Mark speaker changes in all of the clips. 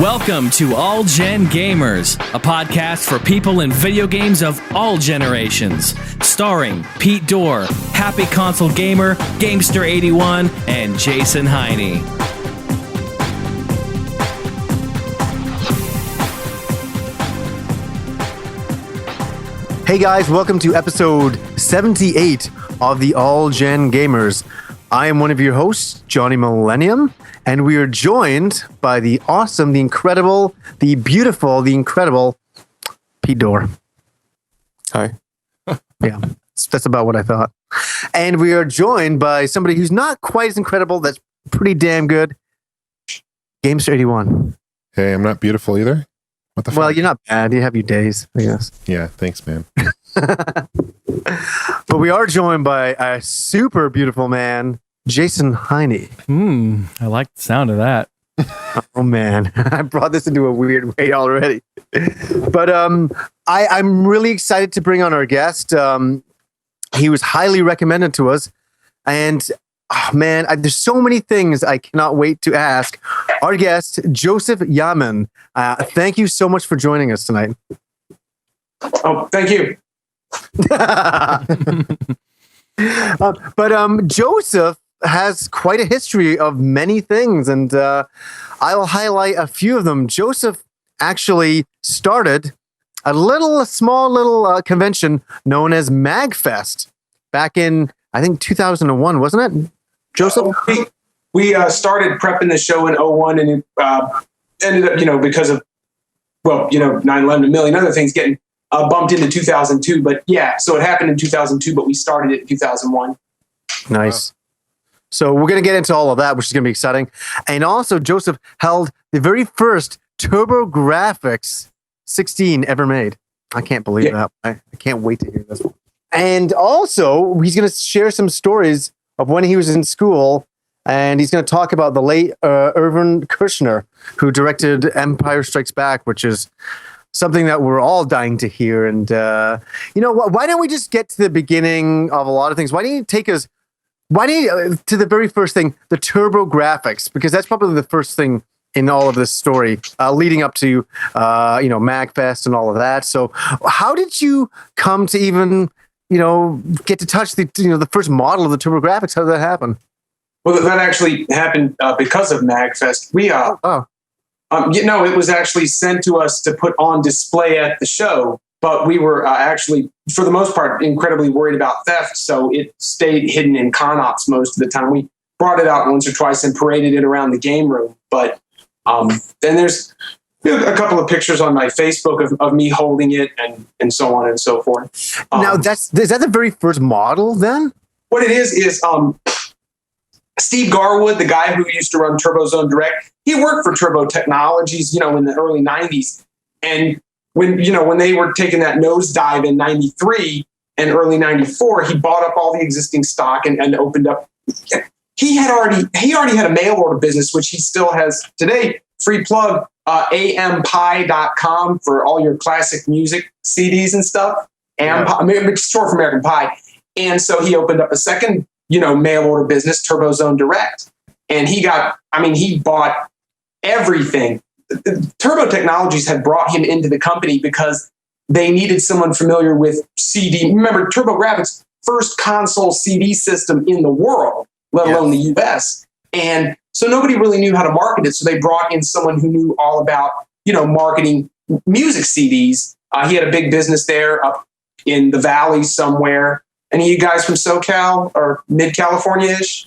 Speaker 1: Welcome to All Gen Gamers, a podcast for people in video games of all generations. Starring Pete Dorr, Happy Console Gamer, Gamester81, and Jason Heine.
Speaker 2: Hey guys, welcome to episode 78 of the All Gen Gamers. I am one of your hosts, Johnny Millennium, and we are joined by the awesome, the incredible, the beautiful, the incredible Pete Dorr.
Speaker 3: Hi.
Speaker 2: Yeah, that's about what I thought. And we are joined by somebody who's not quite as incredible, that's pretty damn good, Gamester81.
Speaker 3: Hey, I'm not beautiful either. What the fuck?
Speaker 2: Well, you're not bad. You have your days, I guess.
Speaker 3: Yeah, thanks, man.
Speaker 2: But we are joined by a super beautiful man, Jason Heine.
Speaker 1: I like the sound of that.
Speaker 2: Oh man, I brought this into a weird way already. But I'm really excited to bring on our guest. He was highly recommended to us, and oh man, there's so many things I cannot wait to ask our guest, Joeseph Yamine. Thank you so much for joining us tonight.
Speaker 4: Oh, thank you.
Speaker 2: But Joeseph has quite a history of many things, and I will highlight a few of them. Joeseph actually started a small little convention known as MAGFest back in, I think, 2001, wasn't it, Joeseph?
Speaker 4: We started prepping the show in 01, and it ended up, because of, 9/11, a million other things getting bumped into 2002. But yeah, so it happened in 2002, but we started it in 2001.
Speaker 2: Nice. Wow. So we're going to get into all of that, which is going to be exciting. And also, Joeseph held the very first Turbo Grafx 16 ever made. I can't believe that. I can't wait to hear this one. And also, he's going to share some stories of when he was in school, and he's going to talk about the late Irvin Kershner, who directed Empire Strikes Back, which is something that we're all dying to hear. And, why don't we just get to the beginning of a lot of things? Why don't you take us to the very first thing, the Turbo Grafx, because that's probably the first thing in all of this story, leading up to, MAGFest and all of that. So how did you come to even, get to touch the first model of the Turbo Grafx? How did that happen?
Speaker 4: Well, that actually happened because of MAGFest. It was actually sent to us to put on display at the show, but we were actually, for the most part, incredibly worried about theft, so it stayed hidden in con ops most of the time. We brought it out once or twice and paraded it around the game room, but then there's a couple of pictures on my Facebook of me holding it and so on and so forth.
Speaker 2: Now, is that the very first model then?
Speaker 4: What it is Steve Garwood, the guy who used to run TurboZone Direct, he worked for Turbo Technologies, in the early 90s. And when they were taking that nosedive in 93 and early 94, he bought up all the existing stock and opened up. He already had a mail order business, which he still has today. Free plug, ampie.com for all your classic music CDs and stuff. It's short for American Pie. And so he opened up a second, mail order business, TurboZone Direct. And he bought everything. Turbo Technologies had brought him into the company because they needed someone familiar with CD. Remember, Turbo Grafx, first console CD system in the world, let alone the US. And so nobody really knew how to market it. So they brought in someone who knew all about, marketing music CDs. He had a big business there up in the valley somewhere. Any of you guys from SoCal or mid-California-ish?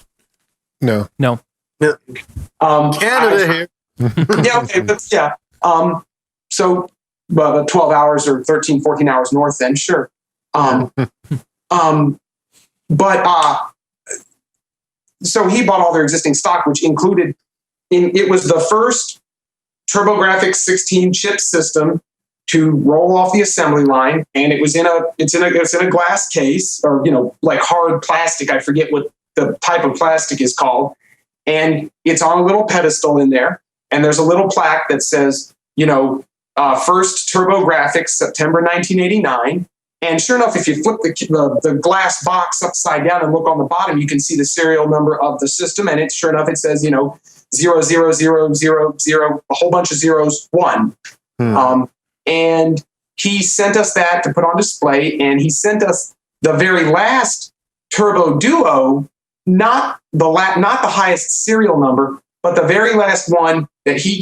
Speaker 3: No.
Speaker 2: Canada here.
Speaker 4: Yeah, okay, but yeah. So about 12 hours or 13, 14 hours north then, sure. So he bought all their existing stock, which included, it was the first Turbo Grafx 16 chip system to roll off the assembly line, and it's in a glass case, or like hard plastic. I forget what the type of plastic is called, and it's on a little pedestal in there, and there's a little plaque that says, first Turbo Grafx, September 1989. And sure enough, if you flip the glass box upside down and look on the bottom, you can see the serial number of the system, and sure enough, it says 00000, a whole bunch of zeros, 1. And he sent us that to put on display, and he sent us the very last Turbo Duo, not the highest serial number, but the very last one that he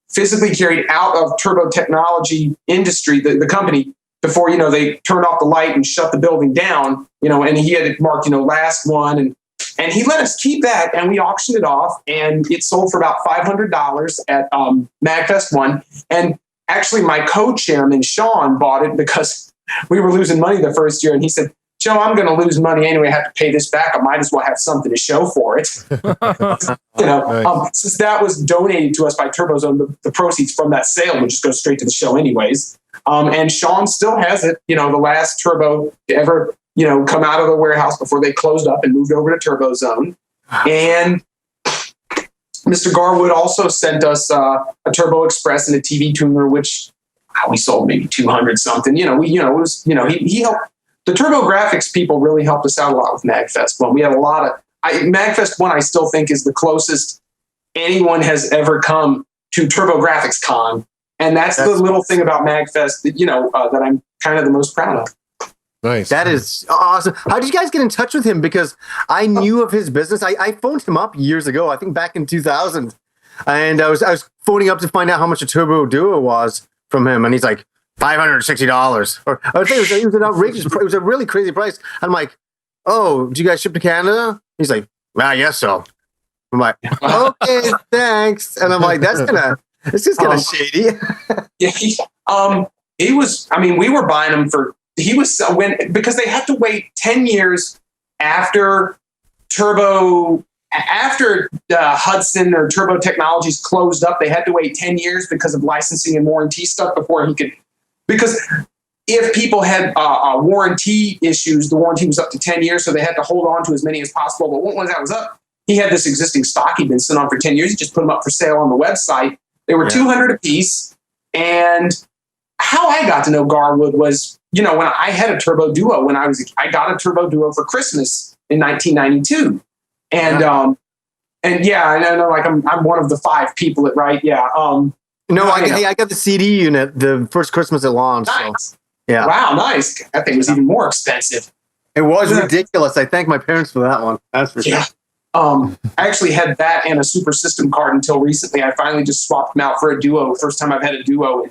Speaker 4: physically carried out of Turbo Technology Industry, the company, before, they turned off the light and shut the building down, and he had it marked, last one. And he let us keep that, and we auctioned it off, and it sold for about $500 at MAGFest 1. And actually, my co-chairman, Sean, bought it because we were losing money the first year, and he said, Joe, I'm going to lose money anyway. I have to pay this back. I might as well have something to show for it.
Speaker 3: Nice.
Speaker 4: Since that was donated to us by TurboZone, the proceeds from that sale would just go straight to the show anyways. And Sean still has it, the last Turbo to ever, come out of the warehouse before they closed up and moved over to TurboZone. And Mr. Garwood also sent us a Turbo Express and a TV tuner, which we sold maybe 200 something. He helped. The Turbo Grafx people really helped us out a lot with MAGFest 1. We had a lot of MAGFest 1. I still think is the closest anyone has ever come to Turbo Grafx Con, and that's the little thing about MAGFest that that I'm kind of the most proud of.
Speaker 3: Nice.
Speaker 2: That is awesome. How did you guys get in touch with him? Because I knew of his business. I phoned him up years ago, I think back in 2000, and I was phoning up to find out how much a Turbo Duo was from him, and he's like, $560, or I would say it was an outrageous. It was a really crazy price. I'm like, "Oh, do you guys ship to Canada?" He's like, "Well, I guess so." I'm like, "Okay, thanks." And I'm like, "It's just kind of shady."
Speaker 4: Yeah, he was. I mean, we were buying them for. He was because they had to wait 10 years after Hudson or Turbo Technologies closed up. They had to wait 10 years because of licensing and warranty stuff before he could. Because if people had warranty issues, the warranty was up to 10 years, so they had to hold on to as many as possible. But once that was up, he had this existing stock he'd been sitting on for 10 years. He just put them up for sale on the website. They were $200 a piece. And how I got to know Garwood was, when I had a Turbo Duo I got a Turbo Duo for Christmas in 1992. And I know, like I'm one of the 5 people that write. Yeah.
Speaker 2: I got the CD unit the first Christmas it launched.
Speaker 4: Nice.
Speaker 2: So, yeah.
Speaker 4: Wow, nice. That thing was even more expensive.
Speaker 2: It was ridiculous. I thank my parents for that one. That's for sure.
Speaker 4: I actually had that and a Super System card until recently. I finally just swapped them out for a Duo. First time I've had a Duo.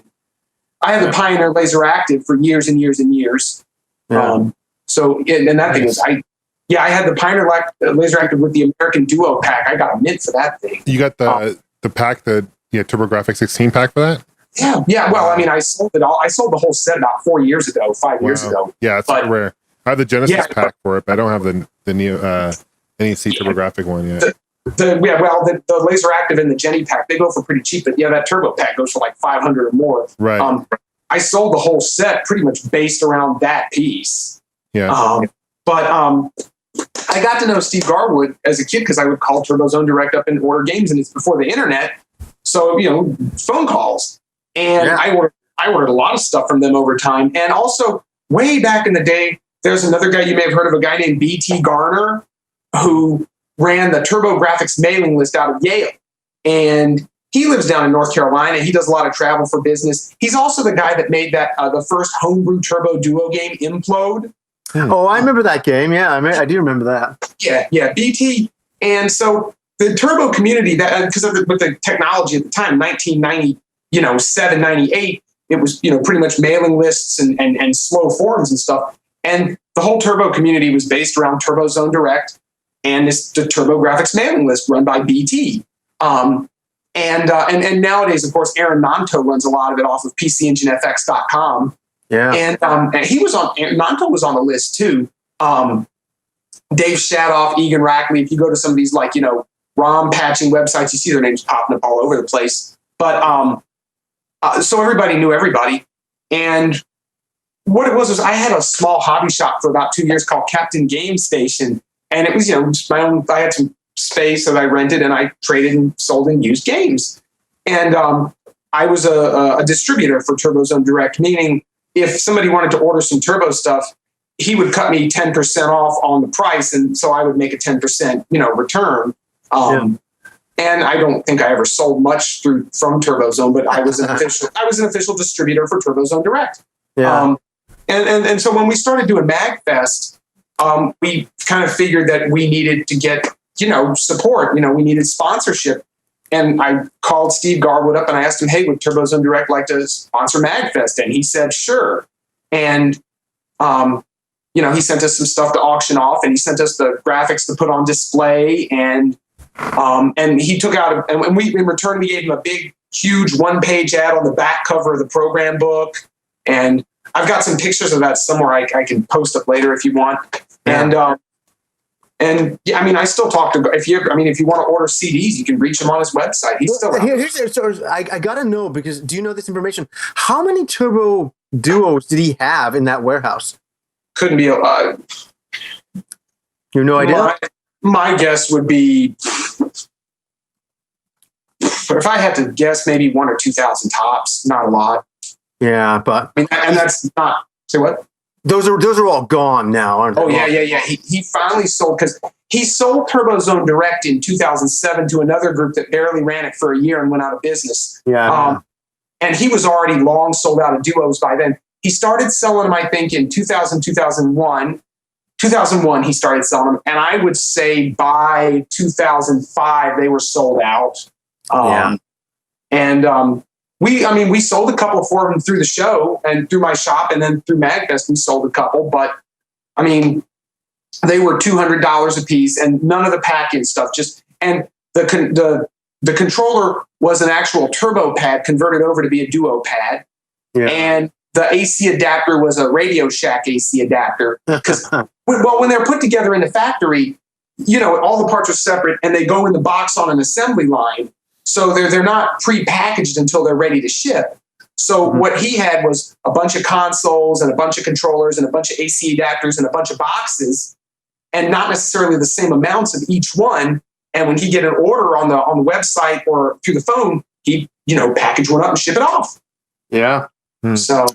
Speaker 4: I had the Pioneer Laser Active for years and years and years.
Speaker 2: Yeah.
Speaker 4: And that thing was I had the Pioneer Laser Active with the American Duo pack. I got a mint for that thing.
Speaker 3: You got the pack, the Turbo Grafx 16 pack for that?
Speaker 4: Yeah. Well, I mean, I sold it all. I sold the whole set about 5 years ago.
Speaker 3: Yeah, it's rare. I have the Genesis pack for it, but I don't have the Neo NEC Turbo Grafx one yet.
Speaker 4: The Laser Active and the Jenny pack, they go for pretty cheap, but that Turbo pack goes for like 500 or more.
Speaker 3: Right.
Speaker 4: I sold the whole set pretty much based around that piece.
Speaker 3: Yeah.
Speaker 4: But I got to know Steve Garwood as a kid because I would call TurboZone Direct up and order games, and it's before the internet. So, phone calls. And I ordered a lot of stuff from them over time. And also, way back in the day, there's another guy you may have heard of, a guy named B.T. Garner, who ran the Turbo Grafx mailing list out of Yale. And he lives down in North Carolina. He does a lot of travel for business. He's also the guy that made that the first homebrew Turbo Duo game, Implode.
Speaker 2: Oh, I remember that game. Yeah, I do remember that.
Speaker 4: Yeah, BT. And so the Turbo community, that because with the technology at the time, 1997, 98, it was pretty much mailing lists and slow forums and stuff. And the whole Turbo community was based around TurboZone Direct and the Turbo Grafx mailing list run by BT. And nowadays, of course, Aaron Nanto runs a lot of it off of PCEngineFX.com.
Speaker 2: Yeah.
Speaker 4: And he was Nanto was on the list too. Dave Shadoff, Egan Rackley. If you go to some of these ROM patching websites, you see their names popping up all over the place. But so everybody knew everybody. And what it was I had a small hobby shop for about 2 years called Captain Game Station. And it was, just my own, I had some space that I rented and I traded and sold and used games. And I was a distributor for TurboZone Direct, meaning if somebody wanted to order some Turbo stuff, he would cut me 10% off on the price. And so I would make a 10%, return. And I don't think I ever sold much from TurboZone, but I was an official distributor for TurboZone Direct.
Speaker 2: Yeah.
Speaker 4: And so when we started doing MAGFest, we kind of figured that we needed to get, support, we needed sponsorship. And I called Steve Garwood up and I asked him, hey, would TurboZone Direct like to sponsor MAGFest? And he said, sure. And, he sent us some stuff to auction off, and he sent us the graphics to put on display. And he took out, and we in return, we gave him a big, huge 1-page ad on the back cover of the program book. And I've got some pictures of that somewhere I can post up later if you want. Yeah. I still talk to, if you want to order CDs, you can reach him on his website. He's still
Speaker 2: I got to know, because do you know this information? How many Turbo Duos did he have in that warehouse?
Speaker 4: Couldn't be alive.
Speaker 2: You have no idea?
Speaker 4: My guess would be, if I had to guess, maybe 1,000 or 2,000 tops. Not a lot.
Speaker 2: Yeah, but
Speaker 4: and that's not. Say what?
Speaker 2: Those are all gone now, aren't they?
Speaker 4: Oh yeah. He finally sold, because he sold TurboZone Direct in 2007 to another group that barely ran it for a year and went out of business.
Speaker 2: Yeah.
Speaker 4: And he was already long sold out of duos by then. He started selling them, I think, in 2001. 2001, he started selling them. And I would say by 2005, they were sold out. We sold a couple for them through the show and through my shop, and then through MAGFest, we sold a couple. But, they were $200 a piece, and none of the pack-in stuff. And the controller was an actual turbo pad converted over to be a duo pad. Yeah. And the AC adapter was a Radio Shack AC adapter. Because, when they're put together in the factory, all the parts are separate, and they go in the box on an assembly line. So they're not pre-packaged until they're ready to ship. So what he had was a bunch of consoles and a bunch of controllers and a bunch of AC adapters and a bunch of boxes, and not necessarily the same amounts of each one. And when he get an order on the website or through the phone, he package one up and ship it off.
Speaker 2: Yeah.
Speaker 4: So.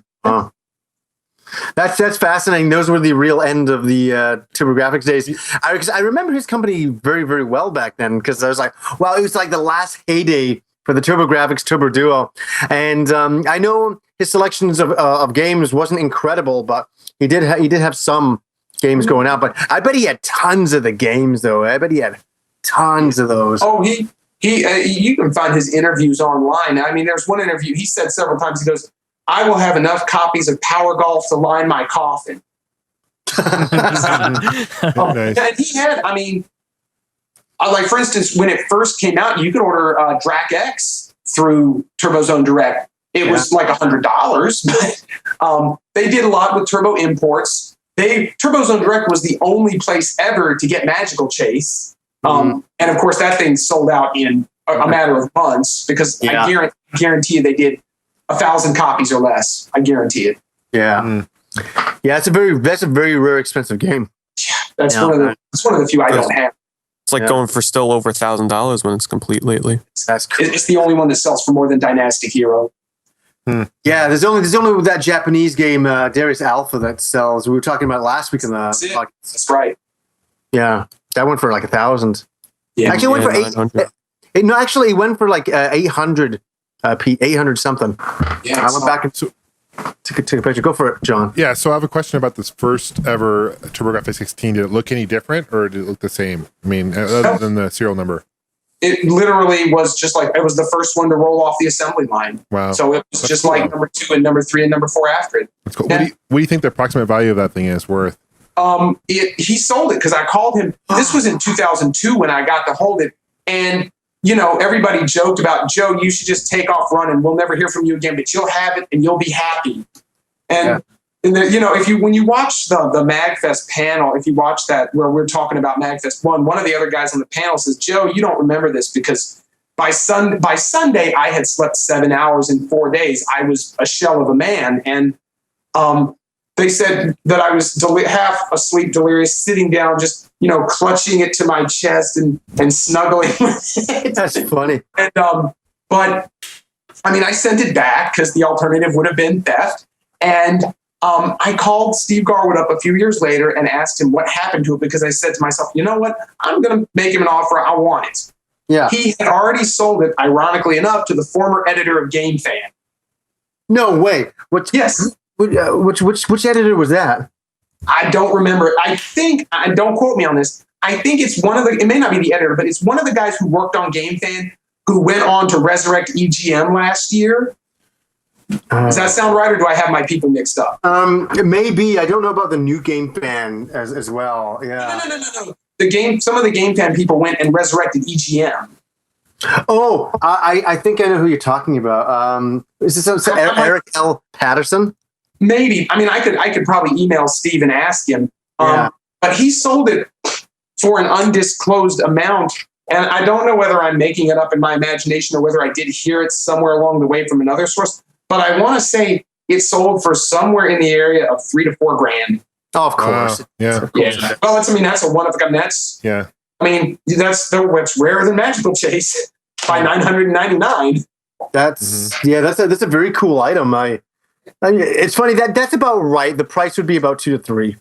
Speaker 2: That's fascinating. Those were the real end of the Turbo Grafx days. I remember his company very, very well back then, because I was like, wow, it was like the last heyday for the Turbo Grafx Turbo Duo. And I know his selections of games wasn't incredible, but he did have some games going out. But I bet he had tons of the games, though. I bet he had tons of those.
Speaker 4: Oh, he you can find his interviews online. There's one interview he said several times. He goes, I will have enough copies of Power Golf to line my coffin.
Speaker 3: Nice.
Speaker 4: And he had, for instance, when it first came out, you could order Grafx through TurboZone Direct. It was like $100, but they did a lot with Turbo imports. TurboZone Direct was the only place ever to get Magical Chase. And of course, that thing sold out in a matter of months, because I guarantee you they did 1,000 copies or less. I guarantee it.
Speaker 2: Yeah. Yeah, that's a very rare, expensive game.
Speaker 4: Yeah, that's one of the few I don't have.
Speaker 5: It's like going for still over $1,000 when it's complete lately.
Speaker 2: That's cool.
Speaker 4: It's the only one that sells for more than Dynastic Hero.
Speaker 2: Yeah, there's only that Japanese game, Darius Alpha, that sells. We were talking about last week in the podcast.
Speaker 4: That's right.
Speaker 2: Yeah, that went for like 1,000.
Speaker 5: Yeah,
Speaker 2: actually, it went for 800. It went for like 800. 800 something.
Speaker 4: Yeah,
Speaker 2: I went back and took a picture. Go for it, John.
Speaker 3: Yeah, so I have a question about this first ever TurboGrafx 16. Did it look any different, or did it look the same? Other than the serial number.
Speaker 4: It literally was just like, it was the first one to roll off the assembly line.
Speaker 3: Wow.
Speaker 4: So it was just like number 2 and number 3 and number 4 after it.
Speaker 3: That's cool. What do you think the approximate value of that thing is worth?
Speaker 4: He sold it, because I called him. This was in 2002 when I got to hold it. And everybody joked about, Joe, you should just take off running. We'll never hear from you again, but you'll have it and you'll be happy. And, when you watch the MAGFest panel, if you watch that where we're talking about MAGFest 1, one of the other guys on the panel says, Joe, you don't remember this, because by Sunday, I had slept 7 hours in 4 days. I was a shell of a man. And they said that I was half asleep, delirious, sitting down, just, clutching it to my chest and snuggling with it.
Speaker 2: That's funny.
Speaker 4: And, but I sent it back, because the alternative would have been theft. And I called Steve Garwood up a few years later and asked him what happened to it, because I said to myself, you know what? I'm going to make him an offer. I want it.
Speaker 2: Yeah.
Speaker 4: He had already sold it, ironically enough, to the former editor of GameFan.
Speaker 2: No way.
Speaker 4: Yes.
Speaker 2: Which editor was that?
Speaker 4: I don't remember. I think, don't quote me on this. I think it's one of the, it may not be the editor, but it's one of the guys who worked on GameFan who went on to resurrect EGM last year. Does that sound right, or do I have my people mixed up?
Speaker 2: Maybe. I don't know about the new GameFan as well. Yeah.
Speaker 4: No. Some of the GameFan people went and resurrected EGM.
Speaker 2: Oh, I think I know who you're talking about. Is this Eric L. Patterson?
Speaker 4: Maybe. I mean, I could probably email Steve and ask him.
Speaker 2: Yeah.
Speaker 4: But he sold it for an undisclosed amount. And I don't know whether I'm making it up in my imagination or whether I did hear it somewhere along the way from another source. But I want to say it sold for somewhere in the area of $3,000 to $4,000.
Speaker 2: Oh, of course.
Speaker 3: Yeah.
Speaker 4: Yeah. Well, that's a one of a kind. That's what's rarer than Magical Chase by $999.
Speaker 2: That's a very cool item. I mean, it's funny that's about right. The price would be about $2,000 to $3,000.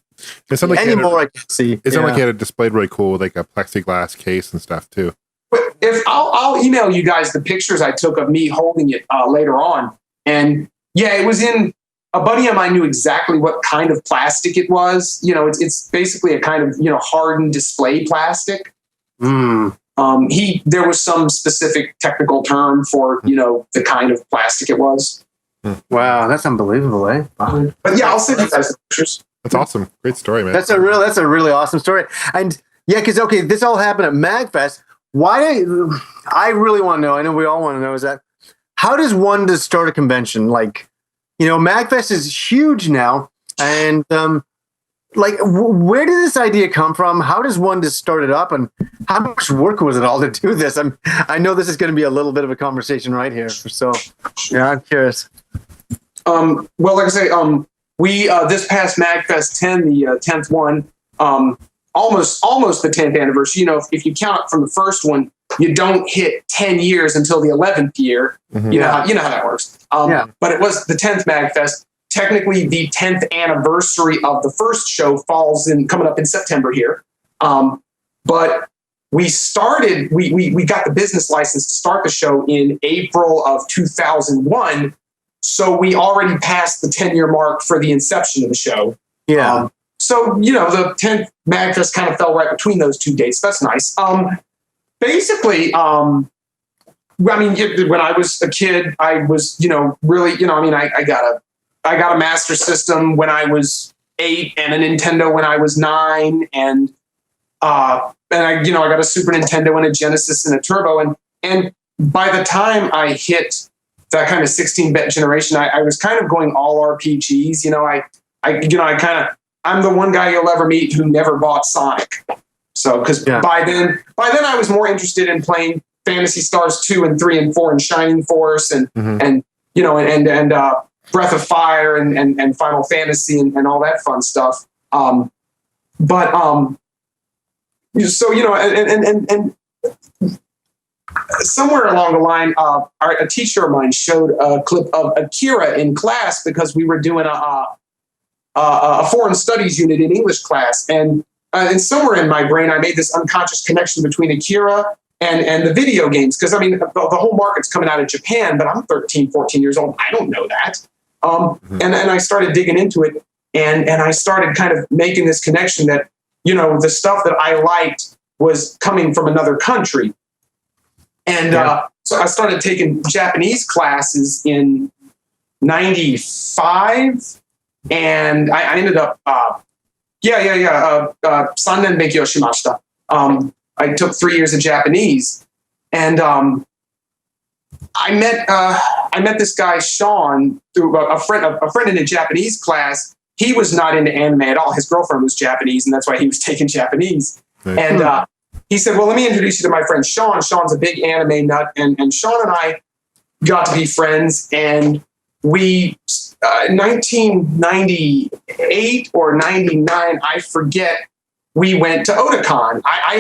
Speaker 3: It sounded like
Speaker 2: more I can see.
Speaker 3: It sounded like he had it displayed really cool with like a plexiglass case and stuff too.
Speaker 4: But if I'll email you guys the pictures I took of me holding it later on. And yeah, it was in, a buddy of mine knew exactly what kind of plastic it was. You know, it's basically a kind of, hardened display plastic. There was some specific technical term for, the kind of plastic it was.
Speaker 2: Wow, that's unbelievable, eh? Wow.
Speaker 4: But yeah, I'll send you guys the pictures.
Speaker 3: That's awesome. Great story, man.
Speaker 2: That's a really awesome story. And yeah, because this all happened at MAGFest. I really want to know, I know we all want to know, is that how does one to start a convention? Like, MAGFest is huge now. And where did this idea come from? How does one just start it up? And how much work was it all to do this? I know this is going to be a little bit of a conversation right here. So yeah, I'm curious.
Speaker 4: Well, like I say, we this past MAGFest 10, the 10th one, almost the 10th anniversary. If you count it from the first one, you don't hit 10 years until the 11th year. Mm-hmm. You know how that works. But it was the 10th MAGFest. Technically, the 10th anniversary of the first show falls coming up in September here. But we started. We got the business license to start the show in April of 2001. So we already passed the 10-year mark for the inception of the show. Yeah. So, the 10th MAGFest kind of fell right between those two dates. That's nice. Basically, when I was a kid, I was, really, I got a Master System when I was 8 and a Nintendo when I was 9. And I got a Super Nintendo and a Genesis and a Turbo. And by the time I hit that kind of 16-bit generation, I was kind of going all RPGs. I'm the one guy you'll ever meet who never bought Sonic. So, because by then I was more interested in playing Phantasy Stars 2 and 3 and 4 and Shining Force and Breath of Fire and Final Fantasy and all that fun stuff. Somewhere along the line, a teacher of mine showed a clip of Akira in class because we were doing a foreign studies unit in English class. And somewhere in my brain, I made this unconscious connection between Akira and the video games. Because, the whole market's coming out of Japan, but I'm 13, 14 years old. I don't know that. And I started digging into it. And I started kind of making this connection that, the stuff that I liked was coming from another country. And so I started taking Japanese classes in 95, and I ended up, Sanden Benkyo Shimashita. I took 3 years of Japanese, and I met this guy Sean through a friend in a Japanese class. He was not into anime at all. His girlfriend was Japanese, and that's why he was taking Japanese. Right. And he said, well, let me introduce you to my friend Sean. Sean's a big anime nut. And Sean and I got to be friends. And we, 1998 or 99, I forget, we went to Otakon. I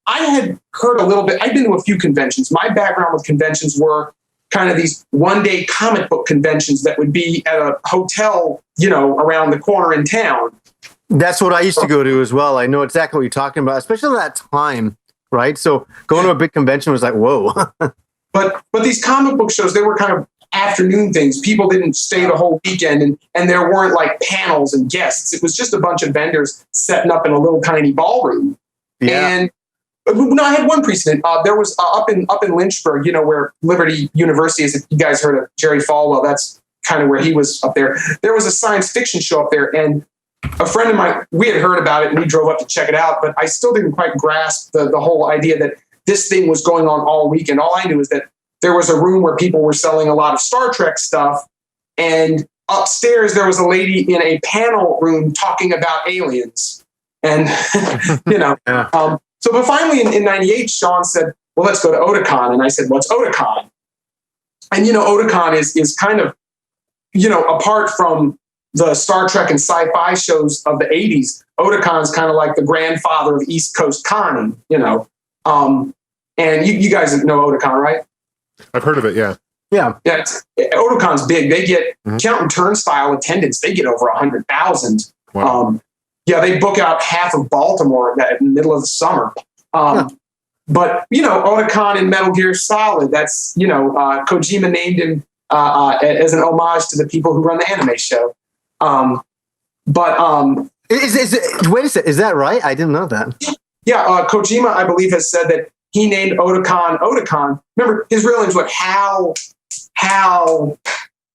Speaker 4: had heard a little bit. I'd been to a few conventions. My background with conventions were kind of these one-day comic book conventions that would be at a hotel, around the corner in town.
Speaker 2: That's what I used to go to as well. I know exactly what you're talking about, especially at that time. right? So going to a big convention was like, whoa.
Speaker 4: But these comic book shows, they were kind of afternoon things. People didn't stay the whole weekend, and there weren't like panels and guests. It was just a bunch of vendors setting up in a little tiny ballroom.
Speaker 2: Yeah.
Speaker 4: And no, I had one precedent. There was up in Lynchburg, where Liberty University is. If you guys heard of Jerry Falwell, that's kind of where he was up there. There was a science fiction show up there, and a friend of mine, we had heard about it, and we drove up to check it out, but I still didn't quite grasp the whole idea that this thing was going on all weekend. All I knew is that there was a room where people were selling a lot of Star Trek stuff, and upstairs there was a lady in a panel room talking about aliens. And,
Speaker 2: Yeah.
Speaker 4: So, but finally in 98, Sean said, well, let's go to Otakon. And I said, what's Otakon? And, Otakon is kind of, apart from the Star Trek and sci-fi shows of the 80s, Otakon's kind of like the grandfather of East Coast conning, and you guys know Otakon, right?
Speaker 3: I've heard of it. Yeah.
Speaker 2: Yeah.
Speaker 4: Yeah. Otakon's big. They get counting turnstile attendance. They get over 100,000.
Speaker 3: Wow.
Speaker 4: Yeah, they book out half of Baltimore in the middle of the summer. But, Otakon in Metal Gear Solid, that's, Kojima named him as an homage to the people who run the anime show.
Speaker 2: Wait a second, is that right? I didn't know that.
Speaker 4: Yeah, Kojima, I believe, has said that he named Otakon. Remember, his real name's Hal,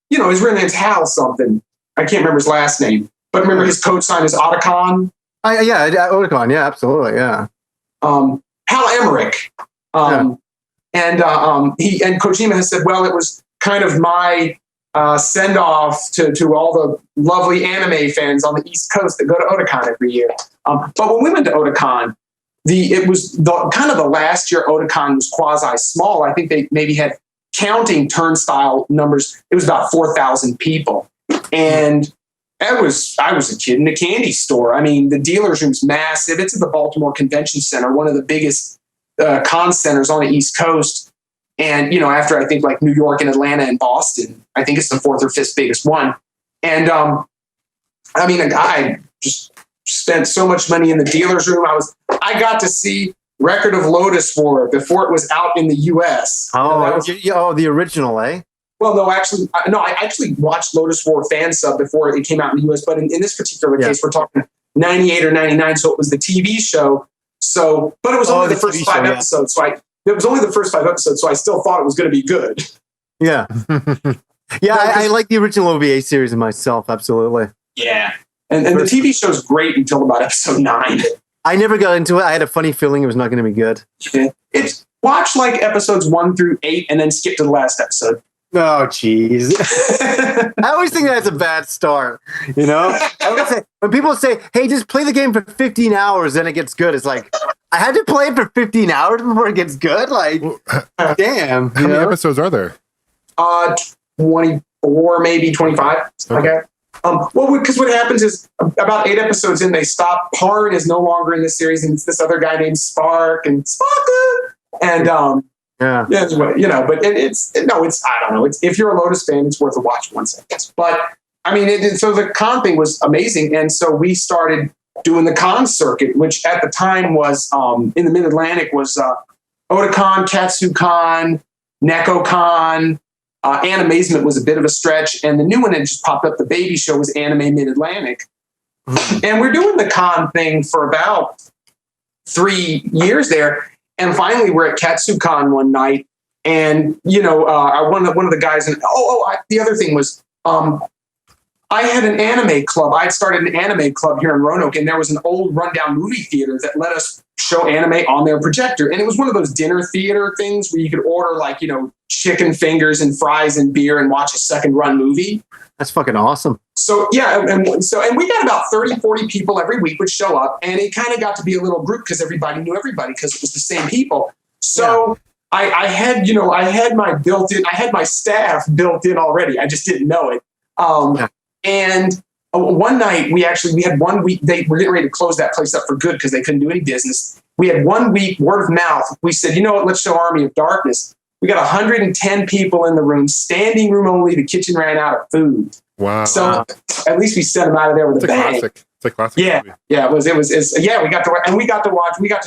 Speaker 4: his real name's Hal something. I can't remember his last name. But remember, his code sign is Otakon.
Speaker 2: Yeah, Otakon. Yeah, absolutely. Yeah.
Speaker 4: Hal Emmerich. And Kojima has said, well, it was kind of my send off to all the lovely anime fans on the East Coast that go to Otakon every year. But when we went to Otakon, it was the last year Otakon was quasi small. I think they maybe had, counting turnstile numbers, it was about 4,000 people. And I was a kid in a candy store. I mean, the dealer's room's massive. It's at the Baltimore Convention Center, one of the biggest con centers on the East Coast. And, after I think like New York and Atlanta and Boston, I think it's the fourth or fifth biggest one. And I just spent so much money in the dealer's room. I got to see Record of Lotus War before it was out in the U.S.
Speaker 2: The original, eh?
Speaker 4: Well, no, I actually watched Lotus War fan sub before it came out in the U.S. But in this particular case, we're talking 98 or 99, so it was the TV show. So, but it was only the first 5 episodes. So it was only the first 5 episodes. So I still thought it was going to be good.
Speaker 2: Yeah, yeah, I like the original OVA series myself. Absolutely.
Speaker 4: Yeah, and the TV show's great until about episode 9.
Speaker 2: I never got into it. I had a funny feeling it was not going to be good.
Speaker 4: Yeah. Watch like episodes 1 through 8 and then skip to the last episode.
Speaker 2: Oh, jeez. I always think that's a bad start. I always say, when people say, hey, just play the game for 15 hours, then it gets good. It's like, I had to play it for 15 hours before it gets good? Like, damn.
Speaker 3: How many episodes are there?
Speaker 4: 24, maybe 25. Okay. Because what happens is about 8 episodes in, they stop. Parn is no longer in the series, and it's this other guy named Spark and Sparka. And, yeah, but it's I don't know. If you're a Lotus fan, it's worth a watch once, I guess. But I mean, so the con thing was amazing, and so we started doing the con circuit, which at the time was in the Mid Atlantic was Otakon, KatsuCon, NekoCon. Animazement was a bit of a stretch, and the new one that just popped up, the baby show, was Anime Mid Atlantic, and we're doing the con thing for about 3 years there. And finally, we're at KatsuCon one night, and one of the guys. And the other thing was, I had an anime club. I'd started an anime club here in Roanoke, and there was an old rundown movie theater that let us show anime on their projector. And it was one of those dinner theater things where you could order chicken fingers and fries and beer and watch a second run movie.
Speaker 2: That's fucking awesome.
Speaker 4: So, yeah. And we got about 30, 40 people every week would show up, and it kind of got to be a little group because everybody knew everybody because it was the same people. So I had my staff built in already. I just didn't know it. And one night we had 1 week, they were getting ready to close that place up for good because they couldn't do any business. We had 1 week, word of mouth. We said, you know what, let's show Army of Darkness. We got 110 people in the room, standing room only. The kitchen ran out of food.
Speaker 3: Wow.
Speaker 4: So at least we sent them out of there with a bang. Classic.
Speaker 3: It's a classic movie.
Speaker 4: Yeah, it was, yeah, we got to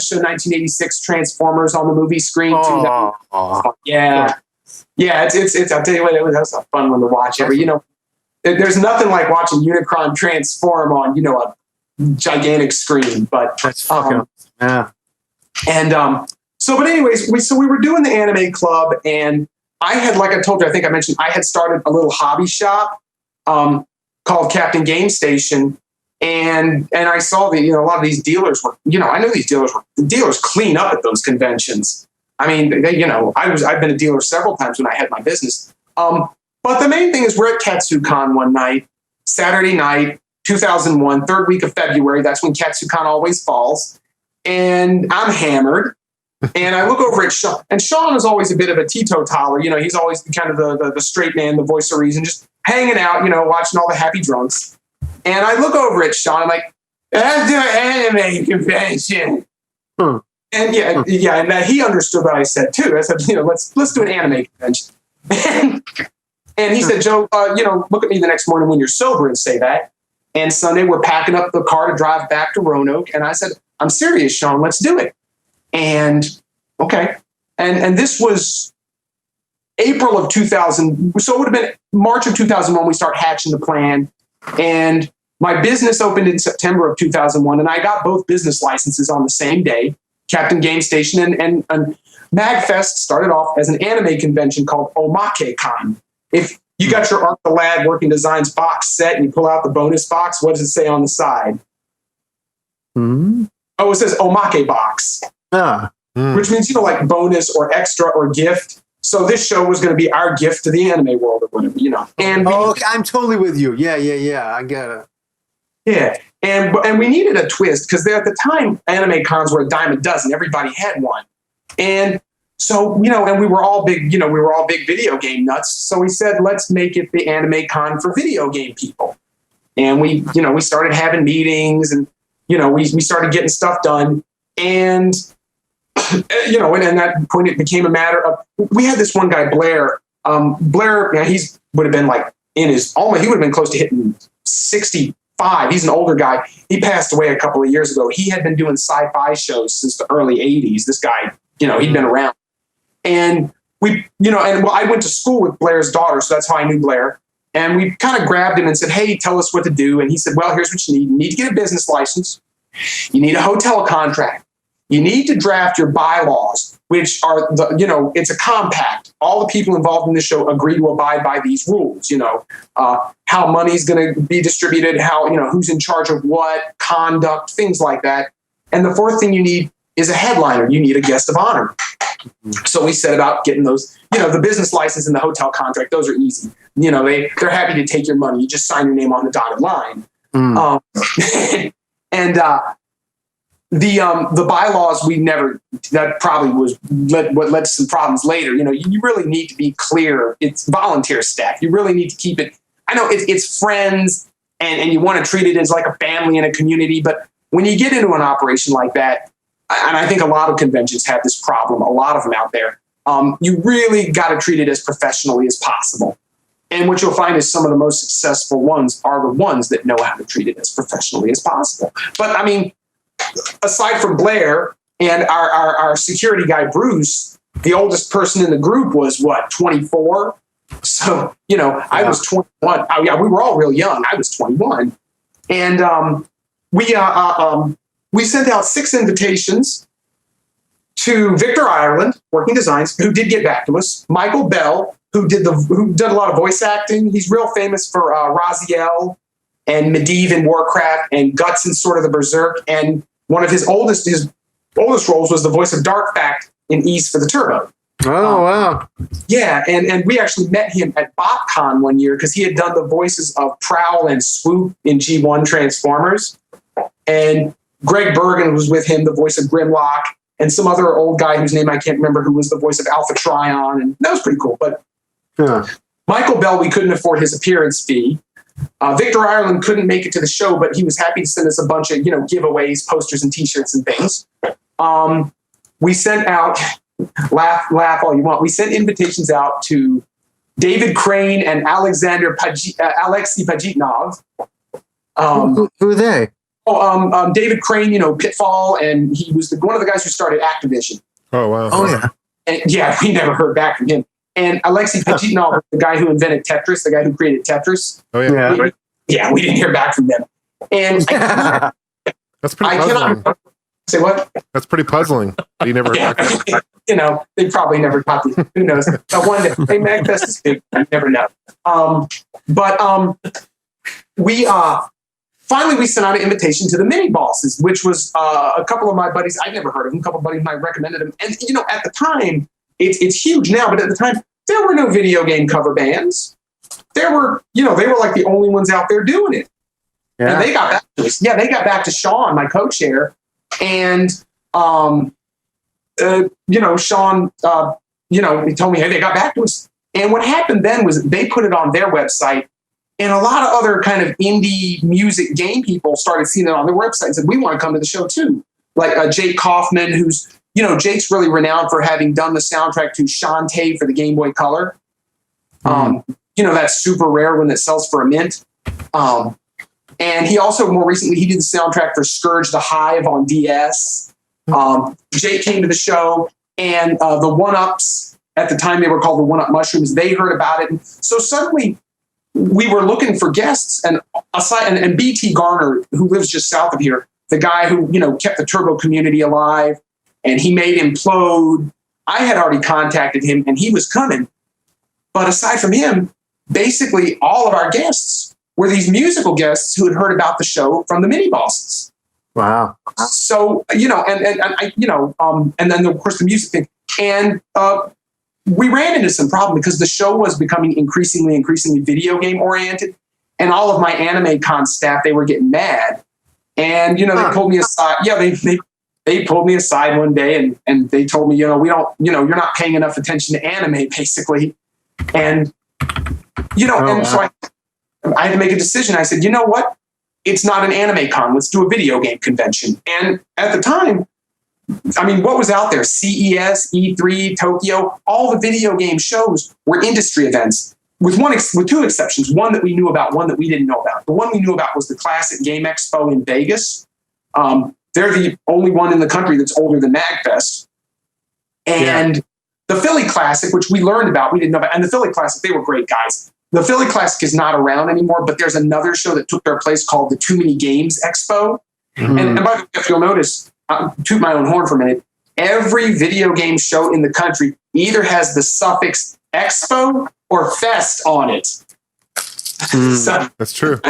Speaker 4: show 1986 Transformers on the movie screen too. Yeah. It's, I'll tell you what, that's a fun one to watch ever. There's nothing like watching Unicron transform on, a gigantic screen, but
Speaker 2: that's fucking yeah.
Speaker 4: And but anyways, we were doing the anime club, and I had, like I told you, I think I mentioned, I had started a little hobby shop called Captain Game Station, and I saw a lot of these dealers were, I know these dealers clean up at those conventions. I mean, I've been a dealer several times when I had my business. But the main thing is we're at KatsuCon one night, Saturday night, 2001, third week of February. That's when KatsuCon always falls. And I'm hammered. And I look over at Sean. And Sean is always a bit of a teetotaler. He's always kind of the straight man, the voice of reason, just hanging out, watching all the happy drunks. And I look over at Sean. I'm like, let's do an anime convention. And and that he understood what I said too. I said, let's do an anime convention. And he said, Joe, look at me the next morning when you're sober and say that. And Sunday we're packing up the car to drive back to Roanoke. And I said, I'm serious, Sean, let's do it. And okay. And this was April of 2000. So it would have been March of 2001. We start hatching the plan. And my business opened in September of 2001. And I got both business licenses on the same day, Captain Game Station and MAGFest started off as an anime convention called OmakeCon. If you got your Art the Lad Working Designs box set and you pull out the bonus box, what does it say on the side?
Speaker 2: Mm-hmm.
Speaker 4: Oh, it says Omake box, which means, like bonus or extra or gift. So this show was going to be our gift to the anime world or whatever, And
Speaker 2: okay, I'm totally with you. Yeah. I get it.
Speaker 4: Yeah. And we needed a twist because at the time, anime cons were a dime a dozen. Everybody had one. And so, and we were all big video game nuts. So we said, let's make it the anime con for video game people. And we started having meetings and, we started getting stuff done. And, and at that point it became a matter of, we had this one guy, Blair. Blair, he would have been like he would have been close to hitting 65. He's an older guy. He passed away a couple of years ago. He had been doing sci-fi shows since the early 80s. This guy, he'd been around. And I went to school with Blair's daughter, so that's how I knew Blair. And we kind of grabbed him and said, hey, tell us what to do. And he said, well, here's what you need. You need to get a business license. You need a hotel contract. You need to draft your bylaws, which are it's a compact. All the people involved in the show agree to abide by these rules, how money's going to be distributed, how, who's in charge of what, conduct, things like that. And the fourth thing you need is a headliner. You need a guest of honor. So we set about getting those, the business license and the hotel contract. Those are easy. They're happy to take your money. You just sign your name on the dotted line. The bylaws, that probably was what led to some problems later. You really need to be clear. It's volunteer staff. You really need to keep it. I know it's friends and you want to treat it as like a family and a community. But when you get into an operation like that, and I think a lot of conventions have this problem, a lot of them out there, you really got to treat it as professionally as possible. And what you'll find is some of the most successful ones are the ones that know how to treat it as professionally as possible. But I mean, aside from Blair and our security guy, Bruce, the oldest person in the group was 24. So, I was 21. Oh, yeah, we were all real young. I was 21. And we sent out 6 invitations to Victor Ireland, Working Designs, who did get back to us. Michael Bell, who did a lot of voice acting. He's real famous for Raziel and Medivh in Warcraft and Guts in Sword of the Berserk. And one of his oldest roles was the voice of Darkfact in East for the Turbo.
Speaker 2: Oh, wow.
Speaker 4: Yeah, and we actually met him at BotCon one year because he had done the voices of Prowl and Swoop in G1 Transformers. And Greg Bergen was with him, the voice of Grimlock, and some other old guy whose name I can't remember, who was the voice of Alpha Trion, and that was pretty cool. But Michael Bell, we couldn't afford his appearance fee. Victor Ireland couldn't make it to the show, but he was happy to send us a bunch of giveaways, posters, and T-shirts and things. We sent out, laugh all you want. We sent invitations out to David Crane and Alexei Pajitnov.
Speaker 2: Who are they?
Speaker 4: David Crane, Pitfall, and he was one of the guys who started Activision.
Speaker 3: Oh, wow.
Speaker 2: Oh, yeah.
Speaker 4: And yeah, we never heard back from him. And Alexei Pachitnov, the guy who invented Tetris, the guy who created Tetris.
Speaker 3: Oh, yeah.
Speaker 4: We didn't hear back from them. And
Speaker 3: That's pretty puzzling.
Speaker 4: Say what?
Speaker 3: That's pretty puzzling. You never heard back.
Speaker 4: They probably never caught the, who knows? But one day, hey, MAGFest is big. You never know. We finally we sent out an invitation to the mini bosses, which was a couple of my buddies. I'd never heard of them. A couple of buddies of mine recommended them. And, at the time, it's huge now, but at the time, there were no video game cover bands. There were, they were like the only ones out there doing it. Yeah. And they got back to us. Yeah, they got back to Sean, my co-chair. And, Sean, he told me, hey, they got back to us. And what happened then was they put it on their website, and a lot of other kind of indie music game people started seeing it on their website and said, we want to come to the show too. Like Jake Kaufman, who's, Jake's really renowned for having done the soundtrack to Shantae for the Game Boy Color. That's super rare when it sells for a mint. And he also, more recently, he did the soundtrack for Scourge the Hive on DS. Jake came to the show, and the One-Ups, at the time they were called the One-Up Mushrooms, they heard about it. And so suddenly we were looking for guests, and BT Garner, who lives just south of here, the guy who, kept the Turbo community alive, and he made Implode. I had already contacted him, and he was coming. But aside from him, basically all of our guests were these musical guests who had heard about the show from the mini bosses.
Speaker 2: Wow.
Speaker 4: So, and then of course the music thing. And we ran into some problem because the show was becoming increasingly video game oriented. And all of my Anime Con staff, they were getting mad. And, they pulled me aside. Yeah, they pulled me aside one day and they told me, we don't, you're not paying enough attention to anime, basically. And, so I had to make a decision. I said, you know what? It's not an Anime Con. Let's do a video game convention. And at the time, what was out there? CES, E3, Tokyo, all the video game shows were industry events with two exceptions. One that we knew about, one that we didn't know about. The one we knew about was the Classic Game Expo in Vegas. They're the only one in the country that's older than MAGFest. And the Philly Classic, which we learned about, we didn't know about. And the Philly Classic, they were great guys. The Philly Classic is not around anymore, but there's another show that took their place called the Too Many Games Expo. Mm-hmm. And by the way, if you'll notice, toot my own horn for a minute, every video game show in the country either has the suffix expo or fest on it. So,
Speaker 3: that's true.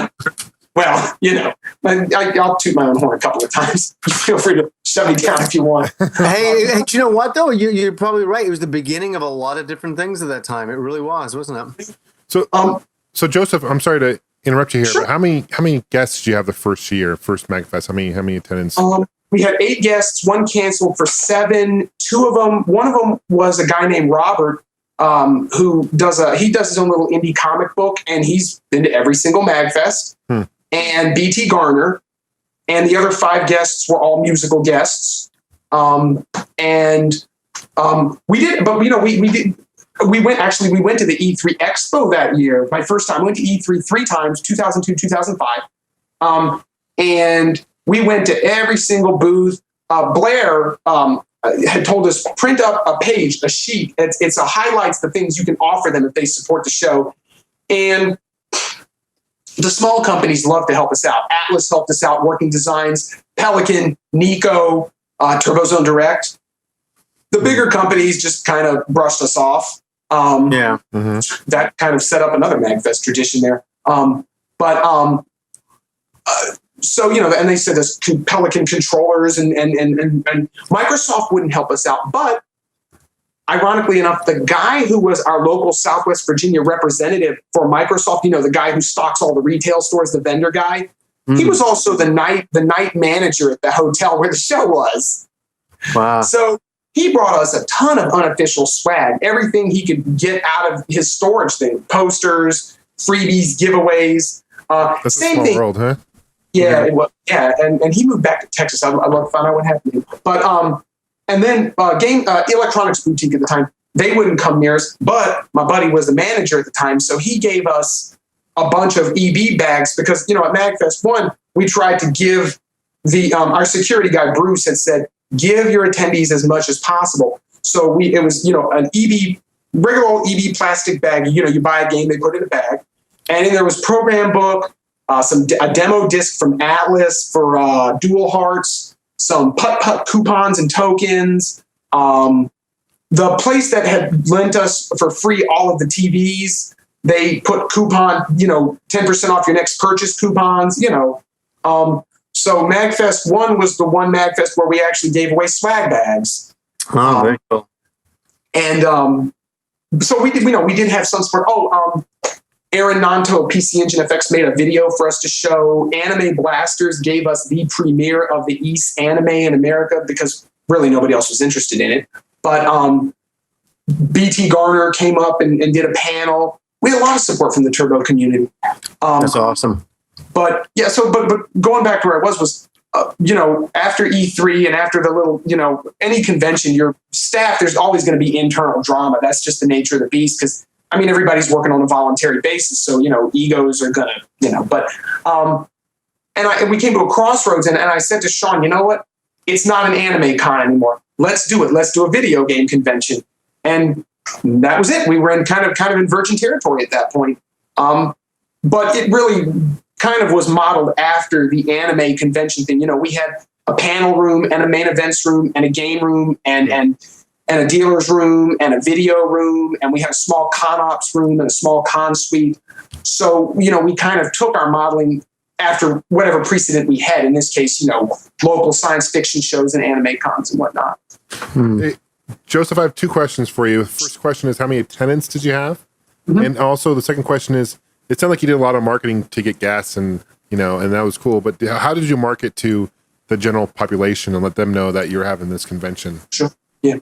Speaker 4: Well, I'll toot my own horn a couple of times. Feel free to shut me down if you want.
Speaker 2: Hey, do you know what, though? You're probably right. It was the beginning of a lot of different things at that time. It really was, wasn't it?
Speaker 3: So Joeseph, I'm sorry to interrupt you here,
Speaker 4: sure.
Speaker 3: but how many guests did you have the first MAGFest? How many attendants?
Speaker 4: We had 8 guests. One canceled for 7. 2 of them. One of them was a guy named Robert, who does his own little indie comic book, and he's been to every single MAGFest. And BT Garner, and the other 5 guests were all musical guests. We went to the E3 Expo that year. My first time, I went to E3 3 times, 2002, 2005. And we went to every single booth. Blair had told us, print up a page, a sheet. It's a highlights the things you can offer them if they support the show. And the small companies love to help us out. Atlas helped us out, Working Designs, Pelican, Nico, Turbo Zone Direct. The bigger companies just kind of brushed us off. That kind of set up another MAGFest tradition there. And they said this Pelican controllers and Microsoft wouldn't help us out. But ironically enough, the guy who was our local Southwest Virginia representative for Microsoft, the guy who stocks all the retail stores, the vendor guy, he was also the night manager at the hotel where the show was. Wow. So he brought us a ton of unofficial swag, everything he could get out of his storage thing, posters, freebies, giveaways.
Speaker 3: That's
Speaker 4: same
Speaker 3: a small
Speaker 4: thing.
Speaker 3: world, huh?
Speaker 4: Yeah, and he moved back to Texas. I'd love to find out what happened. But and then Electronics Boutique at the time, they wouldn't come near us. But my buddy was the manager at the time, so he gave us a bunch of EB bags because at MAGFest 1 we tried to give our security guy, Bruce, had said, give your attendees as much as possible. So it was, an regular old EB plastic bag. You buy a game, they put it in a bag. And then there was program book, a demo disc from Atlas for Dual Hearts, some putt-putt coupons and tokens. The place that had lent us for free all of the TVs, they put coupon, 10% off your next purchase coupons, So MAGFest 1 was the one MAGFest where we actually gave away swag bags.
Speaker 2: Oh, very cool.
Speaker 4: And so we did have some support. Aaron Nanto of PC Engine FX made a video for us to show. Anime Blasters gave us the premiere of the East anime in America because really nobody else was interested in it. But BT Garner came up and did a panel. We had a lot of support from the Turbo community.
Speaker 2: That's awesome.
Speaker 4: But yeah, but going back to where I was after E3 and after the little, any convention, your staff, there's always going to be internal drama. That's just the nature of the beast because, everybody's working on a voluntary basis. So, egos are going to, but, and we came to a crossroads and I said to Sean, you know what? It's not an anime con anymore. Let's do it. Let's do a video game convention. And that was it. We were in kind of in virgin territory at that point. But it really kind of was modeled after the anime convention thing. We had a panel room and a main events room and a game room and a dealer's room and a video room. And we had a small con ops room and a small con suite. So, we kind of took our modeling after whatever precedent we had. In this case, local science fiction shows and anime cons and whatnot.
Speaker 3: Hey, Joseph, I have two questions for you. The first question is, how many attendants did you have? Mm-hmm. And also the second question is, it sounded like you did a lot of marketing to get guests and that was cool. But how did you market to the general population and let them know that you're having this convention?
Speaker 4: Sure. Yeah.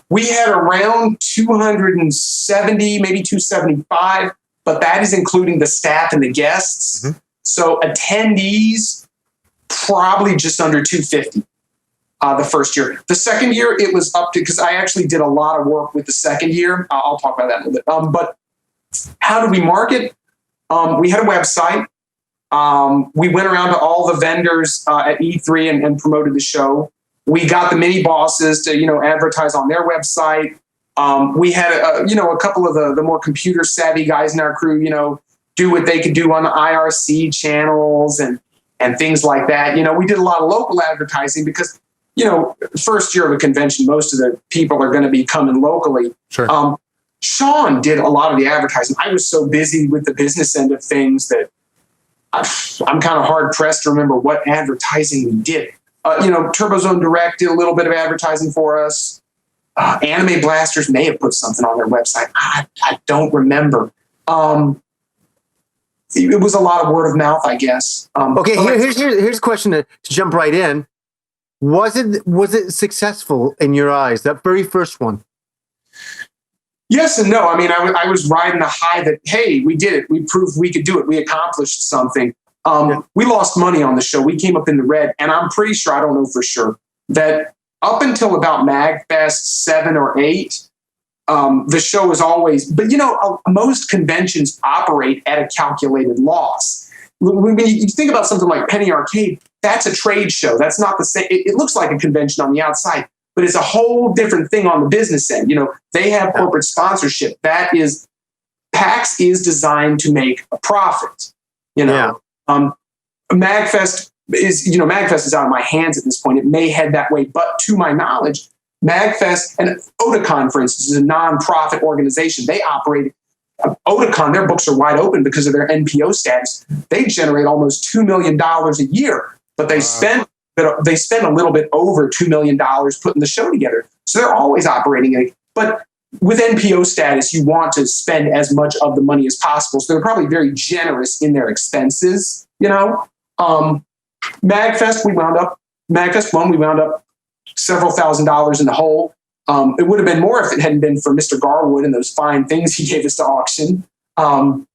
Speaker 4: We had around 270, maybe 275, but that is including the staff and the guests. Mm-hmm. So attendees, probably just under 250 the first year. The second year, it was up to, because I actually did a lot of work with the second year. I'll talk about that in a little bit. But how did we market? We had a website. We went around to all the vendors at E3 and promoted the show. We got the mini bosses to, advertise on their website. We had, a couple of the more computer savvy guys in our crew, do what they could do on the IRC channels and things like that. We did a lot of local advertising because, first year of a convention, most of the people are going to be coming locally.
Speaker 3: Sure.
Speaker 4: Sean did a lot of the advertising. I was so busy with the business end of things that I'm kind of hard pressed to remember what advertising we did. Turbo Zone Direct did a little bit of advertising for us. Anime Blasters may have put something on their website. I don't remember. It was a lot of word of mouth, I guess.
Speaker 2: Okay, here's a question to jump right in. Was it successful in your eyes, that very first one?
Speaker 4: Yes and no. I was riding the high that, hey, we did it. We proved we could do it. We accomplished something. We lost money on the show. We came up in the red. And I'm pretty sure, I don't know for sure, that up until about MAGFest 7 or 8, the show was always, but most conventions operate at a calculated loss. When you think about something like Penny Arcade, that's a trade show. That's not the same. It looks like a convention on the outside, but it's a whole different thing on the business end. They have corporate sponsorship. PAX is designed to make a profit. MAGFest is out of my hands at this point. It may head that way, but to my knowledge, MAGFest and Otakon, for instance, is a non-profit organization. They operate. Otakon, their books are wide open because of their NPO status. They generate almost $2 million a year, but they spend a little bit over $2 million putting the show together. So they're always operating. But with NPO status, you want to spend as much of the money as possible. So they're probably very generous in their expenses. MAGFest 1, we wound up several $1,000s in the hole. It would have been more if it hadn't been for Mr. Garwood and those fine things he gave us to auction. And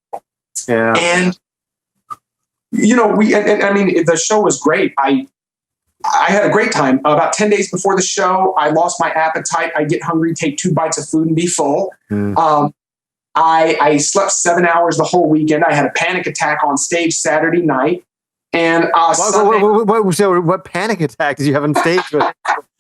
Speaker 4: the show was great. I had a great time. About 10 days before the show, I lost my appetite. I get hungry, take 2 bites of food and be full. I slept 7 hours the whole weekend. I had a panic attack on stage Saturday night. And
Speaker 2: what panic attack did you have on stage with?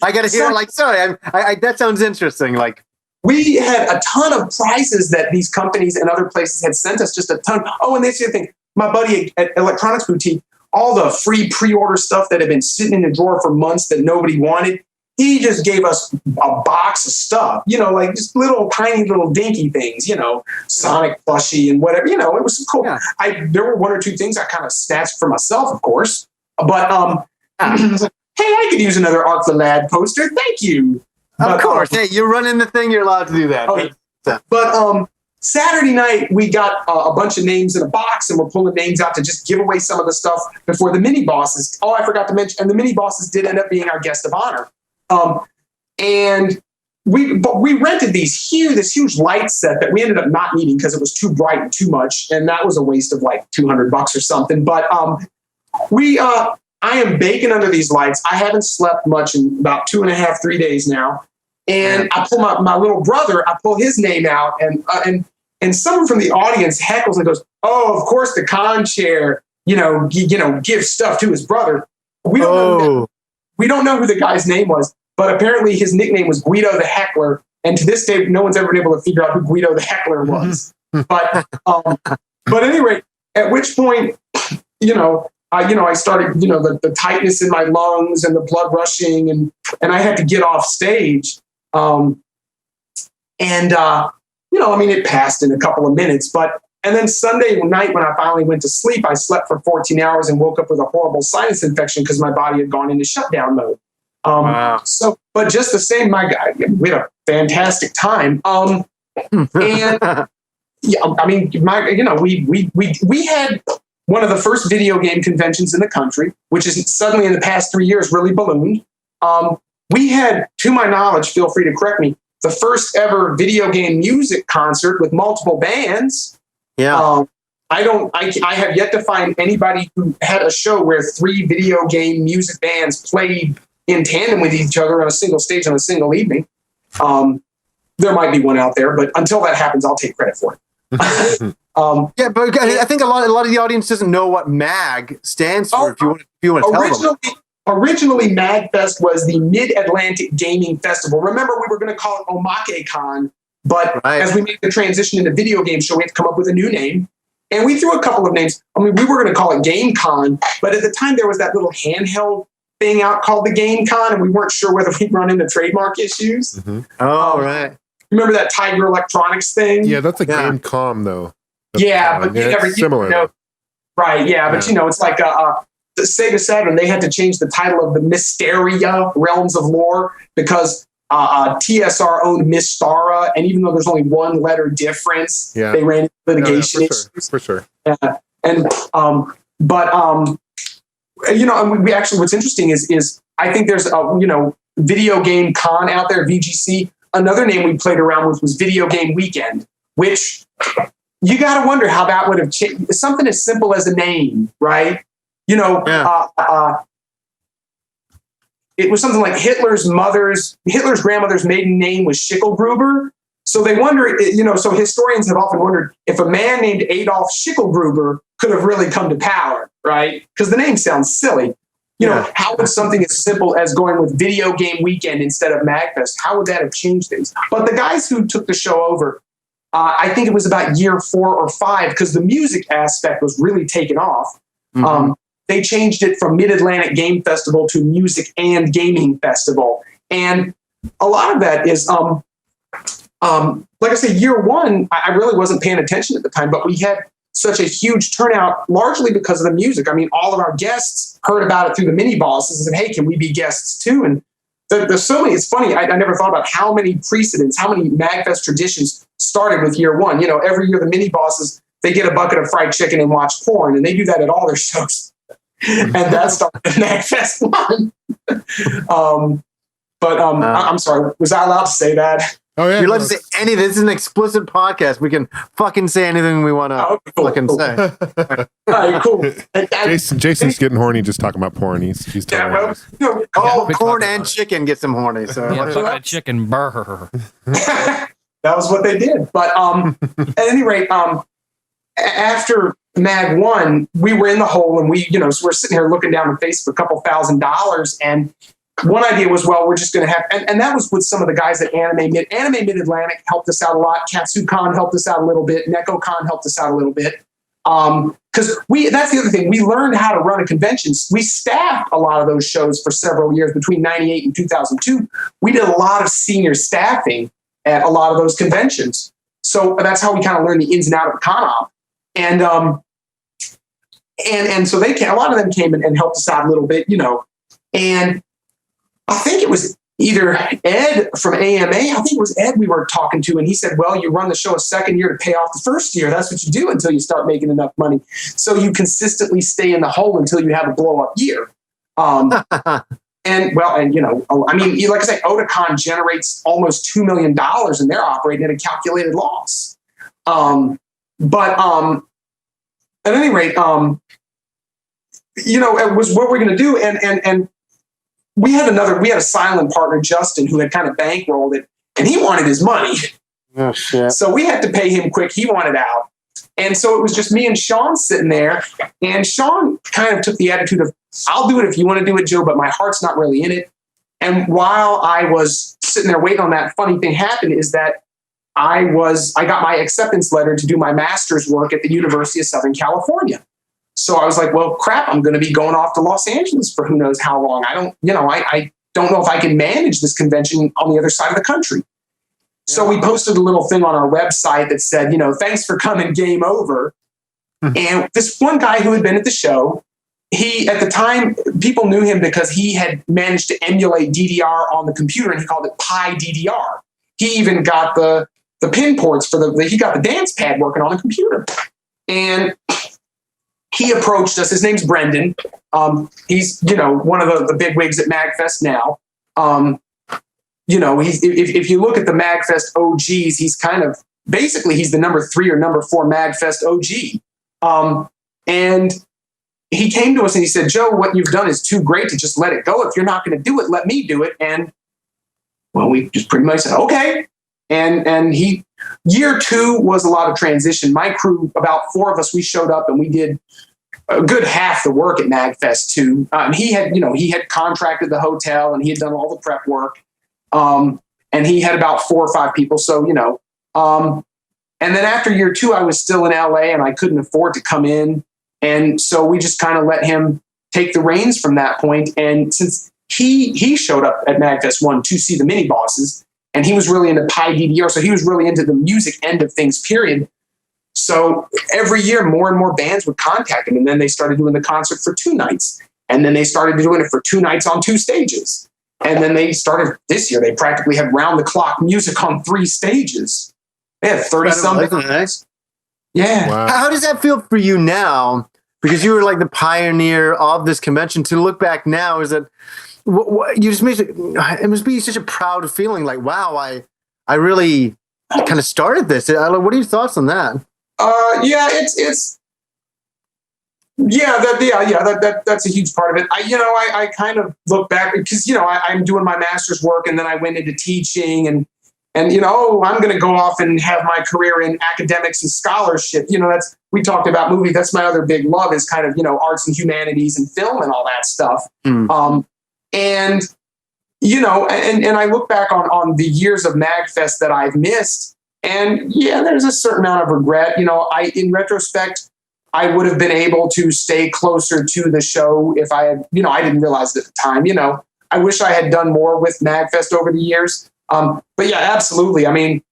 Speaker 2: I got to hear. Like, sorry, I that sounds interesting. Like,
Speaker 4: we had a ton of prizes that these companies and other places had sent us. Just a ton. Oh, and this is the thing. My buddy at Electronics Boutique, all the free pre-order stuff that had been sitting in the drawer for months that nobody wanted. He just gave us a box of stuff, like just little tiny little dinky things, Sonic plushie and whatever, it was cool. Yeah. There were one or two things I kind of snatched for myself, of course, but hey, I could use another Arc the Lad poster. Thank you.
Speaker 2: Of course. Hey, you're running the thing. You're allowed to do that.
Speaker 4: Okay. But Saturday night, we got a bunch of names in a box, and we're pulling names out to just give away some of the stuff before the mini bosses. Oh, I forgot to mention, and the mini bosses did end up being our guest of honor. And we rented this huge light set that we ended up not needing because it was too bright and too much, and that was a waste of like $200 or something. But I am baking under these lights. I haven't slept much in about 2.5, 3 days now. And I pull my little brother, I pull his name out, and someone from the audience heckles and goes, "Oh, of course the con chair, gives stuff to his brother." We don't know who the guy's name was, but apparently his nickname was Guido the Heckler. And to this day, no one's ever been able to figure out who Guido the Heckler was. But at any rate, at which point, I started, the tightness in my lungs and the blood rushing, and I had to get off stage. It passed in a couple of minutes, and then Sunday night when I finally went to sleep, I slept for 14 hours and woke up with a horrible sinus infection because my body had gone into shutdown mode. Wow. But just the same, my guy, we had a fantastic time. We had one of the first video game conventions in the country, which is suddenly in the past 3 years really ballooned. We had, to my knowledge, feel free to correct me, the first ever video game music concert with multiple bands.
Speaker 2: Yeah.
Speaker 4: I have yet to find anybody who had a show where 3 video game music bands played in tandem with each other on a single stage on a single evening. There might be one out there, but until that happens, I'll take credit for it.
Speaker 2: But I think a lot of the audience doesn't know what MAG stands for. If you want to tell them.
Speaker 4: Originally, MAGFest was the Mid-Atlantic Gaming Festival. Remember, we were going to call it OmakeCon, but as we made the transition into video game show, we had to come up with a new name. And we threw a couple of names. We were going to call it GameCon, but at the time there was that little handheld thing out called the GameCon, and we weren't sure whether we'd run into trademark issues.
Speaker 2: Mm-hmm. Oh, right.
Speaker 4: Remember that Tiger Electronics thing?
Speaker 3: Yeah, that's a Gamecom, though.
Speaker 4: But
Speaker 3: it's similar.
Speaker 4: Right, but it's like the Sega Saturn, they had to change the title of the Mysteria Realms of Lore because TSR owned Mystara, and even though there's only one letter difference, they ran into litigation issues.
Speaker 3: For sure.
Speaker 4: We actually, what's interesting is I think there's a video game con out there, VGC. Another name we played around with was Video Game Weekend, which you got to wonder how that would have changed. Something as simple as a name, right? It was something like Hitler's grandmother's maiden name was Schicklgruber. So they wonder, so historians have often wondered if a man named Adolf Schicklgruber could have really come to power, right? Because the name sounds silly. How would something as simple as going with Video Game Weekend instead of MAGFest, how would that have changed things? But the guys who took the show over, I think it was about year 4 or 5, because the music aspect was really taken off. Mm-hmm. They changed it from Mid-Atlantic Game Festival to Music and Gaming Festival. And a lot of that is, like I say, year 1, I really wasn't paying attention at the time, but we had such a huge turnout, largely because of the music. I mean, all of our guests heard about it through the mini bosses and said, hey, can we be guests too? And there's so many, it's funny, I never thought about how many precedents, how many MAGFest traditions started with year 1. Every year the mini bosses, they get a bucket of fried chicken and watch porn, and they do that at all their shows. And that started at MAGFest 1. I'm sorry, was I allowed to say that?
Speaker 3: Oh, yeah.
Speaker 2: You're allowed to say anything. This is an explicit podcast. We can fucking say anything we want to fucking say.
Speaker 4: All right, cool.
Speaker 3: Jason's getting horny just talking about porn. He's telling us.
Speaker 2: Corn and chicken get some horny. So
Speaker 1: fried chicken burr.
Speaker 4: That was what they did. But at any rate, after Mag 1, we were in the hole, and so we're sitting here looking down the face of a couple $1,000s. And one idea was, well, we're just going to have, and that was with some of the guys at Anime Mid-Atlantic helped us out a lot. KatsuCon helped us out a little bit. NekoCon helped us out a little bit. Because that's the other thing. We learned how to run a convention. We staffed a lot of those shows for several years between 98 and 2002. We did a lot of senior staffing at a lot of those conventions. So that's how we kind of learned the ins and outs of con op. And so a lot of them came and helped us out a little bit, and I think it was either Ed from AMA. I think it was Ed we were talking to, and he said, well, you run the show a second year to pay off the first year. That's what you do until you start making enough money. So you consistently stay in the hole until you have a blow up year. Like I say, Otakon generates almost $2 million and they're operating at a calculated loss. At any rate, it was what we're going to do. And we had a silent partner, Justin, who had kind of bankrolled it, and he wanted his money.
Speaker 2: Oh, shit.
Speaker 4: So we had to pay him quick. He wanted out. And so it was just me and Sean sitting there. And Sean kind of took the attitude of, I'll do it if you want to do it, Joe, but my heart's not really in it. And while I was sitting there waiting on that, funny thing happened is that I got my acceptance letter to do my master's work at the University of Southern California. So I was like, well, crap, I'm going to be going off to Los Angeles for who knows how long. I don't know if I can manage this convention on the other side of the country. So we posted a little thing on our website that said, thanks for coming, game over. And this one guy who had been at the show, he, at the time, people knew him because he had managed to emulate DDR on the computer, and he called it Pi DDR. He even got the pin ports he got the dance pad working on the computer. And he approached us. His name's Brendan. He's, one of the big wigs at MAGFest now. If you look at the MAGFest OGs, he's kind of, basically he's the number 3 or number 4 MAGFest OG. And he came to us and he said, Joe, what you've done is too great to just let it go. If you're not going to do it, let me do it. And well, we just pretty much said, okay. And year 2 was a lot of transition. My crew, about 4 of us, we showed up and we did a good half the work at MAGFest 2. He had contracted the hotel and he had done all the prep work. And he had about 4 or 5 people. So, and then after year 2, I was still in LA and I couldn't afford to come in. And so we just kind of let him take the reins from that point. And since he showed up at MAGFest 1 to see the mini bosses, and he was really into Pi DDR, so he was really into the music end of things, period. So every year, more and more bands would contact him, and then they started doing the concert for 2 nights. And then they started doing it for 2 nights on 2 stages. And then they started, this year, they practically had round-the-clock music on 3 stages. They had 30-something. Yeah.
Speaker 3: Wow.
Speaker 2: How does that feel for you now? Because you were like the pioneer of this convention. To look back now, is that you just made it must be such a proud feeling. Like, wow, I really kind of started this. What are your thoughts on that? That's a huge part of it. I kind of look back because I'm doing my master's work and then I went into teaching and I'm going to go off and have my career in academics and scholarship. We talked about movies. That's my other big love is kind of, arts and humanities and film and all that stuff. And I look back on the years of MAGFest that I've missed. And there's a certain amount of regret. In retrospect, I would have been able to stay closer to the show if I had, I didn't realize it at the time. I wish I had done more with MAGFest over the years. But yeah, absolutely. I mean,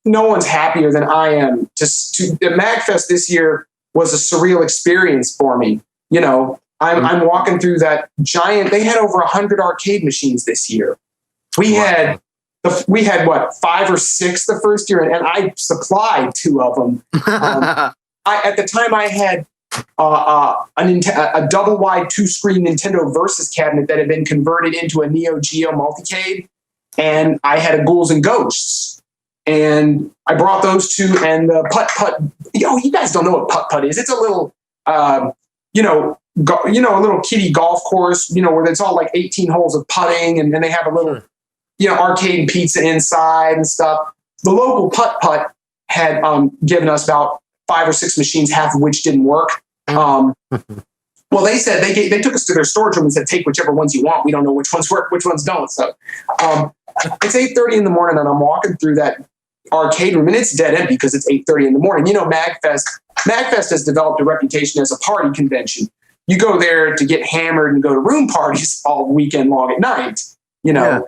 Speaker 2: no one's happier than I am. The MAGFest this year was a surreal experience for me. I'm walking through that giant. They had over 100 arcade machines this year. We had what, 5 or 6 the first year, and I supplied 2 of them. At the time, I had a double wide 2-screen Nintendo Versus cabinet that had been converted into a Neo Geo multicade. And I had a Ghouls and Ghosts, and I brought those 2 and the putt. You guys don't know what putt is. It's a little, a little kiddie golf course, where it's all like 18 holes of putting, and then they have a little, arcade and pizza inside and stuff. The local putt had given us about
Speaker 4: 5 or 6 machines, half of which didn't work. Well, they said they took us to their storage room and said, take whichever ones you want. We don't know which ones work, which ones don't. So it's 8:30 in the morning, and I'm walking through that arcade room, and it's dead empty because it's 8:30 in the morning. You know, MAGFest has developed a reputation as a party convention. You go there to get hammered and go to room parties all weekend long at night. You know,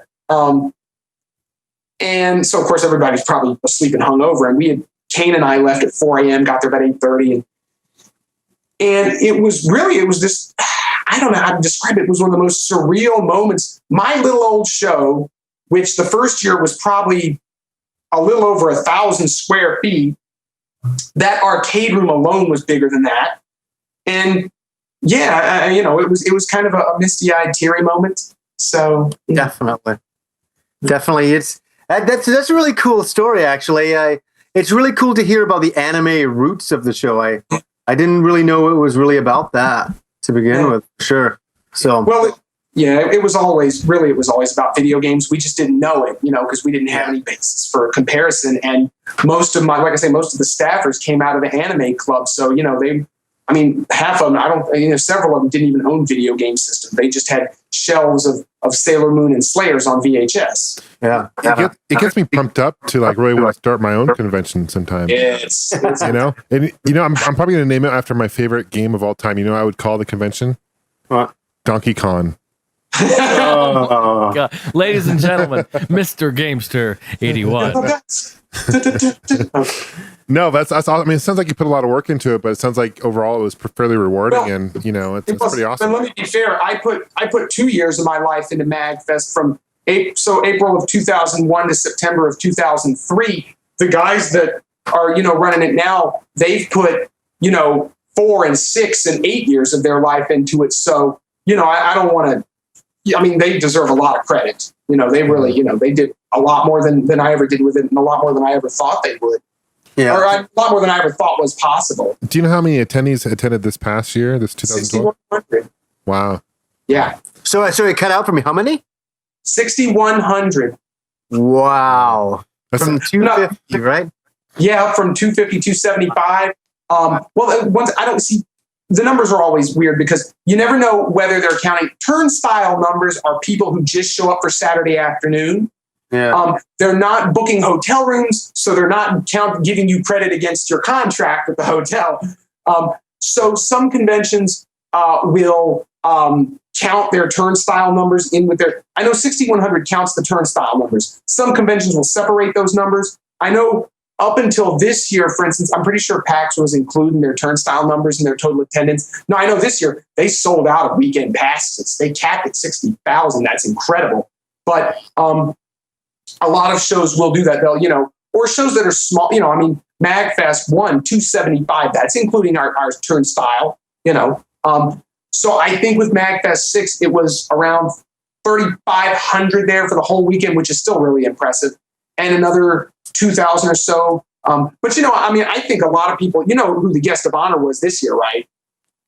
Speaker 4: and so of course everybody's probably asleep and hungover. And Kane and I left at 4 a.m., got there about 8:30, and it was this, I don't know how to describe it. It was one of the most surreal moments. My little old show, which the first year was probably a little over 1,000 square feet, that arcade room alone was bigger than that. And yeah, you know, it was kind of a misty-eyed, teary moment. So yeah.
Speaker 2: Definitely. That's a really cool story, actually. It's really cool to hear about the anime roots of the show. I didn't really know it was really about that to begin with. Sure. So
Speaker 4: well, it was always about video games. We just didn't know it, you know, because we didn't have any basis for comparison. And most of the staffers came out of the anime club. So, you know, half of them, several of them didn't even own video game systems. They just had shelves of Sailor Moon and Slayers on VHS.
Speaker 2: Yeah.
Speaker 3: It gets me pumped up to like really want to start my own convention sometime.
Speaker 4: It's
Speaker 3: you know, and you know, I'm probably going to name it after my favorite game of all time. You know, I would call the convention Donkey Kong.
Speaker 1: Oh, God. Ladies and gentlemen, Mr. Gamester 81.
Speaker 3: No, that's awesome. I mean, it sounds like you put a lot of work into it, but it sounds like overall it was fairly rewarding, and you know, it's pretty awesome.
Speaker 4: And let me be fair, I put 2 years of my life into MAGFest from April of 2001 to September of 2003. The guys that are, you know, running it now, they've put, you know, 4 and 6 and 8 years of their life into it. So, you know, I don't want to. I mean, they deserve a lot of credit. You know, they really, you know, they did a lot more than I ever did with it, and a lot more than I ever thought they would. Yeah. Or a lot more than I ever thought was possible.
Speaker 3: Do you know how many attendees attended this past year, this 2012?
Speaker 4: 6,100.
Speaker 3: Wow.
Speaker 4: Yeah.
Speaker 2: So it cut out for me. How many?
Speaker 4: 6,100.
Speaker 2: Wow. From 250, right?
Speaker 4: Yeah, from 250, 275. Once I don't see. The numbers are always weird because you never know whether they're counting. Turnstile numbers are people who just show up for Saturday afternoon. Yeah. They're not booking hotel rooms, so they're not giving you credit against your contract with the hotel. So some conventions will count their turnstile numbers in with their. I know 6,100 counts the turnstile numbers. Some conventions will separate those numbers. I know. Up until this year, for instance, I'm pretty sure PAX was including their turnstile numbers and their total attendance. No, I know this year they sold out of weekend passes. They capped at 60,000. That's incredible. But a lot of shows will do that. They'll, you know, or shows that are small. You know, I mean, MAGFest 275. That's including our turnstile. You know, so I think with MAGFest 6, it was around 3,500 there for the whole weekend, which is still really impressive, and another 2,000 or so. But, you know, I mean, I think a lot of people, you know who the guest of honor was this year, right?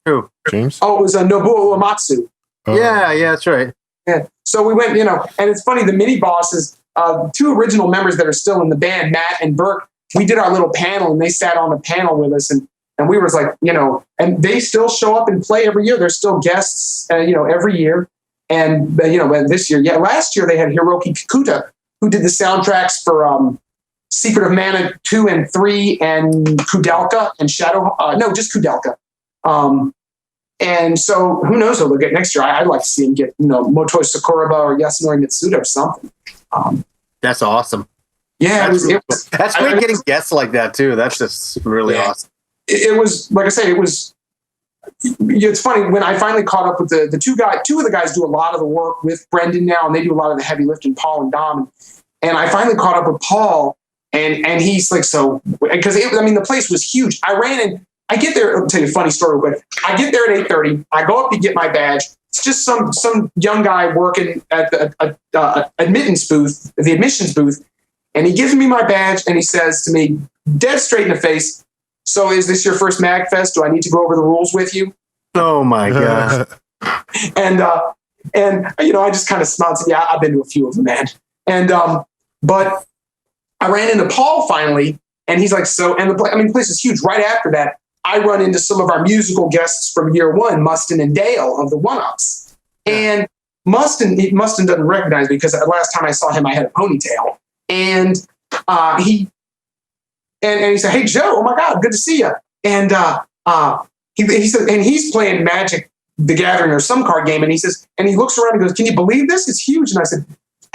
Speaker 2: Who?
Speaker 3: James?
Speaker 4: Oh, it was Nobuo Uematsu.
Speaker 2: Yeah, that's right.
Speaker 4: Yeah. So we went, you know, and it's funny, the mini bosses, 2 original members that are still in the band, Matt and Burke, we did our little panel and they sat on the panel with us and we were like, you know, and they still show up and play every year. They're still guests, you know, every year. And, you know, this year, last year they had Hiroki Kikuta, who did the soundtracks for Secret of Mana 2 and 3 and Kudelka and Shadow. Just Kudelka. And so who knows what they'll get next year. I'd like to see him get, you know, Motoi Sakuraba or Yasunori Mitsuda or something.
Speaker 2: That's awesome.
Speaker 4: Yeah,
Speaker 2: that's great getting guests like that too. That's just really awesome.
Speaker 4: It was, like I say, it's funny when I finally caught up with the two of the guys do a lot of the work with Brendan now, and they do a lot of the heavy lifting, Paul and Dom. And I finally caught up with Paul, and he's like, so, because the place was huge. I ran in, I get there, I'll tell you a funny story real quick. I get there at 8:30. I go up to get my badge. It's just some young guy working at the admittance booth, the admissions booth. And he gives me my badge and he says to me, dead straight in the face, so is this your first MAGFest? Do I need to go over the rules with you?
Speaker 2: Oh my God.
Speaker 4: and you know, I just kind of smiled and said, yeah, I've been to a few of them, man. And but I ran into Paul finally, And he's like, so, and the place is huge. Right after that, I run into some of our musical guests from year one, Mustin and Dale of the One-Ups. And Mustin doesn't recognize me because the last time I saw him, I had a ponytail. And he said, "Hey, Joe, oh my God, good to see you." And he said, and he's playing Magic the Gathering or some card game. And he says, and he looks around and goes, "Can you believe this? It's huge." And I said,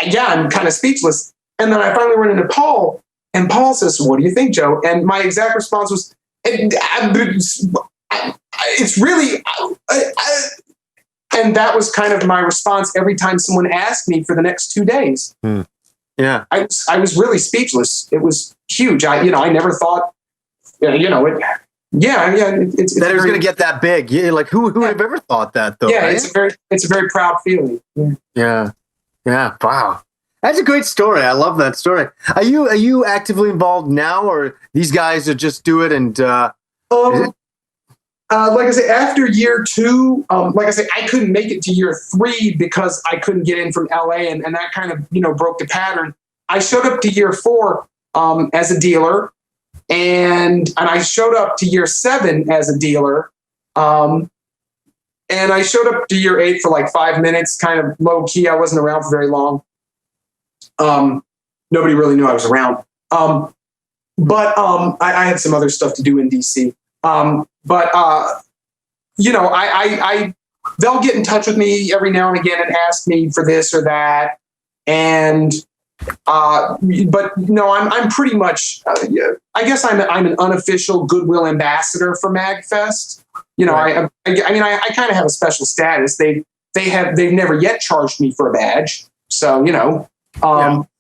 Speaker 4: "Yeah, I'm kind of speechless." And then I finally run into Paul, and Paul says, "What do you think, Joe?" And my exact response was, "It's really," and that was kind of my response every time someone asked me for the next 2 days.
Speaker 2: Yeah.
Speaker 4: I was really speechless. It was huge. I never thought, it's
Speaker 2: that it was going to get that big. Yeah, like who would have ever thought that though?
Speaker 4: Yeah,
Speaker 2: right?
Speaker 4: it's a very proud feeling.
Speaker 2: Yeah. Wow, that's a great story. I love that story. Are you actively involved now, or these guys are just do it and?
Speaker 4: Like I say, after year 2, like I say, I couldn't make it to year 3 because I couldn't get in from LA, and that kind of broke the pattern. I showed up to year 4 as a dealer. And I showed up to year 7 as a dealer. And I showed up to year 8 for like 5 minutes, kind of low key. I wasn't around for very long. Nobody really knew I was around. But I had some other stuff to do in DC. They'll get in touch with me every now and again and ask me for this or that. And but no, I'm pretty much. I guess I'm an unofficial goodwill ambassador for MAGFest. Right. I kind of have a special status. They've never yet charged me for a badge, so and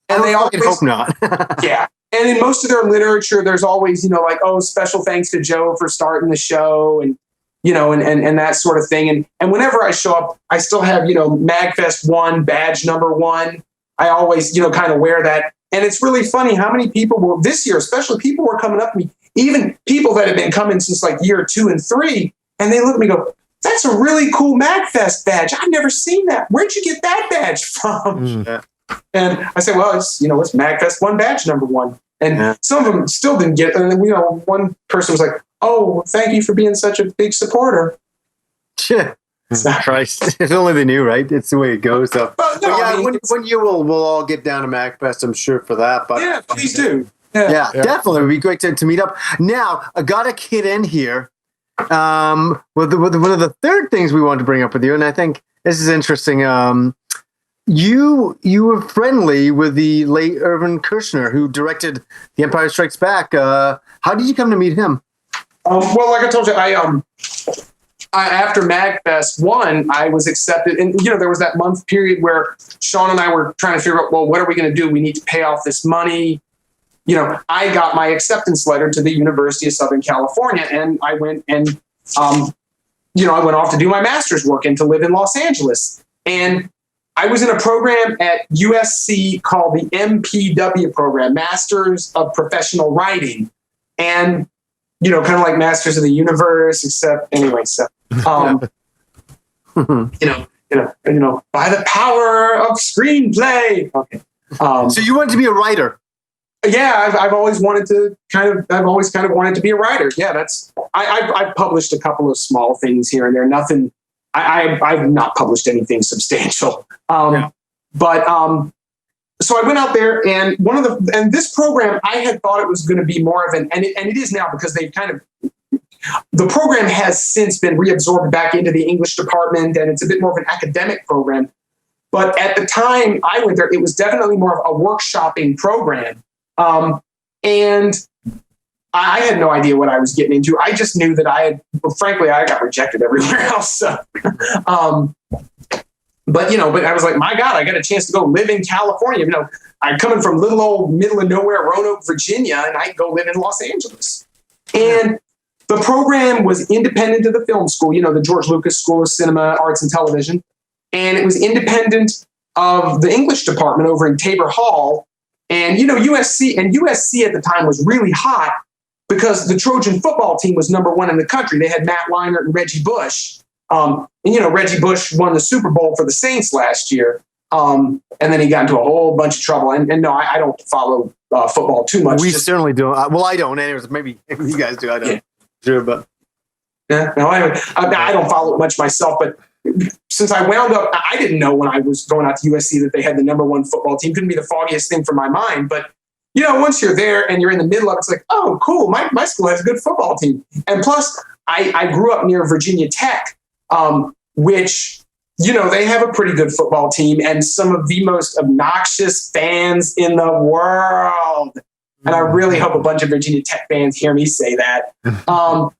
Speaker 4: they always
Speaker 2: hope not.
Speaker 4: Yeah, and in most of their literature, there's always like, oh, special thanks to Joe for starting the show, and and that sort of thing. And whenever I show up, I still have MAGFest 1 badge number 1. I always, kind of wear that. And it's really funny how many people this year, especially people were coming up to me, even people that have been coming since like year 2 and 3. And they look at me and go, "That's a really cool MAGFest badge. I've never seen that. Where'd you get that badge from?" And I say, "Well, it's MAGFest 1 badge number 1. And some of them still didn't get it. And one person was like, "Oh, thank you for being such a big supporter."
Speaker 2: Christ, if only they knew, right? It's the way it goes. So,
Speaker 4: Well, no,
Speaker 2: one year we'll all get down to MAGFest, I'm sure, for that. But
Speaker 4: yeah, please do.
Speaker 2: Yeah, definitely. It'd be great to meet up. Now, I got a kid in here. One of the third things we wanted to bring up with you, and I think this is interesting. You were friendly with the late Irvin Kershner, who directed The Empire Strikes Back. How did you come to meet him?
Speaker 4: Well, like I told you, after MAGFest 1, I was accepted. And, there was that month period where Sean and I were trying to figure out, well, what are we going to do? We need to pay off this money. I got my acceptance letter to the University of Southern California, and I went and, I went off to do my master's work and to live in Los Angeles. And I was in a program at USC called the MPW program, Masters of Professional Writing. And, kind of like Masters of the Universe, except anyway, so, by the power of screenplay. Okay.
Speaker 2: So you wanted to be a writer?
Speaker 4: Yeah, I've always wanted to wanted to be a writer. Yeah, I've published a couple of small things here and there. Nothing. I've not published anything substantial. But so I went out there, and this program, I had thought it was going to be more of and it is now, because they've the program has since been reabsorbed back into the English department, and it's a bit more of an academic program. But at the time I went there, it was definitely more of a workshopping program. And I had no idea what I was getting into. I just knew that frankly, I got rejected everywhere else. So, but I was like, my God, I got a chance to go live in California. I'm coming from little old middle of nowhere Roanoke, Virginia, and I go live in Los Angeles. And the program was independent of the film school, the George Lucas School of Cinema, Arts and Television. And it was independent of the English department over in Tabor Hall. And, USC at the time was really hot because the Trojan football team was number 1 in the country. They had Matt Leinart and Reggie Bush. Reggie Bush won the Super Bowl for the Saints last year. And then he got into a whole bunch of trouble. And no, I don't follow football too much.
Speaker 2: We certainly don't. Well, I don't. Anyways, maybe you guys do. I don't.
Speaker 4: Yeah.
Speaker 2: Sure, but
Speaker 4: yeah. No, I don't follow it much myself, but since I wound up, I didn't know when I was going out to USC that they had the #1 football team. Couldn't be the foggiest thing for my mind, but once you're there and you're in the middle of it, it's like, oh, cool. My school has a good football team. And plus, I grew up near Virginia Tech, which, they have a pretty good football team and some of the most obnoxious fans in the world. And I really hope a bunch of Virginia Tech fans hear me say that. No,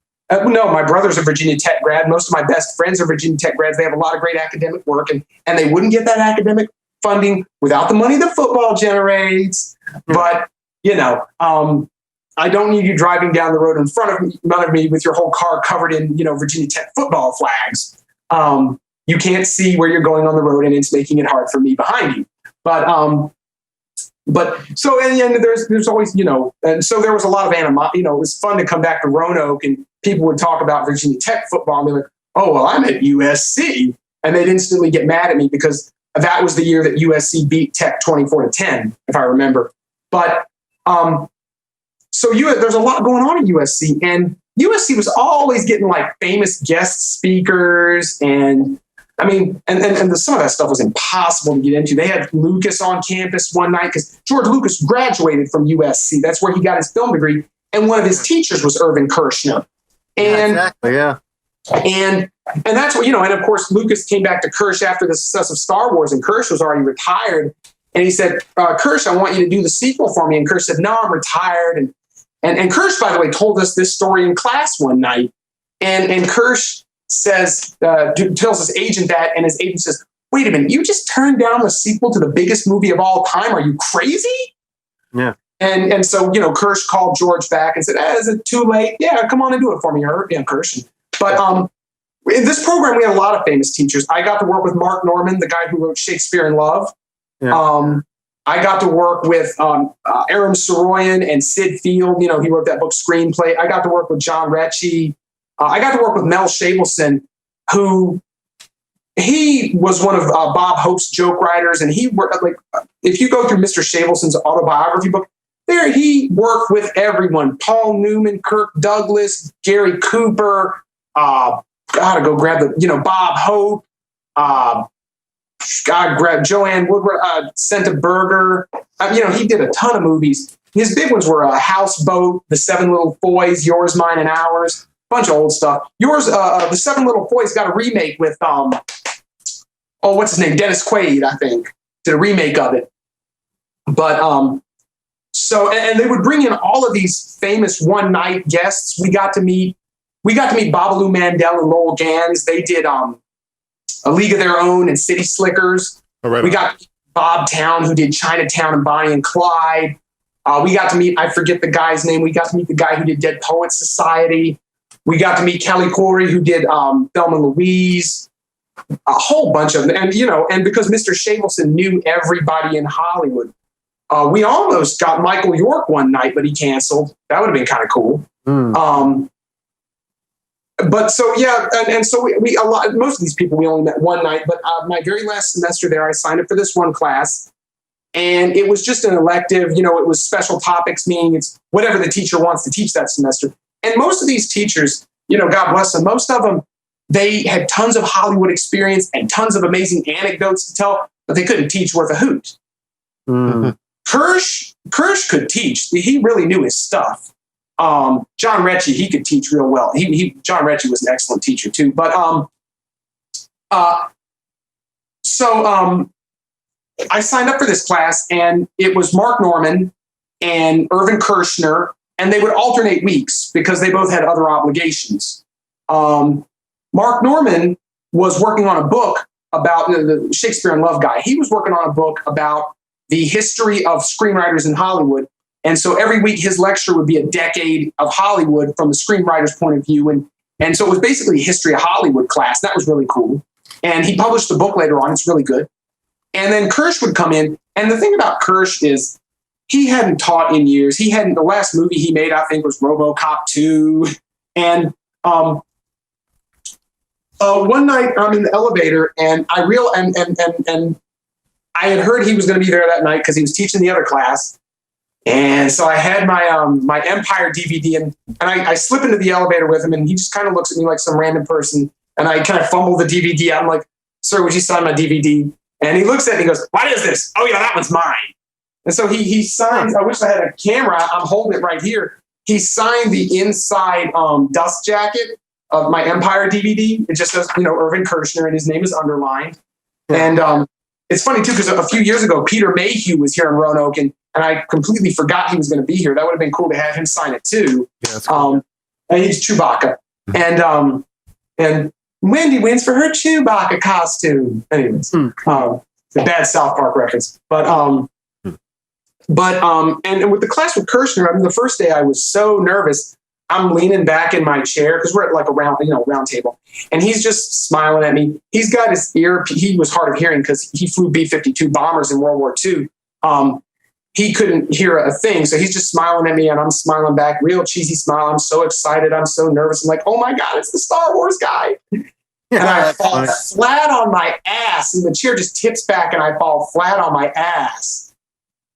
Speaker 4: my brother's a Virginia Tech grad. Most of my best friends are Virginia Tech grads. They have a lot of great academic work, and they wouldn't get that academic funding without the money the football generates. But, I don't need you driving down the road in front of me with your whole car covered in, Virginia Tech football flags. You can't see where you're going on the road, and it's making it hard for me behind you. But so in the end, there's always, and so there was a lot of animosity. It was fun to come back to Roanoke and people would talk about Virginia Tech football and be like, oh, well, I'm at USC. And they'd instantly get mad at me because that was the year that USC beat Tech 24-10, if I remember. But so there's a lot going on at USC, and USC was always getting like famous guest speakers, and I mean, and some of that stuff was impossible to get into. They had Lucas on campus one night because George Lucas graduated from USC. That's where he got his film degree, and one of his teachers was Irvin Kershner. And
Speaker 2: exactly, yeah.
Speaker 4: And that's what, and of course, Lucas came back to Kersh after the success of Star Wars, and Kersh was already retired. And he said, Kersh, I want you to do the sequel for me. And Kersh said, no, I'm retired. And Kersh, by the way, told us this story in class one night. And Kersh says, tells his agent that, and his agent says, wait a minute, you just turned down the sequel to the biggest movie of all time. Are you crazy?
Speaker 2: Yeah.
Speaker 4: And so, Kersh called George back and said, is it too late? Yeah, come on and do it for me, Kersh. But in this program, we had a lot of famous teachers. I got to work with Mark Norman, the guy who wrote Shakespeare in Love. Yeah. I got to work with Aram Saroyan and Sid Field. He wrote that book Screenplay. I got to work with John Recchi. I got to work with Mel Shabelson, who he was one of Bob Hope's joke writers. And he worked if you go through Mr. Shabelson's autobiography book, there he worked with everyone: Paul Newman, Kirk Douglas, Gary Cooper. Gotta go grab Bob Hope. Grab Joanne Woodward, Senta Berger. He did a ton of movies. His big ones were Houseboat, The Seven Little Boys, Yours, Mine, and Ours. Bunch of old stuff. The Seven Little Boys got a remake with what's his name? Dennis Quaid, I think, did a remake of it. But so they would bring in all of these famous one night guests. We got to meet Babalu Mandel and Lowell Gans. They did A League of Their Own and City Slickers. Oh, right. We got Bob Town, who did Chinatown and Bonnie and Clyde. We got to meet, I forget the guy's name. We got to meet the guy who did Dead Poets Society. We got to meet Kelly Corey, who did Thelma and Louise. A whole bunch of them. And because Mr. Shabelson knew everybody in Hollywood, we almost got Michael York one night, but he canceled. That would have been kind of cool. But so, yeah, and so most of these people we only met one night, but my very last semester there, I signed up for this one class, and it was just an elective, it was special topics, meaning it's whatever the teacher wants to teach that semester. And most of these teachers, God bless them, most of them, they had tons of Hollywood experience and tons of amazing anecdotes to tell, but they couldn't teach worth a hoot. Mm-hmm. Kersh could teach. He really knew his stuff. John Recchi, he could teach real well. John Recchi was an excellent teacher too. But I signed up for this class, and it was Mark Norman and Irvin Kershner, and they would alternate weeks because they both had other obligations. Mark Norman was working on a book about the Shakespeare in Love guy. He was working on a book about the history of screenwriters in Hollywood. And so every week his lecture would be a decade of Hollywood from the screenwriter's point of view. And so it was basically a history of Hollywood class. That was really cool. And he published the book later on. It's really good. And then Kersh would come in. And the thing about Kersh is he hadn't taught in years. The last movie he made, I think, was RoboCop 2. And one night I'm in the elevator, and I had heard he was going to be there that night because he was teaching the other class. And so I had my Empire DVD, and I slip into the elevator with him, and he just kind of looks at me like some random person. And I kind of fumble the DVD out. I'm like, "Sir, would you sign my DVD?" And he looks at me and goes, "What is this?" "Oh, yeah, that one's mine." And so he signs. I wish I had a camera. I'm holding it right here. He signed the inside dust jacket of my Empire DVD. It just says, Irvin Kershner, and his name is underlined. And it's funny, too, because a few years ago, Peter Mayhew was here in Roanoke, and I completely forgot he was going to be here. That would have been cool to have him sign it, too.
Speaker 3: Yeah, that's cool.
Speaker 4: And he's Chewbacca. And Wendy wins for her Chewbacca costume. Anyways, the bad South Park reference. And with the class with Kershner, the first day I was so nervous. I'm leaning back in my chair because we're at like a round table, and he's just smiling at me. He's got his ear. He was hard of hearing because he flew B-52 bombers in World War II. He couldn't hear a thing, so he's just smiling at me, and I'm smiling back, real cheesy smile. I'm so excited. I'm so nervous. I'm like, "Oh my God, it's the Star Wars guy!" And I fall flat on my ass, and the chair just tips back, and I fall flat on my ass.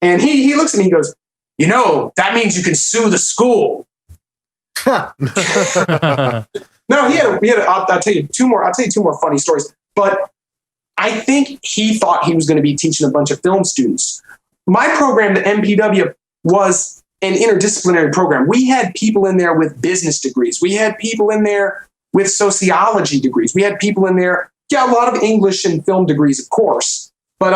Speaker 4: And he looks at me, he goes, "That means you can sue the school." No, he had. I'll tell you two more funny stories. But I think he thought he was going to be teaching a bunch of film students. My program, the MPW, was an interdisciplinary program. We had people in there with business degrees. We had people in there with sociology degrees. We had people in there, a lot of English and film degrees, of course. But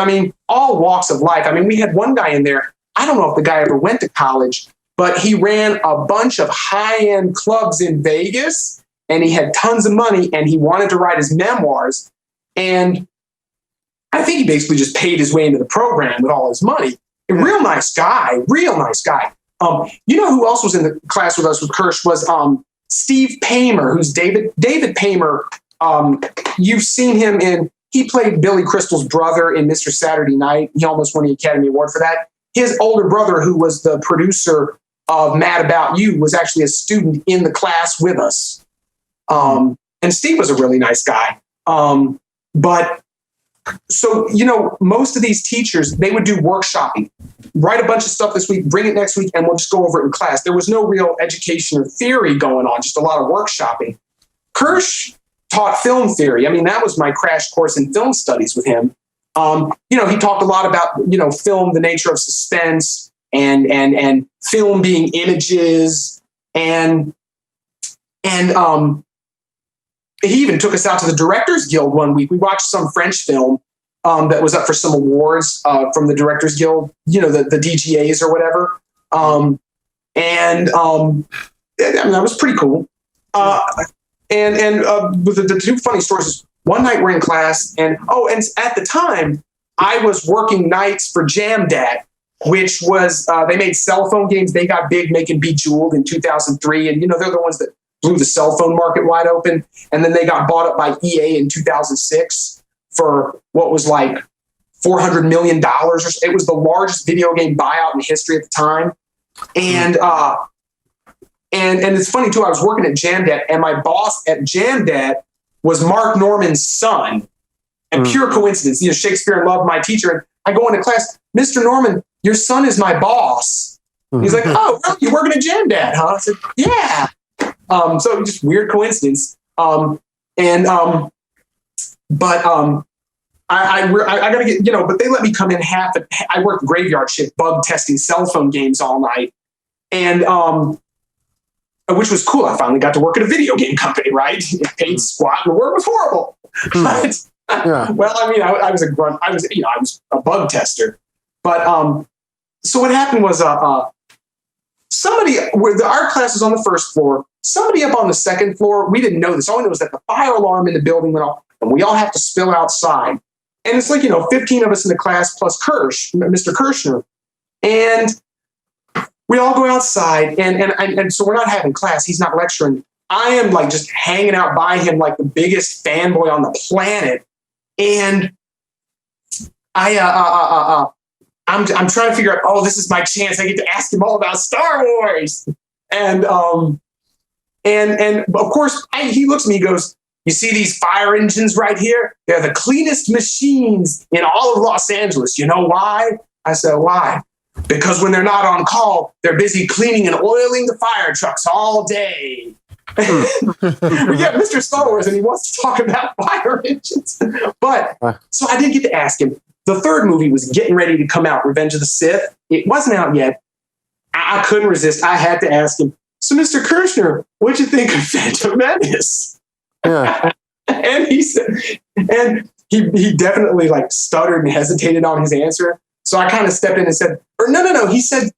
Speaker 4: all walks of life. We had one guy in there. I don't know if the guy ever went to college, but he ran a bunch of high-end clubs in Vegas, and he had tons of money, and he wanted to write his memoirs. And I think he basically just paid his way into the program with all his money. A real nice guy. Who else was in the class with us with Kersh was Steve Paymer, who's David Paymer. You've seen him he played Billy Crystal's brother in Mr. Saturday Night. He almost won the Academy Award for that. His older brother, who was the producer of Mad About You, was actually a student in the class with us. And Steve was a really nice guy. Most of these teachers, they would do workshopping, write a bunch of stuff this week, bring it next week, and we'll just go over it in class. There was no real education or theory going on, just a lot of workshopping. Kersh taught film theory. That was my crash course in film studies with him. He talked a lot about, film, the nature of suspense, and film being images, and he even took us out to the Directors Guild one week. We watched some French film that was up for some awards from the Directors Guild, the DGAs or whatever. That was pretty cool. With the two funny stories is one night we're in class, and at the time I was working nights for Jamdat, which was they made cell phone games. They got big making Bejeweled in 2003, and they're the ones that blew the cell phone market wide open. And then they got bought up by EA in 2006 for what was like $400 million. It was the largest video game buyout in history at the time. And it's funny too, I was working at Jamdat, and my boss at Jamdat was Mark Norman's son. And pure coincidence, Shakespeare loved my teacher. And I go into class, "Mr. Norman, your son is my boss." He's like, "Oh, really? You're working at Jamdat, huh?" I said, "Yeah." So just weird coincidence. I gotta get, but they let me come in I worked graveyard shift, bug testing cell phone games all night. And, which was cool. I finally got to work at a video game company, right? It paid squat and the work was horrible. But, I was a grunt. I was a bug tester. But, so what happened was, our class was on the first floor. Somebody up on the second floor, we didn't know this. All we know is that the fire alarm in the building went off, and we all have to spill outside. And it's like, 15 of us in the class plus Mr. Kershner. And we all go outside, and so we're not having class. He's not lecturing. I am like just hanging out by him like the biggest fanboy on the planet. And I'm trying to figure out, this is my chance. I get to ask him all about Star Wars. And of course, he looks at me, he goes, "You see these fire engines right here? They're the cleanest machines in all of Los Angeles. You know why?" I said, "Why?" because when they're not on call, they're busy cleaning and oiling the fire trucks all day. Yeah, Mr. Star Wars, and he wants to talk about fire engines. But so I didn't get to ask him. The third movie was getting ready to come out, Revenge of the Sith. It wasn't out yet. I couldn't resist. I had to ask him. So, Mr. Kershner, what'd you think of Phantom Menace?
Speaker 2: Yeah.
Speaker 4: And he said, and he definitely like stuttered and hesitated on his answer. So I kind of stepped in and said, or no. He said,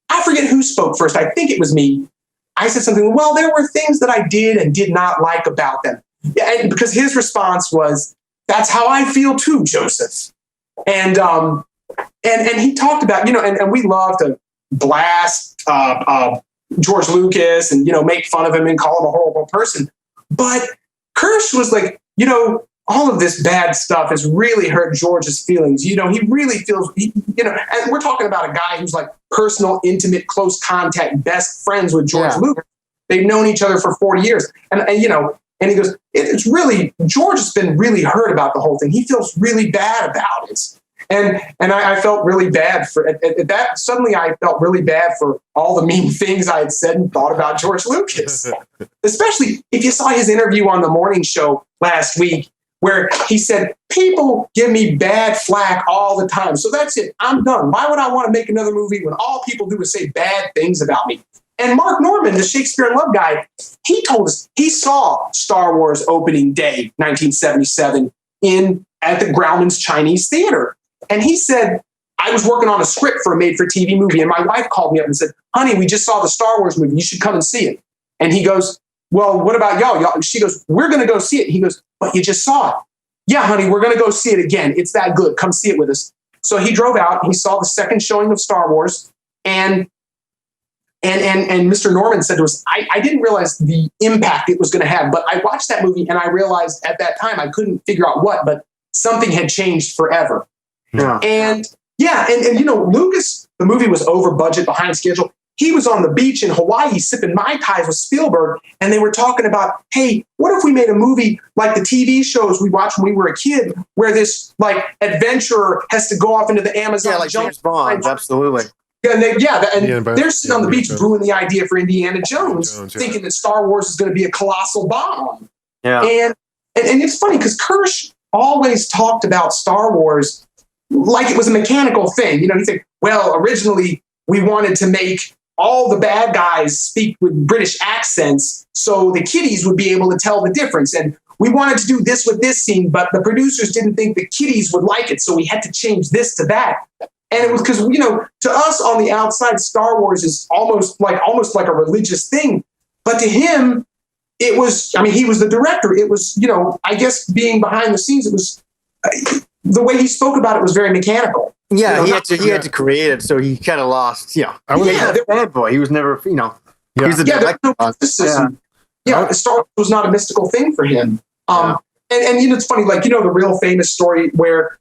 Speaker 4: I forget who spoke first. I think it was me. I said something, well, there were things that I did and did not like about them. Yeah, and because his response was, that's how I feel too, Joseph. And he talked about, and we love to blast George Lucas and, make fun of him and call him a horrible person. But Kersh was like, all of this bad stuff has really hurt George's feelings. He really feels, and we're talking about a guy who's like personal, intimate, close contact, best friends with George Lucas. They've known each other for 40 years. And he goes, it's really, George has been really hurt about the whole thing. He feels really bad about it. And I felt really bad for at that. Suddenly I felt really bad for all the mean things I had said and thought about George Lucas, especially if you saw his interview on the morning show last week, where he said, people give me bad flack all the time. So that's it. I'm done. Why would I want to make another movie when all people do is say bad things about me? And Mark Norman, the Shakespeare in Love guy, he told us he saw Star Wars opening day, 1977, at the Grauman's Chinese Theater. And he said, I was working on a script for a made-for-TV movie, and my wife called me up and said, honey, we just saw the Star Wars movie. You should come and see it. And he goes, well, what about y'all? She goes, we're going to go see it. He goes, but you just saw it. Yeah, honey, we're going to go see it again. It's that good. Come see it with us. So he drove out. He saw the second showing of Star Wars. And Mr. Norman said to us, I didn't realize the impact it was going to have. But I watched that movie, and I realized at that time I couldn't figure out what, but something had changed forever. Yeah. And Lucas, the movie was over budget, behind schedule. He was on the beach in Hawaii sipping Mai Tais with Spielberg, and they were talking about, hey, what if we made a movie like the TV shows we watched when we were a kid, where this like adventurer has to go off into the Amazon
Speaker 2: like
Speaker 4: jungle.
Speaker 2: James Bond, absolutely.
Speaker 4: And they're sitting on the beach brewing the idea for Indiana Jones, thinking that Star Wars is going to be a colossal bomb.
Speaker 2: Yeah.
Speaker 4: And it's funny because Kersh always talked about Star Wars like it was a mechanical thing. He'd say, well, originally we wanted to make all the bad guys speak with British accents so the kiddies would be able to tell the difference. And we wanted to do this with this scene, but the producers didn't think the kiddies would like it. So we had to change this to that. And it was because, to us on the outside, Star Wars is almost like a religious thing. But to him, it was, he was the director. It was, I guess being behind the scenes, it was, the way he spoke about it was very mechanical.
Speaker 2: Yeah, he had to create it, so he kind of lost. Yeah, the bad boy. He was never, he was the director.
Speaker 4: No mysticism. Star Wars was not a mystical thing for him. And it's funny, like the real famous story where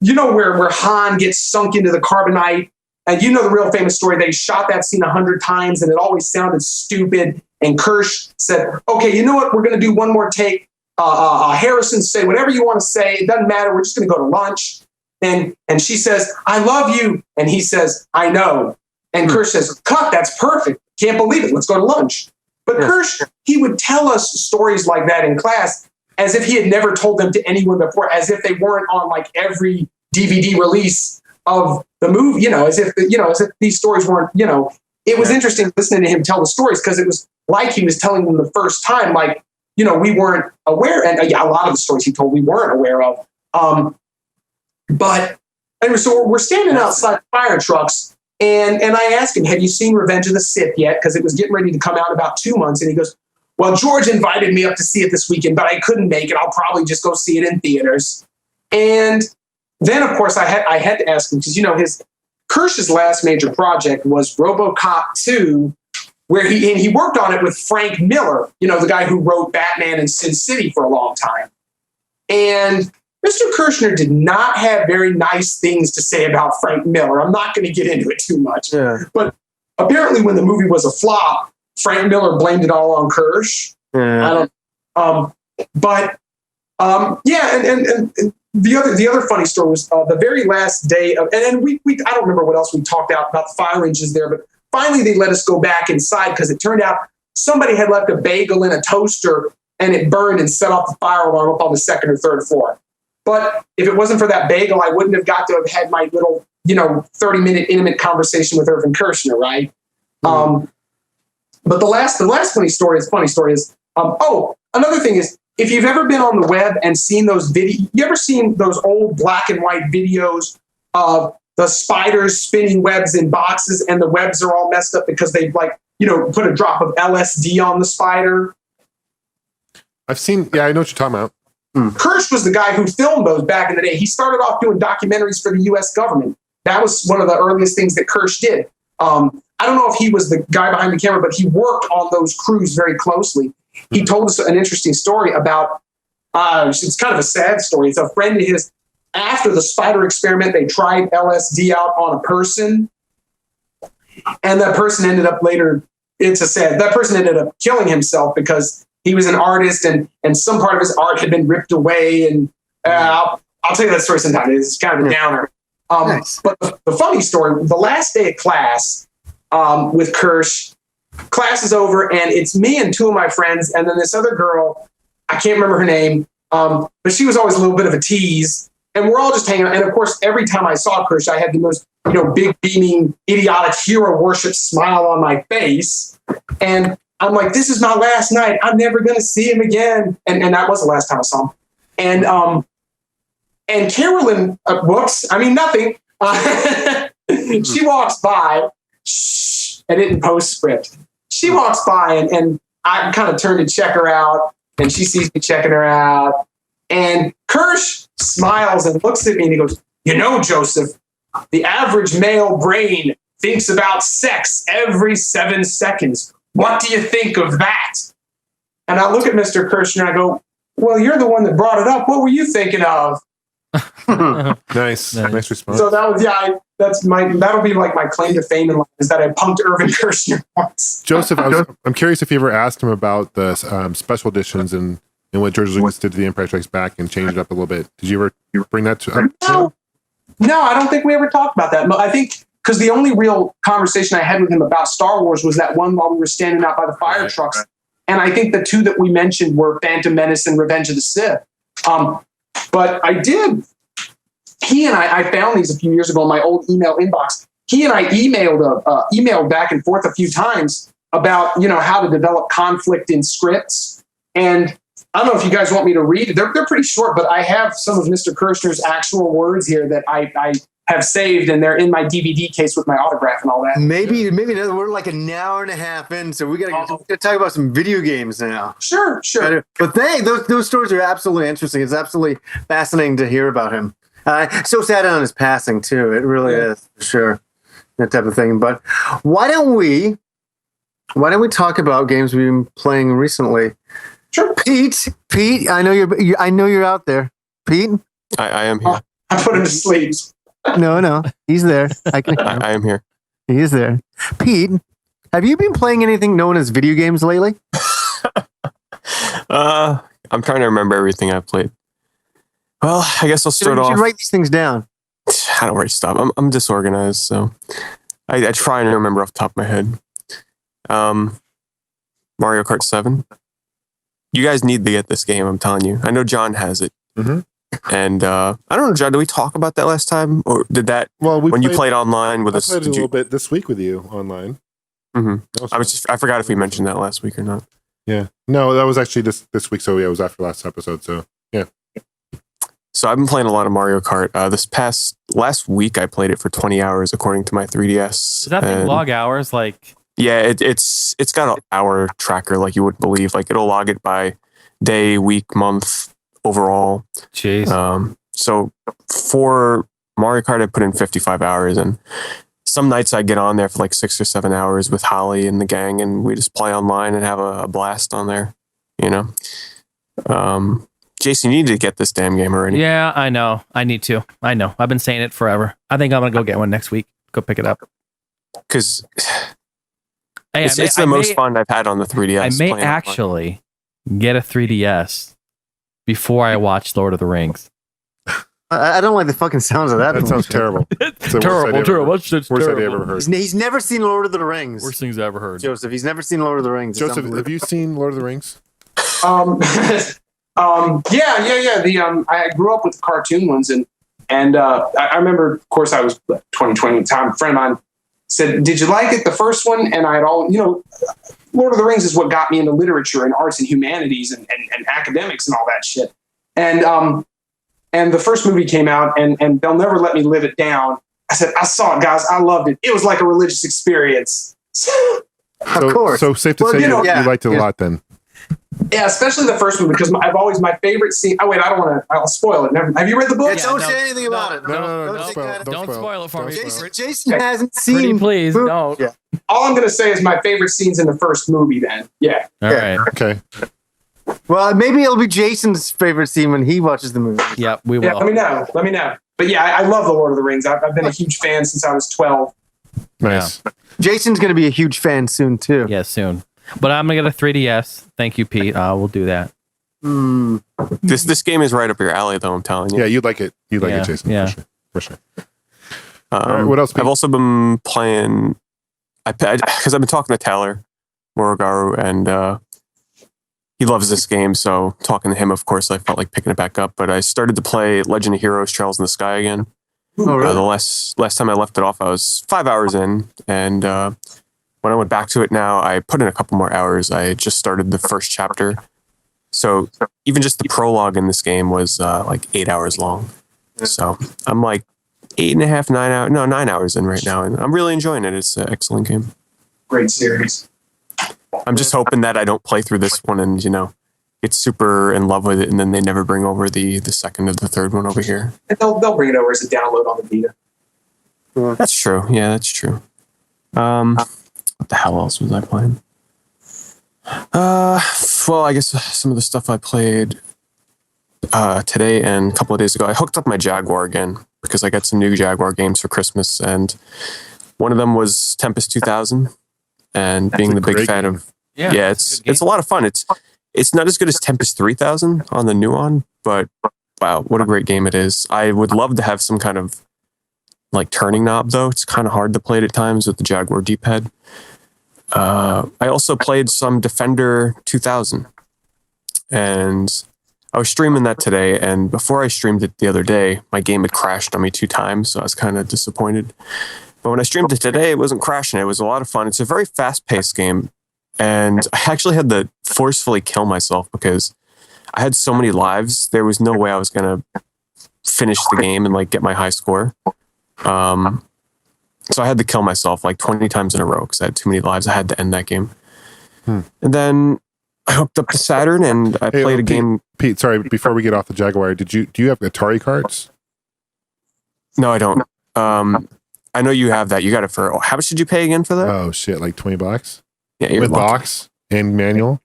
Speaker 4: where Han gets sunk into the carbonite, and the real famous story. They shot that scene 100 times, and it always sounded stupid. And Kersh said, "Okay, you know what? We're going to do one more take. Harrison, say whatever you want to say. It doesn't matter. We're just going to go to lunch." And she says, "I love you." And he says, "I know." And Kersh says, "Cut, that's perfect. Can't believe it. Let's go to lunch." But Kersh, he would tell us stories like that in class as if he had never told them to anyone before, as if they weren't on like every DVD release of the movie, as if these stories weren't, it was interesting listening to him tell the stories because it was like he was telling them the first time, like, we weren't aware. And a lot of the stories he told we weren't aware of. But anyway, so we're standing outside fire trucks, and I asked him, "Have you seen Revenge of the Sith yet?" Because it was getting ready to come out in about 2 months. And he goes, "Well, George invited me up to see it this weekend, but I couldn't make it. I'll probably just go see it in theaters." And then, of course, I had to ask him because Kersh's last major project was RoboCop 2, where he worked on it with Frank Miller, the guy who wrote Batman and Sin City for a long time. And Mr. Kershner did not have very nice things to say about Frank Miller. I'm not going to get into it too much. Yeah. But apparently when the movie was a flop, Frank Miller blamed it all on Kersh. Yeah. And the other funny story was the very last day of, and we I don't remember what else we talked about the fire engines there, but finally they let us go back inside because it turned out somebody had left a bagel in a toaster and it burned and set off the fire alarm up on the second or third floor. But if it wasn't for that bagel, I wouldn't have got to have had my little, 30-minute intimate conversation with Irvin Kershner, right? But the last funny story is, another thing is, if you've ever been on the web and seen those you ever seen those old black and white videos of the spiders spinning webs in boxes and the webs are all messed up because they've put a drop of LSD on the spider?
Speaker 3: I've seen, I know what you're talking about.
Speaker 4: Kersh was the guy who filmed those back in the day. He started off doing documentaries for the U.S. government. That was one of the earliest things that Kersh did. I don't know if he was the guy behind the camera, but he worked on those crews very closely. He told us an interesting story about, it's kind of a sad story. It's a friend of his. After the spider experiment, they tried LSD out on a person. And that person ended up that person ended up killing himself because he was an artist and some part of his art had been ripped away. And I'll tell you that story sometime. It's kind of a downer. Nice. But the funny story, the last day of class with Kersh, class is over and it's me and two of my friends. And then this other girl, I can't remember her name, but she was always a little bit of a tease. And we're all just hanging out. And of course, every time I saw Kersh, I had the most, big beaming, idiotic hero worship smile on my face. And I'm like, this is my last night. I'm never going to see him again. And that was the last time I saw him. And Carolyn, nothing. She walks by. I didn't postscript. She walks by and I kind of turn to check her out. And she sees me checking her out. And Kersh smiles and looks at me and he goes, Joeseph, the average male brain thinks about sex every 7 seconds. What do you think of that? And I look at Mr. Kershner and I go, well, you're the one that brought it up. What were you thinking of?
Speaker 3: Nice response.
Speaker 4: So that was, that'll be like my claim to fame in life is that I punked Irvin Kershner once.
Speaker 3: Joeseph, I'm curious if you ever asked him about the special editions and what George Lucas did to The Empire Strikes Back and changed it up a little bit. Did you ever bring that to
Speaker 4: No, I don't think we ever talked about that. I think because the only real conversation I had with him about Star Wars was that one while we were standing out by the fire trucks. Right. And I think the two that we mentioned were Phantom Menace and Revenge of the Sith. But I did. He and I found these a few years ago in my old email inbox. He and I emailed back and forth a few times about, how to develop conflict in scripts. And I don't know if you guys want me to read it. They're pretty short, but I have some of Mr. Kershner's actual words here that I have saved, and they're in my DVD case with my autograph and all that.
Speaker 2: Maybe we're like an hour and a half in, so we got to talk about some video games now.
Speaker 4: Sure.
Speaker 2: But those stories are absolutely interesting. It's absolutely fascinating to hear about him. So sad on his passing too. It really is, for sure, that type of thing. But why don't we talk about games we've been playing recently?
Speaker 4: Sure.
Speaker 2: Pete, I know you're out there. Pete,
Speaker 5: I am here.
Speaker 4: I put him to sleep.
Speaker 2: No, he's there. I
Speaker 5: am here.
Speaker 2: He is there. Pete, have you been playing anything known as video games lately?
Speaker 5: I'm trying to remember everything I've played. Well, I guess I'll start off.
Speaker 2: You should write these things down.
Speaker 5: I don't write stuff. I'm disorganized, so I try and remember off the top of my head. Mario Kart 7. You guys need to get this game, I'm telling you. I know John has it.
Speaker 3: Mm-hmm.
Speaker 5: And I don't know, John, did we talk about that last time? Or did that, you played online with us?
Speaker 3: I played a little bit this week with you online.
Speaker 5: Mm-hmm. I forgot if we mentioned that last week or not.
Speaker 3: Yeah. No, that was actually this week, so it was after last episode, so yeah.
Speaker 5: So I've been playing a lot of Mario Kart. Last week I played it for 20 hours according to my 3DS.
Speaker 1: Is that thing log hours? Like,
Speaker 5: yeah, it's got an hour tracker like you wouldn't believe. Like it'll log it by day, week, month, overall.
Speaker 1: Jeez.
Speaker 5: So for Mario Kart I put in 55 hours, and some nights I get on there for like 6 or 7 hours with Holly and the gang, and we just play online and have a blast on there, Jason, you need to get this damn game already.
Speaker 1: Yeah, I know. I need to. I know. I've been saying it forever. I think I'm going to go get one next week. Go pick it up.
Speaker 5: Because it's the most fun I've had on the 3DS.
Speaker 1: I may actually get a 3DS before I watch Lord of the Rings.
Speaker 2: I don't like the fucking sounds of that.
Speaker 3: That sounds terrible. It's the worst idea I've ever heard.
Speaker 2: He's never seen Lord of the Rings.
Speaker 1: Worst things I ever heard.
Speaker 2: Joseph, he's never seen Lord of the Rings.
Speaker 3: Joseph, have you seen Lord of the Rings?
Speaker 4: Yeah. I grew up with the cartoon ones, and I remember, of course, I was 2020 at the time. A friend of mine said, "Did you like it, the first one?" And Lord of the Rings is what got me into literature and arts and humanities and academics and all that shit. And the first movie came out, and they'll never let me live it down. I said, I saw it, guys. I loved it. It was like a religious experience.
Speaker 2: Of course.
Speaker 3: So safe to say you liked it a lot then.
Speaker 4: Yeah, especially the first one, because my favorite scene. Oh, wait, I don't want to. I'll spoil it. Have you read the book?
Speaker 2: Yeah, don't say anything about it.
Speaker 3: No,
Speaker 1: Don't spoil it for me.
Speaker 2: Jason hasn't seen.
Speaker 1: Pretty please, don't.
Speaker 2: Yeah.
Speaker 4: All I'm going to say is my favorite scenes in the first movie. Then, yeah.
Speaker 1: All right.
Speaker 3: Okay.
Speaker 2: Well, maybe it'll be Jason's favorite scene when he watches the movie.
Speaker 1: Yep, we will.
Speaker 4: Yeah, let me know. But yeah, I love the Lord of the Rings. I've been a huge fan since I was 12.
Speaker 3: Nice.
Speaker 1: Yeah.
Speaker 2: Jason's going to be a huge fan soon too.
Speaker 1: Yeah, soon. But I'm gonna get a 3DS. Thank you, Pete. We'll do that.
Speaker 5: This game is right up your alley, though. I'm telling you.
Speaker 3: Yeah, you'd like it. You'd like it, Jason.
Speaker 1: Yeah.
Speaker 3: For sure. All right, what else? Pete?
Speaker 5: I've also been playing. Because I've been talking to Taylor Morogaru, and he loves this game. So talking to him, of course, I felt like picking it back up. But I started to play Legend of Heroes: Trails in the Sky again.
Speaker 2: Oh, really?
Speaker 5: The last time I left it off, I was 5 hours in, and when I went back to it now, I put in a couple more hours. I just started the first chapter. So even just the prologue in this game was like 8 hours long. So I'm like 9 hours in right now. And I'm really enjoying it. It's an excellent game.
Speaker 4: Great series.
Speaker 5: I'm just hoping that I don't play through this one and, get super in love with it. And then they never bring over the second or the third one over here.
Speaker 4: And they'll bring it over as a download on the Vita.
Speaker 5: That's true. Yeah, that's true. What the hell else was I playing? Well, I guess some of the stuff I played today and a couple of days ago, I hooked up my Jaguar again because I got some new Jaguar games for Christmas, and one of them was Tempest 2000. And being the big fan of, it's a lot of fun. It's not as good as Tempest 3000 on the new one, but wow, what a great game it is. I would love to have some kind of like turning knob though. It's kind of hard to play it at times with the Jaguar D-pad. I also played some Defender 2000, and I was streaming that today, and before I streamed it the other day, my game had crashed on me 2 times, so I was kind of disappointed. But when I streamed it today, it wasn't crashing. It was a lot of fun. It's a very fast-paced game, and I actually had to forcefully kill myself because I had so many lives. There was no way I was going to finish the game and like get my high score. So I had to kill myself like 20 times in a row because I had too many lives. I had to end that game. And then I hooked up the Saturn and I played a game.
Speaker 3: Pete, sorry, before we get off the Jaguar, do you have Atari carts?
Speaker 5: No, I don't. I know you have that. You got it for, how much did you pay again for that?
Speaker 3: Oh shit, like $20?
Speaker 5: Yeah, you're
Speaker 3: with
Speaker 5: lucky.
Speaker 3: box and manual.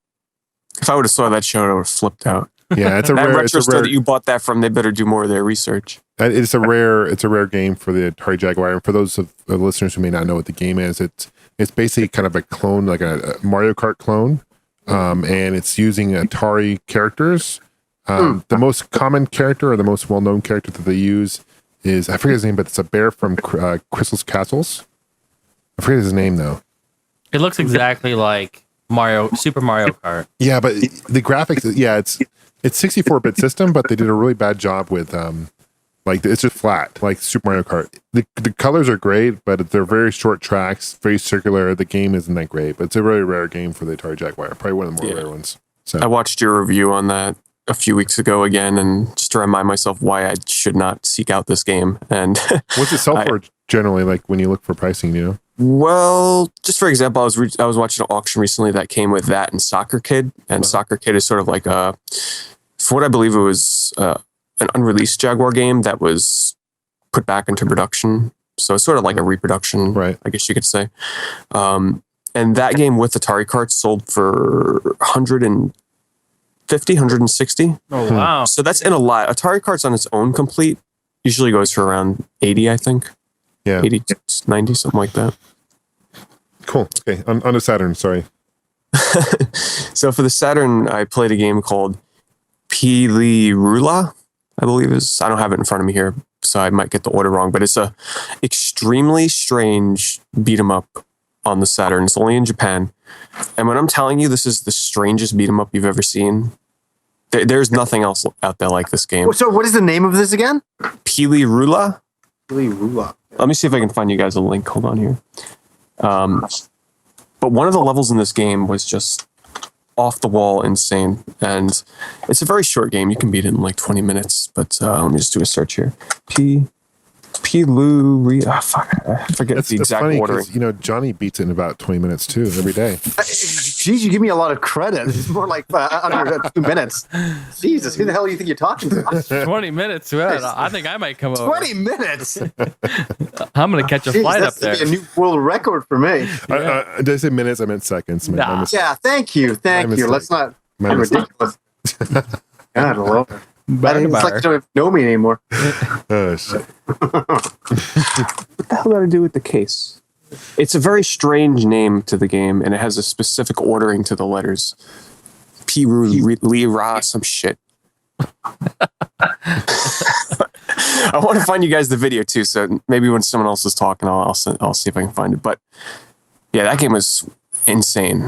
Speaker 5: If I would have saw that show, I would have flipped out.
Speaker 3: Yeah, it's a
Speaker 5: that
Speaker 3: rare.
Speaker 5: retro
Speaker 3: It's a
Speaker 5: store
Speaker 3: rare.
Speaker 5: that you bought that from. They better do more of their research.
Speaker 3: It's a rare game for the Atari Jaguar. And for those of the listeners who may not know what the game is, it's basically kind of a clone, like a Mario Kart clone, and it's using Atari characters. The most common character or the most well-known character that they use is, I forget his name, but it's a bear from Crystal's Castles. I forget his name though.
Speaker 1: It looks exactly like Super Mario Kart.
Speaker 3: Yeah, but the graphics, it's 64-bit system, but they did a really bad job with like it's just flat, like Super Mario Kart. The colors are great, but they're very short tracks, very circular. The game isn't that great, but it's a really rare game for the Atari Jaguar. Probably one of the more rare ones. So
Speaker 5: I watched your review on that a few weeks ago again, and just to remind myself why I should not seek out this game. And
Speaker 3: what's it sell for generally? Like when you look for pricing,
Speaker 5: Well, just for example, I was watching an auction recently that came with that and Soccer Kid, and Soccer Kid is sort of like for what I believe it was an unreleased Jaguar game that was put back into production. So it's sort of like a reproduction,
Speaker 3: right?
Speaker 5: I guess you could say. And that game with Atari carts sold for 150, 160.
Speaker 1: Oh, wow.
Speaker 5: So that's in a lot. Atari carts on its own complete usually goes for around 80, I think.
Speaker 3: Yeah.
Speaker 5: 80, 90, something like that.
Speaker 3: Cool. Okay. On the Saturn, sorry.
Speaker 5: So for the Saturn, I played a game called Pili Rula. I believe is. I don't have it in front of me here, so I might get the order wrong, but it's a extremely strange beat 'em up on the Saturn. It's only in Japan. And when I'm telling you this is the strangest beat 'em up you've ever seen, there's nothing else out there like this game.
Speaker 2: So what is the name of this again?
Speaker 5: Pili Rula.
Speaker 2: Pili Rula.
Speaker 5: Let me see if I can find you guys a link. Hold on here. But one of the levels in this game was just off the wall insane. And it's a very short game. You can beat it in like 20 minutes. But let me just do a search here. Fuck, I forget the exact
Speaker 3: funny
Speaker 5: ordering.
Speaker 3: You know, Johnny beats it in about 20 minutes too, every day.
Speaker 2: Geez, you give me a lot of credit. It's more like under 2 minutes. Jesus, who the hell do you think you're talking to?
Speaker 1: 20 minutes. Well, I think I might come over.
Speaker 2: 20 minutes?
Speaker 1: I'm going to catch a flight up there.
Speaker 2: That's a new world record for me.
Speaker 3: Did I say minutes? I meant seconds.
Speaker 1: Nah.
Speaker 2: Yeah, thank you. Let's not be ridiculous. God, love it. It's like you don't even know me anymore.
Speaker 3: Oh, shit.
Speaker 5: What the hell did I do with the case? It's a very strange name to the game, and it has a specific ordering to the letters. P-Ra, some shit. I want to find you guys the video too, so maybe when someone else is talking, I'll see if I can find it. But yeah, that game was insane.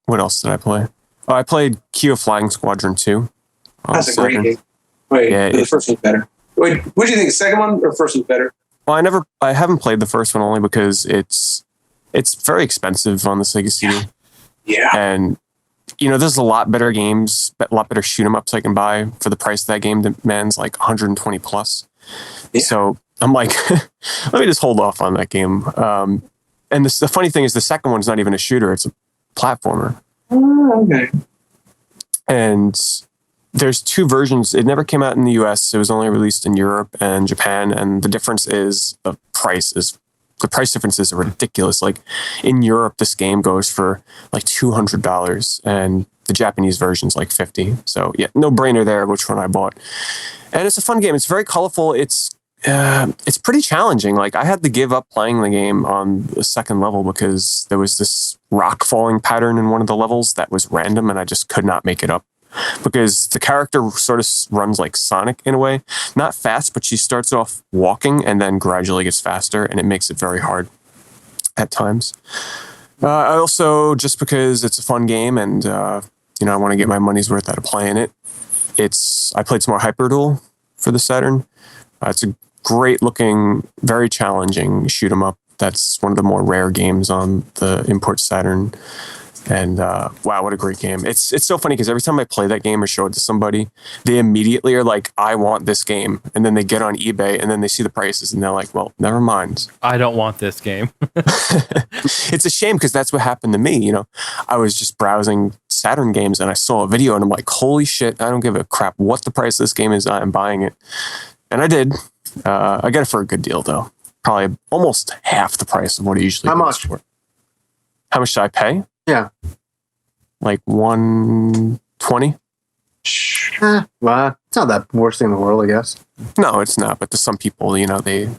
Speaker 5: What else did I play? Oh, I played Kyo Flying Squadron 2.
Speaker 4: That's a great game. Wait,
Speaker 5: Yeah,
Speaker 4: the first one's better. Wait, what do you think? The second one or first one's better?
Speaker 5: Well, I haven't played the first one only because it's very expensive on the Sega CD.
Speaker 4: Yeah.
Speaker 5: And you know, there's a lot better games, a lot better shoot 'em ups I can buy for the price that game demands, like 120 plus. Yeah. So I'm like, let me just hold off on that game. And the funny thing is, the second one's not even a shooter; it's a platformer.
Speaker 4: Oh, okay.
Speaker 5: And there's two versions. It never came out in the US. It was only released in Europe and Japan. And the difference is the price differences are ridiculous. Like in Europe, this game goes for like $200 and the Japanese version's like $50. So yeah, no brainer there, which one I bought. And it's a fun game. It's very colorful. It's pretty challenging. Like I had to give up playing the game on the second level because there was this rock falling pattern in one of the levels that was random and I just could not make it up. Because the character sort of runs like Sonic in a way. Not fast, but she starts off walking and then gradually gets faster, and it makes it very hard at times. I also, just because it's a fun game and I want to get my money's worth out of playing it, I played some more Hyperduel for the Saturn. It's a great looking, very challenging shoot 'em up. That's one of the more rare games on the import Saturn. And wow, what a great game. It's so funny because every time I play that game or show it to somebody, they immediately are like, I want this game. And then they get on eBay and then they see the prices and they're like, well, never mind.
Speaker 1: I don't want this game.
Speaker 5: It's a shame because that's what happened to me. You know, I was just browsing Saturn games and I saw a video and I'm like, holy shit, I don't give a crap what the price of this game is. I'm buying it. And I did. I got it for a good deal though. Probably almost half the price of what it usually goes for. How much did I pay?
Speaker 2: Yeah.
Speaker 5: Like 120.
Speaker 2: Well, it's not that worst thing in the world, I guess.
Speaker 5: No, it's not. But to some people, you know, they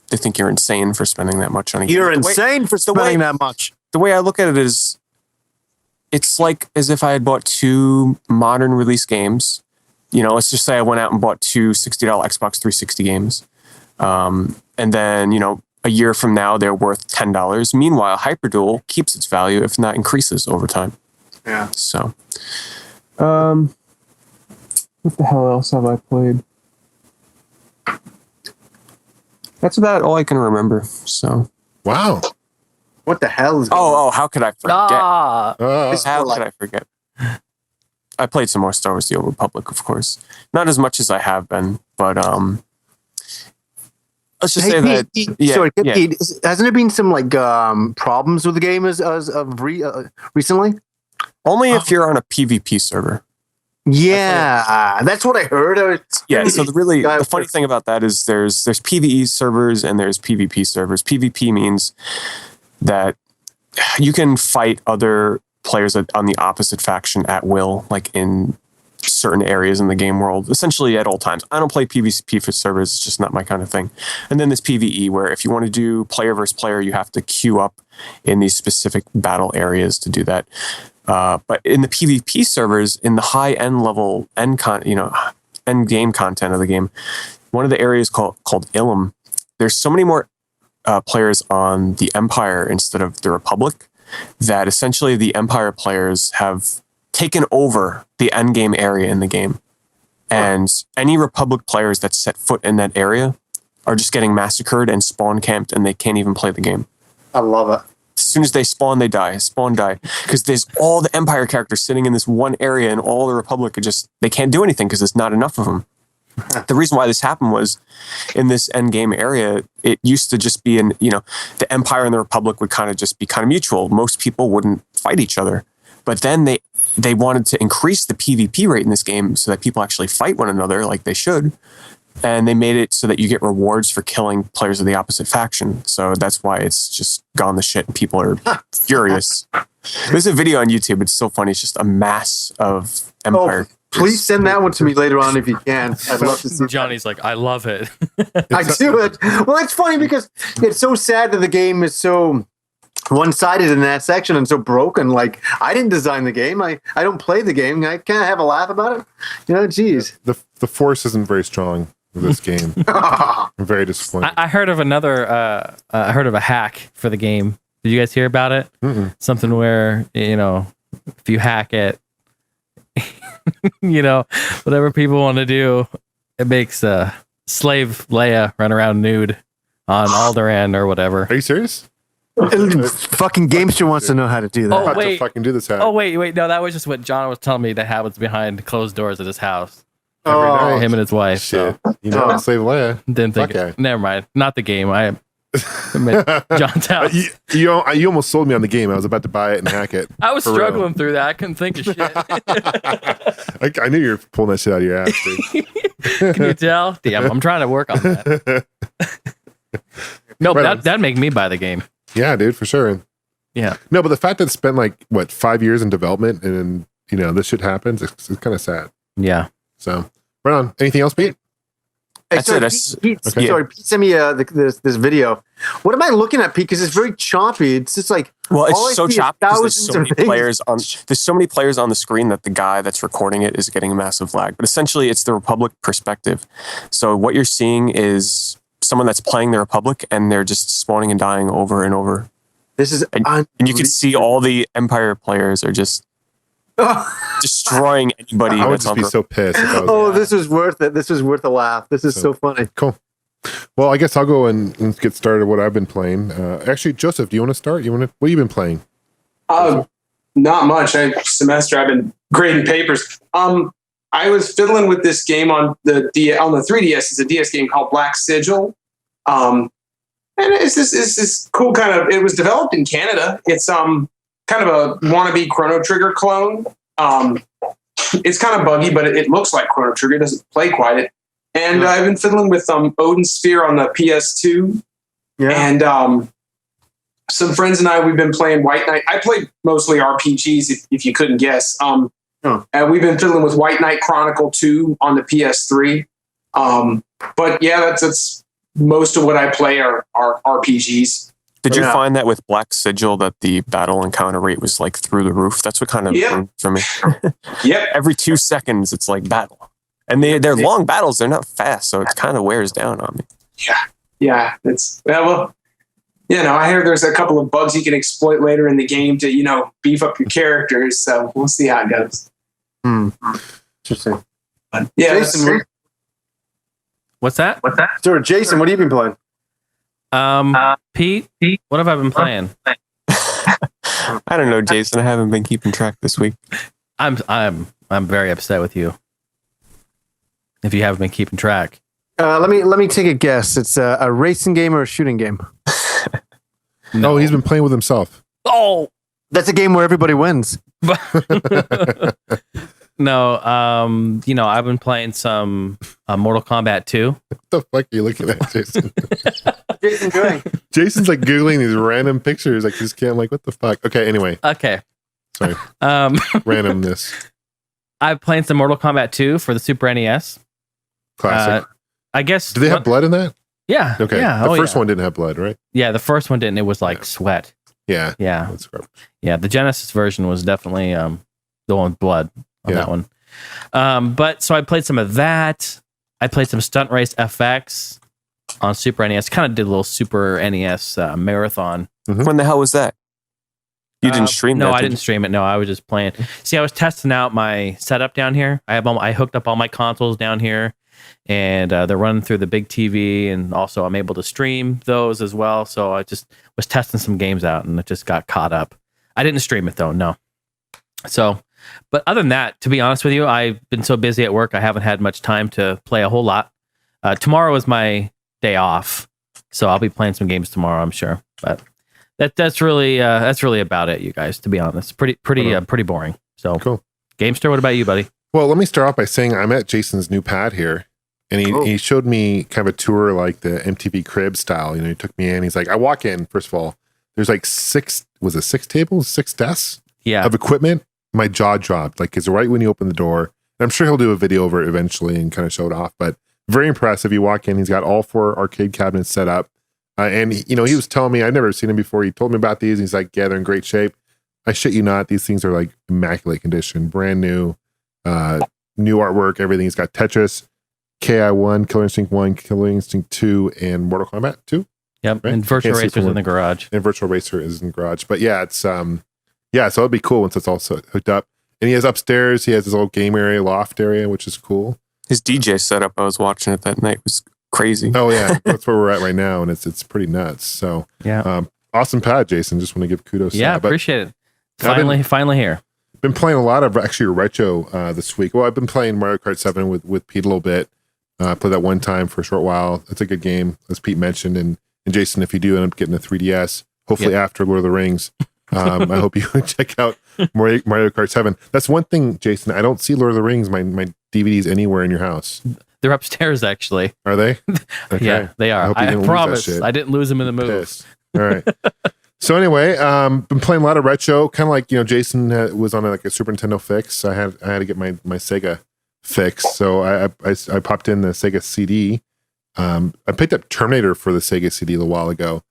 Speaker 5: think you're insane for spending that much on a game.
Speaker 2: You're insane for spending that much.
Speaker 5: The way I look at it is, it's like as if I had bought two modern release games. You know, let's just say I went out and bought two $60 Xbox 360 games. And then, you know, a year from now, they're worth $10. Meanwhile, Hyperduel keeps its value, if not increases over time.
Speaker 2: Yeah.
Speaker 5: So, what the hell else have I played? That's about all I can remember. So.
Speaker 3: Wow.
Speaker 2: What the hell is going on?
Speaker 5: Oh, how could I forget? How could I forget? I played some more Star Wars: The Old Republic, of course. Not as much as I have been, but let's just say that.
Speaker 2: Pete, hasn't there been some like problems with the game as of recently?
Speaker 5: Only if you're on a PvP server.
Speaker 2: Yeah, that's what I heard.
Speaker 5: So the funny thing about that is there's PvE servers and there's PvP servers. PvP means that you can fight other players on the opposite faction at will, like in certain areas in the game world, essentially at all times. I don't play PvP for servers. It's just not my kind of thing. And then there's PvE, where if you want to do player versus player, you have to queue up in these specific battle areas to do that. But in the PvP servers, in the high end level end game content of the game, one of the areas called Ilum, there's so many more players on the Empire instead of the Republic that essentially the Empire players have taken over the end game area in the game. And any Republic players that set foot in that area are just getting massacred and spawn camped, and they can't even play the game.
Speaker 2: I love it.
Speaker 5: As soon as they spawn, they die. Spawn, die. Because there's all the Empire characters sitting in this one area, and all the Republic are just, they can't do anything because there's not enough of them. The reason why this happened was in this end game area, it used to just be the Empire and the Republic would kind of just be kind of mutual. Most people wouldn't fight each other. But then they wanted to increase the PvP rate in this game so that people actually fight one another like they should. And they made it so that you get rewards for killing players of the opposite faction. So that's why it's just gone to shit and people are furious. There's a video on YouTube. It's so funny. It's just a mass of Empire.
Speaker 2: Oh, please send that one to me later on if you can. I'd love to see
Speaker 1: Johnny's like, I love it.
Speaker 2: I do it. Well, it's funny because it's so sad that the game is so one-sided in that section and so broken. Like, I didn't design the game. I don't play the game. I can't have a laugh about it. Geez.
Speaker 3: The force isn't very strong in this game. I'm very disappointed.
Speaker 1: I heard of I heard of a hack for the game. Did you guys hear about it?
Speaker 3: Mm-mm.
Speaker 1: Something where, if you hack it, whatever people want to do, it makes slave Leia run around nude on Alderaan or whatever.
Speaker 3: Are you serious?
Speaker 2: Fucking Gamester wants to know how to do that.
Speaker 1: Oh,
Speaker 3: I'm about to
Speaker 1: wait.
Speaker 3: fucking do this hack.
Speaker 1: Oh, wait. No, that was just what John was telling me that happens behind closed doors at his house.
Speaker 3: Every night.
Speaker 1: Him and his wife.
Speaker 3: Shit.
Speaker 1: So.
Speaker 3: Slave Leia.
Speaker 1: Didn't think
Speaker 3: Okay.
Speaker 1: it. Never mind. Not the game. I meant John's house.
Speaker 3: You almost sold me on the game. I was about to buy it and hack it.
Speaker 1: I was
Speaker 3: For
Speaker 1: struggling
Speaker 3: real.
Speaker 1: through that. I couldn't think of shit.
Speaker 3: I knew you were pulling that shit out of your ass, dude.
Speaker 1: Can you tell? Damn, I'm trying to work on that. No,
Speaker 3: Right
Speaker 1: but
Speaker 3: on.
Speaker 1: that'd make me buy the game.
Speaker 3: Yeah, dude, for sure.
Speaker 1: Yeah.
Speaker 3: No, but the fact that it spent 5 years in development and this shit happens, it's kind of sad.
Speaker 1: Yeah.
Speaker 3: So, right on. Anything else, Pete?
Speaker 2: Hey,
Speaker 5: That's
Speaker 2: sorry,
Speaker 5: it. That's-
Speaker 2: Pete,
Speaker 5: okay.
Speaker 2: sorry, Pete sent me this video. What am I looking at, Pete? Because it's very choppy. It's just like
Speaker 5: Well,
Speaker 2: all I
Speaker 5: it's so
Speaker 2: see is
Speaker 5: choppy because there's
Speaker 2: thousands
Speaker 5: so
Speaker 2: of
Speaker 5: many
Speaker 2: things.
Speaker 5: players on. There's so many players on the screen that the guy that's recording it is getting a massive lag. But essentially, it's the Republic perspective. So what you're seeing is someone that's playing the Republic, and they're just spawning and dying over and over.
Speaker 2: This is
Speaker 5: And you can see all the Empire players are just destroying anybody
Speaker 3: I would
Speaker 5: that's
Speaker 3: just
Speaker 5: on
Speaker 3: be
Speaker 5: the.
Speaker 3: so pissed. If I was
Speaker 2: Oh, this was worth it. This was worth a laugh. This is so funny.
Speaker 3: Cool. Well, I guess I'll go and get started what I've been playing. Actually, Joseph, do you want to start? What have you been playing?
Speaker 4: Not much. Semester I've been grading papers. I was fiddling with this game on the 3DS. It's a DS game called Black Sigil. And it's this cool kind of. It was developed in Canada. It's kind of a wannabe Chrono Trigger clone. It's kind of buggy, but it looks like Chrono Trigger. It doesn't play quite it. And I've been fiddling with Odin Sphere on the PS2.
Speaker 2: Yeah.
Speaker 4: And some friends and I, we've been playing White Knight. I played mostly RPGs, if you couldn't guess. And we've been fiddling with White Knight Chronicle 2 on the PS3. But yeah, that's most of what I play are RPGs.
Speaker 5: Did you
Speaker 2: Yeah.
Speaker 5: find that with Black Sigil that the battle encounter rate was through the roof? That's what kind of
Speaker 4: Yeah.
Speaker 5: for me.
Speaker 4: Yep.
Speaker 5: Every 2 seconds, it's like battle. And they're long battles. They're not fast, so it kind of wears down on me.
Speaker 4: Yeah. It's well, I hear there's a couple of bugs you can exploit later in the game to, beef up your characters. So we'll see how it goes.
Speaker 2: Interesting.
Speaker 4: But yeah.
Speaker 2: Jason,
Speaker 1: What's that?
Speaker 2: Sorry, Jason, what have you been playing?
Speaker 1: Pete, what have I been playing?
Speaker 5: I don't know, Jason. I haven't been keeping track this week.
Speaker 1: I'm very upset with you. If you haven't been keeping track.
Speaker 2: Let me take a guess. It's a racing game or a shooting game.
Speaker 3: No, he's been playing with himself.
Speaker 1: Oh
Speaker 2: That's a game where everybody wins.
Speaker 1: no, I've been playing some Mortal Kombat 2.
Speaker 3: What the fuck are you looking at, Jason?
Speaker 2: Jason doing?
Speaker 3: Jason's Googling these random pictures. This can't, what the fuck? Okay, anyway.
Speaker 1: Okay.
Speaker 3: Sorry. Randomness.
Speaker 1: I'm playing some Mortal Kombat 2 for the Super NES.
Speaker 3: Classic.
Speaker 1: I guess.
Speaker 3: Do they have blood in that?
Speaker 1: Yeah.
Speaker 3: Okay.
Speaker 1: Yeah.
Speaker 3: The first one didn't have blood, right?
Speaker 1: Yeah, the first one didn't. It was sweat.
Speaker 3: Yeah.
Speaker 1: Yeah.
Speaker 3: That's garbage.
Speaker 1: Yeah, the Genesis version was definitely the one with blood on that one. But so I played some of that. I played some Stunt Race FX on Super NES. Kind of did a little Super NES marathon.
Speaker 5: When the hell was that? You didn't stream that?
Speaker 1: No, I didn't stream it. No, I was just playing. See, I was testing out my setup down here. I hooked up all my consoles down here, and they're running through the big TV, and also I'm able to stream those as well. So I just was testing some games out, and it just got caught up. I didn't stream it though, no. So, but other than that, to be honest with you, I've been so busy at work, I haven't had much time to play a whole lot. Tomorrow is my day off, so I'll be playing some games tomorrow, I'm sure. But that's really about it, you guys. To be honest, pretty boring. So
Speaker 3: Cool.
Speaker 1: Gamester, what about you, buddy?
Speaker 3: Well, let me start off by saying I'm at Jason's new pad here, and he showed me kind of a tour like the MTV Crib style. You know, he took me in. He's like, I walk in. First of all, there's like six tables, 6 desks of equipment. My jaw dropped, like, because right when you open the door, and I'm sure he'll do a video over it eventually and kind of show it off. But very impressive. You walk in, he's got all 4 arcade cabinets set up. And, you know, he was telling me, I'd never seen him before. He told me about these. And he's like, yeah, they're in great shape. I shit you not. These things are like immaculate condition, brand new, new artwork, everything. He's got Tetris, KI1, Killer Instinct 1, Killer Instinct 2, and Mortal Kombat 2.
Speaker 1: Yep.
Speaker 3: Right?
Speaker 1: And Virtual Racer's in the garage.
Speaker 3: And Virtual Racer is in the garage. But yeah, it's, so it'd be cool once it's all hooked up. And he has upstairs, he has his little game area, loft area, which is cool.
Speaker 5: His DJ setup, I was watching it that night, was crazy.
Speaker 3: Oh yeah, that's where we're at right now, and it's pretty nuts. So
Speaker 1: yeah,
Speaker 3: awesome pad, Jason. Just want to give kudos.
Speaker 1: Yeah,
Speaker 3: to that.
Speaker 1: appreciate it. Finally here.
Speaker 3: Been playing a lot of actually retro this week. Well, I've been playing Mario Kart 7 with Pete a little bit. Played that one time for a short while. It's a good game, as Pete mentioned. And Jason, if you do end up getting a 3DS, hopefully after Lord of the Rings, I hope you check out Mario Kart 7. That's one thing, Jason. I don't see Lord of the Rings, my DVDs anywhere in your house.
Speaker 1: They're upstairs, actually.
Speaker 3: Are they? Okay.
Speaker 1: Yeah, they are. I promise. I didn't lose them in the move.
Speaker 3: All right. So anyway, been playing a lot of retro, kind of like, you know, Jason was on a Super Nintendo fix. I had to get my Sega fix, so I popped in the Sega CD. I picked up Terminator for the Sega CD a little while ago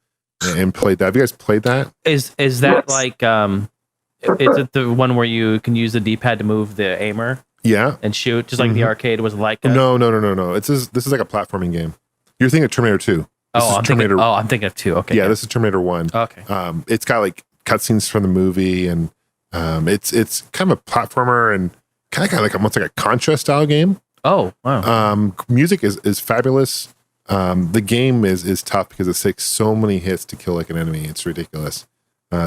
Speaker 3: and played that. Have you guys played that?
Speaker 1: Is that like is it the one where you can use the D-pad to move the aimer?
Speaker 3: Yeah,
Speaker 1: and shoot, just like the arcade was like.
Speaker 3: No. This is like a platforming game. You're thinking of Terminator 2.
Speaker 1: I'm thinking of 2. Okay.
Speaker 3: Yeah, this is Terminator 1.
Speaker 1: Okay.
Speaker 3: It's got like cutscenes from the movie, and it's kind of a platformer and kind of like almost like a Contra style game.
Speaker 1: Oh, wow.
Speaker 3: Music is fabulous. The game is tough because it takes so many hits to kill like an enemy. It's ridiculous.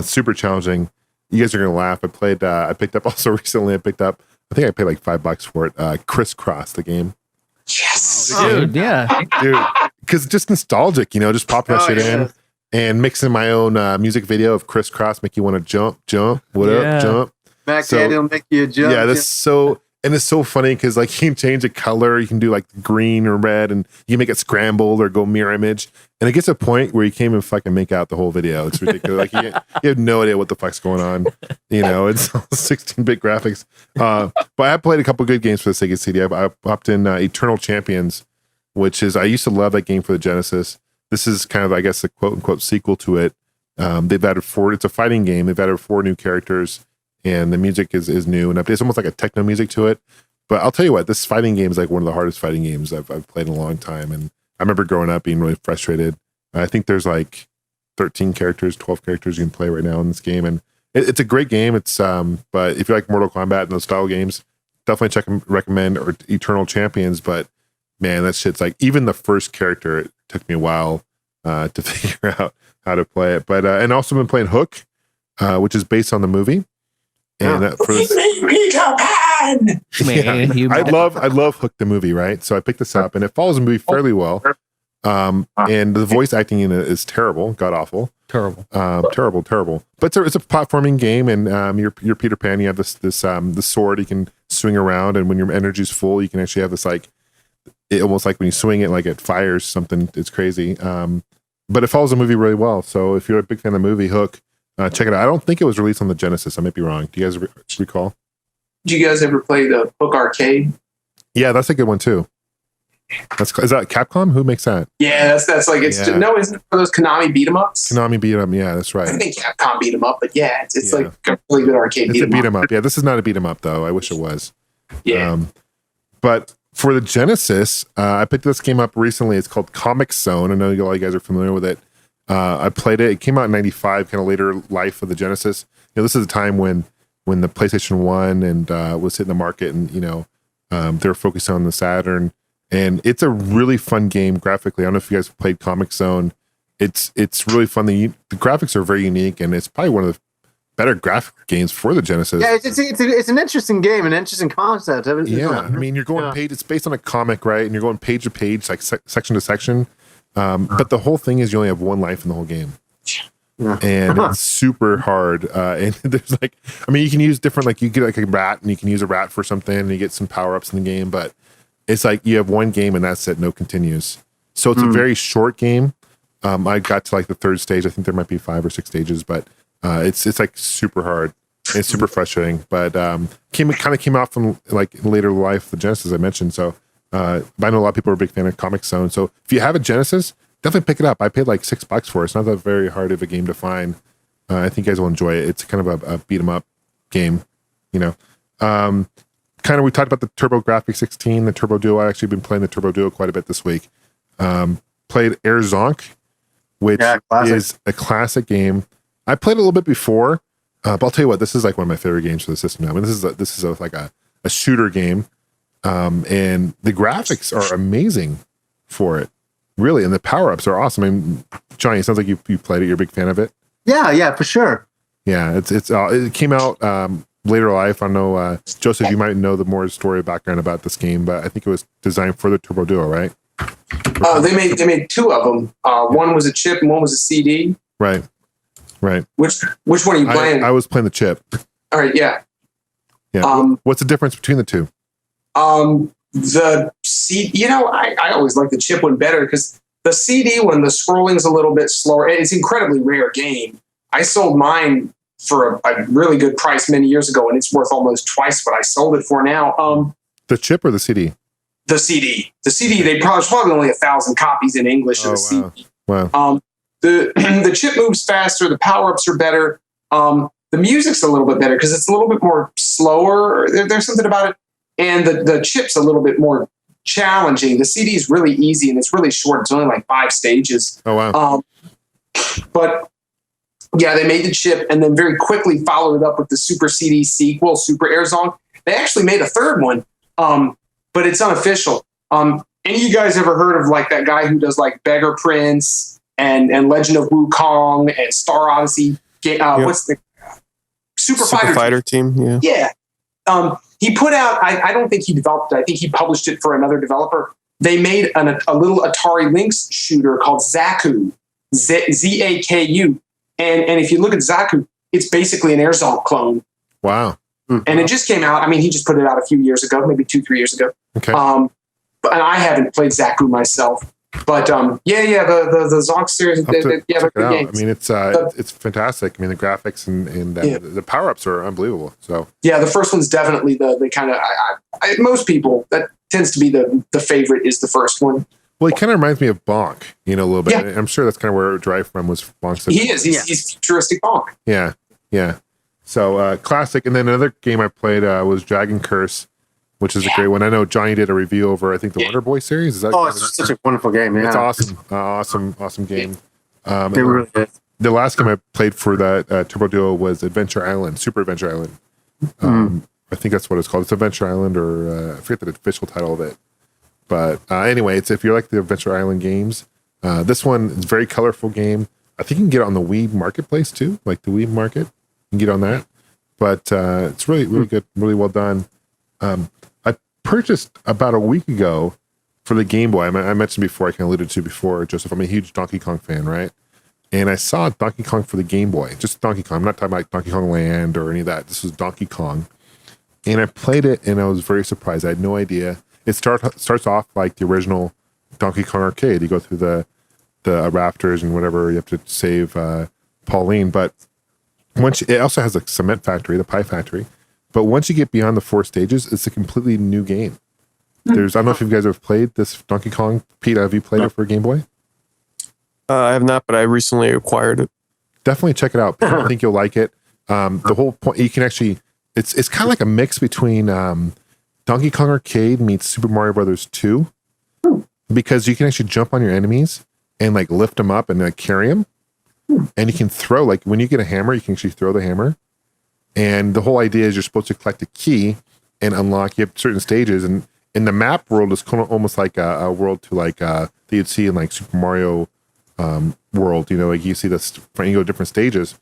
Speaker 3: Super challenging. You guys are gonna laugh. I picked up also recently. I think I paid like $5 for it. Crisscross, the game.
Speaker 4: Yes,
Speaker 1: dude. Yeah,
Speaker 3: dude. Because just nostalgic, you know, just popping that shit in and mixing my own music video of Crisscross, make you want to jump. What up, jump?
Speaker 2: Mac Daddy'll make you jump.
Speaker 3: Yeah, that's so. And it's so funny because like you can change the color, you can do like green or red, and you can make it scrambled or go mirror image. And it gets to a point where you can't even fucking make out the whole video. It's ridiculous. Like you have no idea what the fuck's going on. You know, it's 16-bit graphics. But I have played a couple good games for the Sega CD. I popped in Eternal Champions, which is, I used to love that game for the Genesis. This is kind of, I guess, the quote unquote sequel to it. They've added 4. It's a fighting game. They've added 4 new characters. And the music is new and it's almost like a techno music to it. But I'll tell you what, this fighting game is like one of the hardest fighting games I've played in a long time. And I remember growing up being really frustrated. I think there's like 13 characters, 12 characters you can play right now in this game. And it's a great game. It's but if you like Mortal Kombat and those style games, definitely recommend or Eternal Champions. But man, that shit's like, even the first character, it took me a while to figure out how to play it. But and also been playing Hook, which is based on the movie. And for this, I love Hook the movie, right? So I picked this up, and it follows the movie fairly well. And the voice acting in it is terrible, god awful, terrible. But it's a platforming game, and you're Peter Pan. You have this the sword you can swing around, and when your energy's full, you can actually have this like it almost like when you swing it, like it fires something. It's crazy. But it follows the movie really well. So if you're a big fan of the movie Hook. Check it out. I don't think it was released on the Genesis. I might be wrong. Do you guys recall?
Speaker 4: Did you guys ever play the Hook Arcade?
Speaker 3: Yeah, that's a good one too. Is that Capcom? Who makes that?
Speaker 4: Yeah, that's like it's
Speaker 3: Yeah.
Speaker 4: no, isn't it for those Konami beat 'em ups?
Speaker 3: Konami beat 'em. Yeah, that's right.
Speaker 4: I think Capcom beat 'em up, but yeah, it's
Speaker 3: Yeah.
Speaker 4: like a really good arcade
Speaker 3: It's a beat
Speaker 4: 'em
Speaker 3: 'em up. Yeah, this is not a beat 'em up though. I wish it was.
Speaker 4: Yeah.
Speaker 3: But for the Genesis, I picked this game up recently. It's called Comic Zone. I know all you guys are familiar with it. I played it. It came out in '95, kind of later life of the Genesis. This is a time when the PlayStation 1 and was hitting the market, and they were focused on the Saturn. And it's a really fun game graphically. I don't know if you guys have played Comic Zone. It's really fun. The graphics are very unique, and it's probably one of the better graphic games for the Genesis.
Speaker 2: Yeah, it's an interesting game, an interesting concept.
Speaker 3: I mean, you're going page. It's based on a comic, right? And you're going page to page, like section to section. But the whole thing is you only have one life in the whole game.
Speaker 2: Yeah.
Speaker 3: And it's super hard. And there's you can use different, like you get like a rat, and you can use a rat for something, and you get some power ups in the game. But it's like you have one game, and that's it. No continues. So it's a very short game. I got to like the third stage. I think there might be 5 or 6 stages, but it's like super hard. It's super frustrating. But came out from like later life the Genesis I mentioned. So I know a lot of people are a big fan of Comic Zone. So if you have a Genesis, definitely pick it up. I paid like $6 for it. It's not that very hard of a game to find. I think you guys will enjoy it. It's kind of a beat 'em up game, we talked about the Turbo Grafx 16, the Turbo Duo. I've actually been playing the Turbo Duo quite a bit this week. Played Air Zonk, which is a classic game. I played it a little bit before, but I'll tell you what, this is like one of my favorite games for the system now. I mean, this is like a shooter game, and the graphics are amazing for it, really, and the power-ups are awesome. I mean, Johnny, it sounds like you played it. You're a big fan of it.
Speaker 2: Yeah, for sure.
Speaker 3: Yeah, it came out later life. I know, Joseph, you might know the more story background about this game, but I think it was designed for the Turbo Duo, right?
Speaker 4: They made 2 of them. One was a chip and one was a CD.
Speaker 3: Right.
Speaker 4: Which one are you playing?
Speaker 3: I was playing the chip.
Speaker 4: All right, yeah.
Speaker 3: Yeah. What's the difference between the two?
Speaker 4: The CD, I always like the chip one better because the CD one, the scrolling's a little bit slower. It's an incredibly rare game. I sold mine for a really good price many years ago, and it's worth almost twice what I sold it for now.
Speaker 3: The chip or the CD?
Speaker 4: The CD. The CD, there's probably only 1,000 copies in English of the CD.
Speaker 3: Wow.
Speaker 4: The chip moves faster. The power-ups are better. The music's a little bit better because it's a little bit more slower. There's something about it. And the chip's a little bit more challenging. The CD is really easy, and it's really short. It's only like 5 stages.
Speaker 3: Oh, wow.
Speaker 4: But yeah, they made the chip and then very quickly followed it up with the Super CD sequel, Super Air Zonk. They actually made a third one, but it's unofficial. Any of you guys ever heard of like that guy who does like Beggar Prince and Legend of Wukong and Star Odyssey? What's the Super
Speaker 5: Fighter Team? Yeah.
Speaker 4: Yeah. He put out, I don't think he developed it. I think he published it for another developer. They made a little Atari Lynx shooter called Zaku, Zaku. And if you look at Zaku, it's basically an Air Zonk clone.
Speaker 3: Wow.
Speaker 4: And it just came out. I mean, he just put it out a few years ago, maybe 2-3 years ago.
Speaker 3: Okay.
Speaker 4: But I haven't played Zaku myself. But the Zonk series, they're good games.
Speaker 3: I mean, it's fantastic. I mean, the graphics and the power ups are unbelievable. So
Speaker 4: yeah, the first one's definitely the kind of most people that tends to be the favorite is the first one.
Speaker 3: Well, he kind of reminds me of Bonk, a little bit.
Speaker 4: Yeah.
Speaker 3: I'm sure that's kind of where it derived from was Bonk.
Speaker 4: He is. He's futuristic Bonk.
Speaker 3: Yeah. So classic. And then another game I played was Dragon Curse, which is a great one. I know Johnny did a review over, I think, the Wonder Boy series. Is that?
Speaker 2: Oh, it's such a wonderful game. Yeah,
Speaker 3: it's awesome. Awesome game.
Speaker 2: It really is.
Speaker 3: The last game I played for that Turbo Duo was Adventure Island, Super Adventure Island. I think that's what it's called. It's Adventure Island, or I forget the official title of it. But anyway, if you like the Adventure Island games, this one is a very colorful game. I think you can get it on the Wii Marketplace too, like the Wii Market. You can get on that. But it's really, really good, really well done. I purchased about a week ago for the Game Boy. I mentioned before, I kind of alluded to before, Joseph, I'm a huge Donkey Kong fan, right? And I saw Donkey Kong for the Game Boy, just Donkey Kong. I'm not talking about Donkey Kong Land or any of that. This was Donkey Kong. And I played it, and I was very surprised. I had no idea. It starts off like the original Donkey Kong arcade. You go through the rafters and whatever. You have to save Pauline. But it also has a cement factory, the pie factory. But once you get beyond the 4 stages, it's a completely new game. I don't know if you guys have played this Donkey Kong. Pete, have you played it for Game Boy?
Speaker 5: I have not, but I recently acquired it.
Speaker 3: Definitely check it out. I think you'll like it. The whole point, you can actually, it's kind of like a mix between Donkey Kong Arcade meets Super Mario Brothers 2, because you can actually jump on your enemies and like lift them up and like carry them, and you can throw, like when you get a hammer, you can actually throw the hammer. And the whole idea is you're supposed to collect a key and unlock. You have certain stages, and in the map world is kind of almost like a world to like that you'd see in like Super Mario world. You know, like you see this, you go different stages,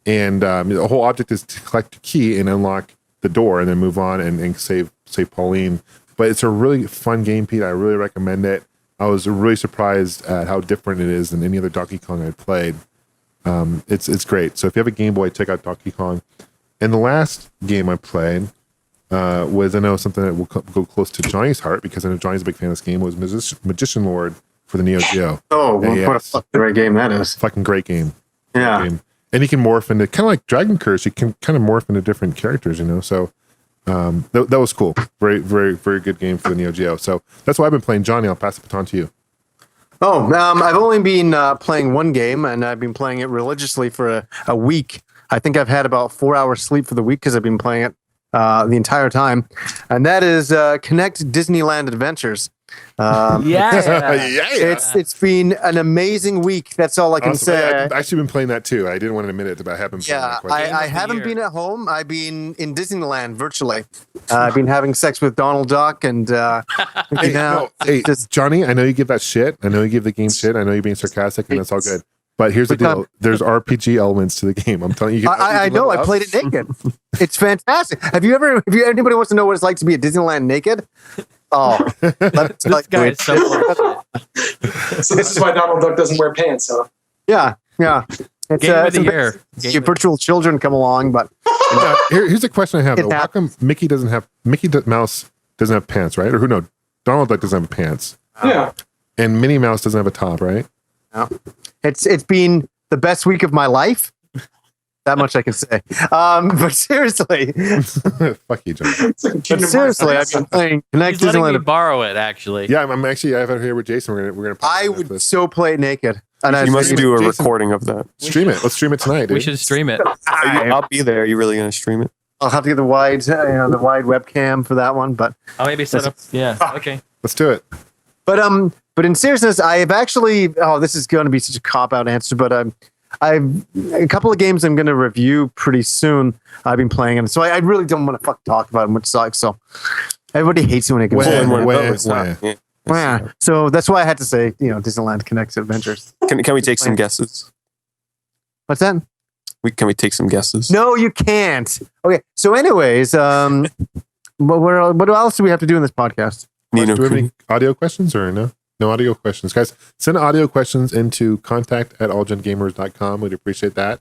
Speaker 3: and the whole object is to collect a key and unlock the door, and then move on and save Pauline. But it's a really fun game, Pete. I really recommend it. I was really surprised at how different it is than any other Donkey Kong I'd played. It's great. So if you have a Game Boy, check out Donkey Kong. And the last game I played was, I know something that will go close to Johnny's heart, because I know Johnny's a big fan of this game, was Magician Lord for the Neo Geo.
Speaker 2: Oh, what a fucking great game that is.
Speaker 3: Fucking great game.
Speaker 2: Yeah.
Speaker 3: Great game. And you can morph into, kind of like Dragon Curse, you can kind of morph into different characters, you know? So that was cool. Very, very, very good game for the Neo Geo. So that's why I've been playing. Johnny, I'll pass the baton to you.
Speaker 2: Oh, I've only been playing one game, and I've been playing it religiously for a week. I think I've had about 4 hours sleep for the week because I've been playing it the entire time. And that is Connect Disneyland Adventures. It's been an amazing week. That's all I can say.
Speaker 3: I've actually been playing that too. I didn't want to admit it, but I have been playing that quite a bit.
Speaker 2: I haven't been at home. I've been in Disneyland virtually. I've been having sex with Donald Duck and
Speaker 3: hey, Johnny, I know you give that shit. I know you give the game shit. I know you're being sarcastic, and that's all good. But here's the deal. There's RPG elements to the game. I'm telling you.
Speaker 2: I know. I played it naked. It's fantastic. Have you anybody wants to know what it's like to be at Disneyland naked? Oh,
Speaker 1: this guy is so
Speaker 4: So this is why Donald Duck doesn't wear pants, huh?
Speaker 2: Yeah. It's,
Speaker 1: Game of the year.
Speaker 2: Your virtual children come along, but
Speaker 3: here's a question I have. Though. How come Mickey Mouse doesn't have pants, right? Or who knows? Donald Duck doesn't have pants.
Speaker 4: Yeah.
Speaker 3: And Minnie Mouse doesn't have a top, right?
Speaker 2: No. It's been the best week of my life. That much I can say. But seriously,
Speaker 3: fuck you, John.
Speaker 2: But seriously, I've been playing Connect
Speaker 1: He's letting me
Speaker 2: Disneyland.
Speaker 1: borrow it, actually.
Speaker 3: Yeah, I have it here with Jason. We're gonna.
Speaker 2: I would so play it naked. And
Speaker 5: You must do a
Speaker 3: Jason,
Speaker 5: recording of that.
Speaker 3: stream it. Let's stream it tonight, dude.
Speaker 1: We should stream it.
Speaker 5: I'll be there. Are you really going to stream it?
Speaker 2: I'll have to get the wide webcam for that one. But
Speaker 1: I'll maybe set up. Yeah. Okay.
Speaker 3: Let's do it.
Speaker 2: But in seriousness, I have actually. Oh, this is going to be such a cop out answer, but I've a couple of games I'm going to review pretty soon. I've been playing them, so I really don't want to talk about them, which sucks. So everybody hates it when it goes.
Speaker 3: When.
Speaker 2: So that's why I had to say, Disneyland Connect Adventures.
Speaker 5: Can we take some guesses?
Speaker 2: What's that?
Speaker 5: Can we take some guesses?
Speaker 2: No, you can't. Okay. So, anyways, what else do we have to do in this podcast?
Speaker 3: Do we have any audio questions or no? No audio questions. Guys, send audio questions into contact@allgengamers.com. We'd appreciate that.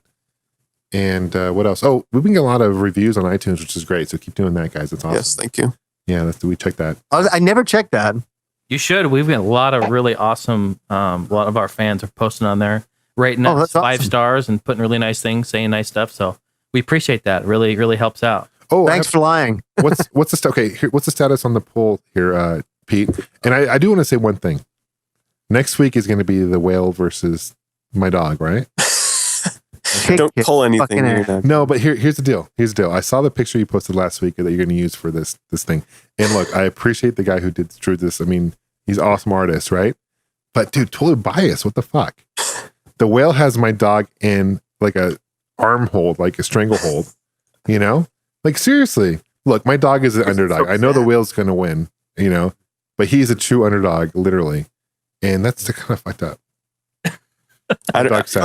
Speaker 3: And what else? Oh, we've been getting a lot of reviews on iTunes, which is great. So keep doing that, guys. That's awesome.
Speaker 5: Yes, thank you.
Speaker 3: Yeah, we check that.
Speaker 2: I never checked that.
Speaker 1: You should. We've got a lot of really awesome. A lot of our fans are posting on there, rating us
Speaker 2: that's
Speaker 1: 5
Speaker 2: awesome.
Speaker 1: stars and putting really nice things, saying nice stuff. So we appreciate that. Really, really helps out.
Speaker 3: Oh,
Speaker 2: Thanks for lying.
Speaker 3: what's the status on the poll here, Pete? And I do want to say one thing. Next week is going to be the whale versus my dog, right?
Speaker 5: Don't pull anything near that.
Speaker 3: No, but here's the deal. I saw the picture you posted last week that you're going to use for this thing. And look, I appreciate the guy who drew this. I mean, he's an awesome artist, right? But dude, totally biased. What the fuck? The whale has my dog in like a arm hold, like a stranglehold. Like seriously. Look, my dog is an underdog. I know the whale's going to win. But he's a true underdog, literally. And that's kind of fucked up.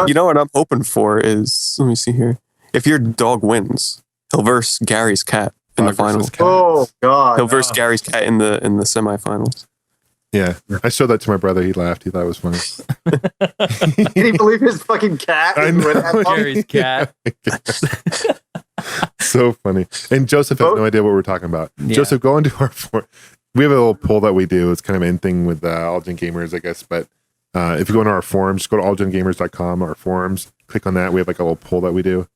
Speaker 5: You know what I'm hoping for is, let me see here. If your dog wins, he'll verse Gary's cat in the finals.
Speaker 2: Oh God!
Speaker 5: He'll verse Gary's cat in the semifinals.
Speaker 3: Yeah, I showed that to my brother. He laughed. He thought it was funny.
Speaker 2: Can he believe his fucking cat?
Speaker 3: I know.
Speaker 1: Gary's cat.
Speaker 3: So funny. And Joseph has no idea what we're talking about.
Speaker 1: Yeah.
Speaker 3: Joseph, go into our we have a little poll that we do. It's kind of an thing with All Gen Gamers, I guess. But if you go into our forums, just go to allgengamers.com, our forums, click on that. We have like a little poll that we do.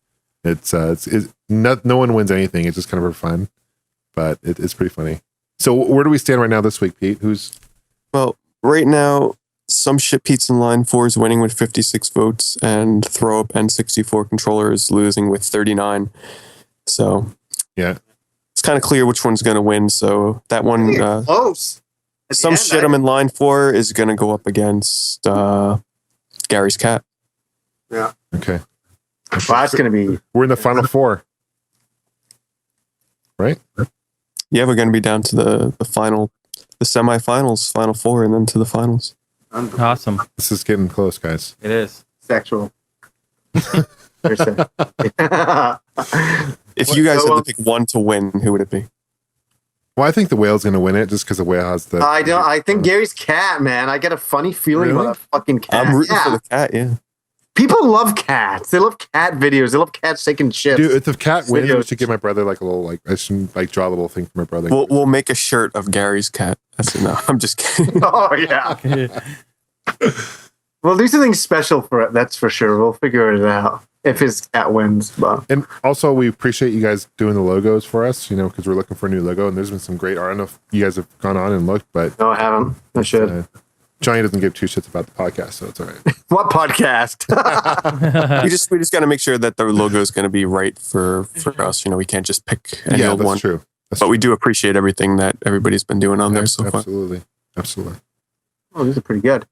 Speaker 3: It's no one wins anything. It's just kind of for fun, but it's pretty funny. So where do we stand right now this week, Pete?
Speaker 5: Well, right now, Some Shit Pete's in line 4 is winning with 56 votes, and Throw Up N64 Controller is losing with 39. So,
Speaker 3: yeah,
Speaker 5: it's kind of clear which one's going to win. So that one,
Speaker 2: close. At the
Speaker 5: Some
Speaker 2: end,
Speaker 5: Shit I'm in line for is going to go up against Gary's Cat.
Speaker 2: Yeah.
Speaker 3: okay.
Speaker 2: Well, that's going to be.
Speaker 3: We're in the final 4, right?
Speaker 5: Yeah, we're going to be down to the semifinals, final 4, and then to the finals.
Speaker 1: Awesome.
Speaker 3: This is getting close, guys.
Speaker 1: It is.
Speaker 2: Sexual.
Speaker 5: If you guys had to pick one to win, who would it be?
Speaker 3: Well, I think the whale's going to win it just because the whale has the.
Speaker 2: I think Gary's cat, man. I get a funny feeling
Speaker 3: Really?
Speaker 2: about a fucking cat.
Speaker 5: I'm rooting for the cat, yeah.
Speaker 2: People love cats. They love cat videos. They love cats taking shit.
Speaker 3: Dude, if the cat wins,
Speaker 2: Videos.
Speaker 3: we should give my brother like a little I should draw a little thing for my brother.
Speaker 5: We'll make a shirt of Gary's cat. No, I'm just kidding.
Speaker 2: Oh yeah. Well, do something special for it. That's for sure. We'll figure it out if his cat wins. But
Speaker 3: And also, we appreciate you guys doing the logos for us, because we're looking for a new logo, and there's been some great art. I don't know if you guys have gone on and looked, but
Speaker 2: no, I haven't. I should.
Speaker 3: Johnny doesn't give 2 shits about the podcast, so it's all right.
Speaker 2: What podcast?
Speaker 5: we just got to make sure that the logo is going to be right for us. We can't just pick any
Speaker 3: Yeah,
Speaker 5: old
Speaker 3: that's
Speaker 5: one.
Speaker 3: true.
Speaker 5: But we do appreciate everything that everybody's been doing on there so far.
Speaker 3: Absolutely.
Speaker 2: Oh, these are pretty good.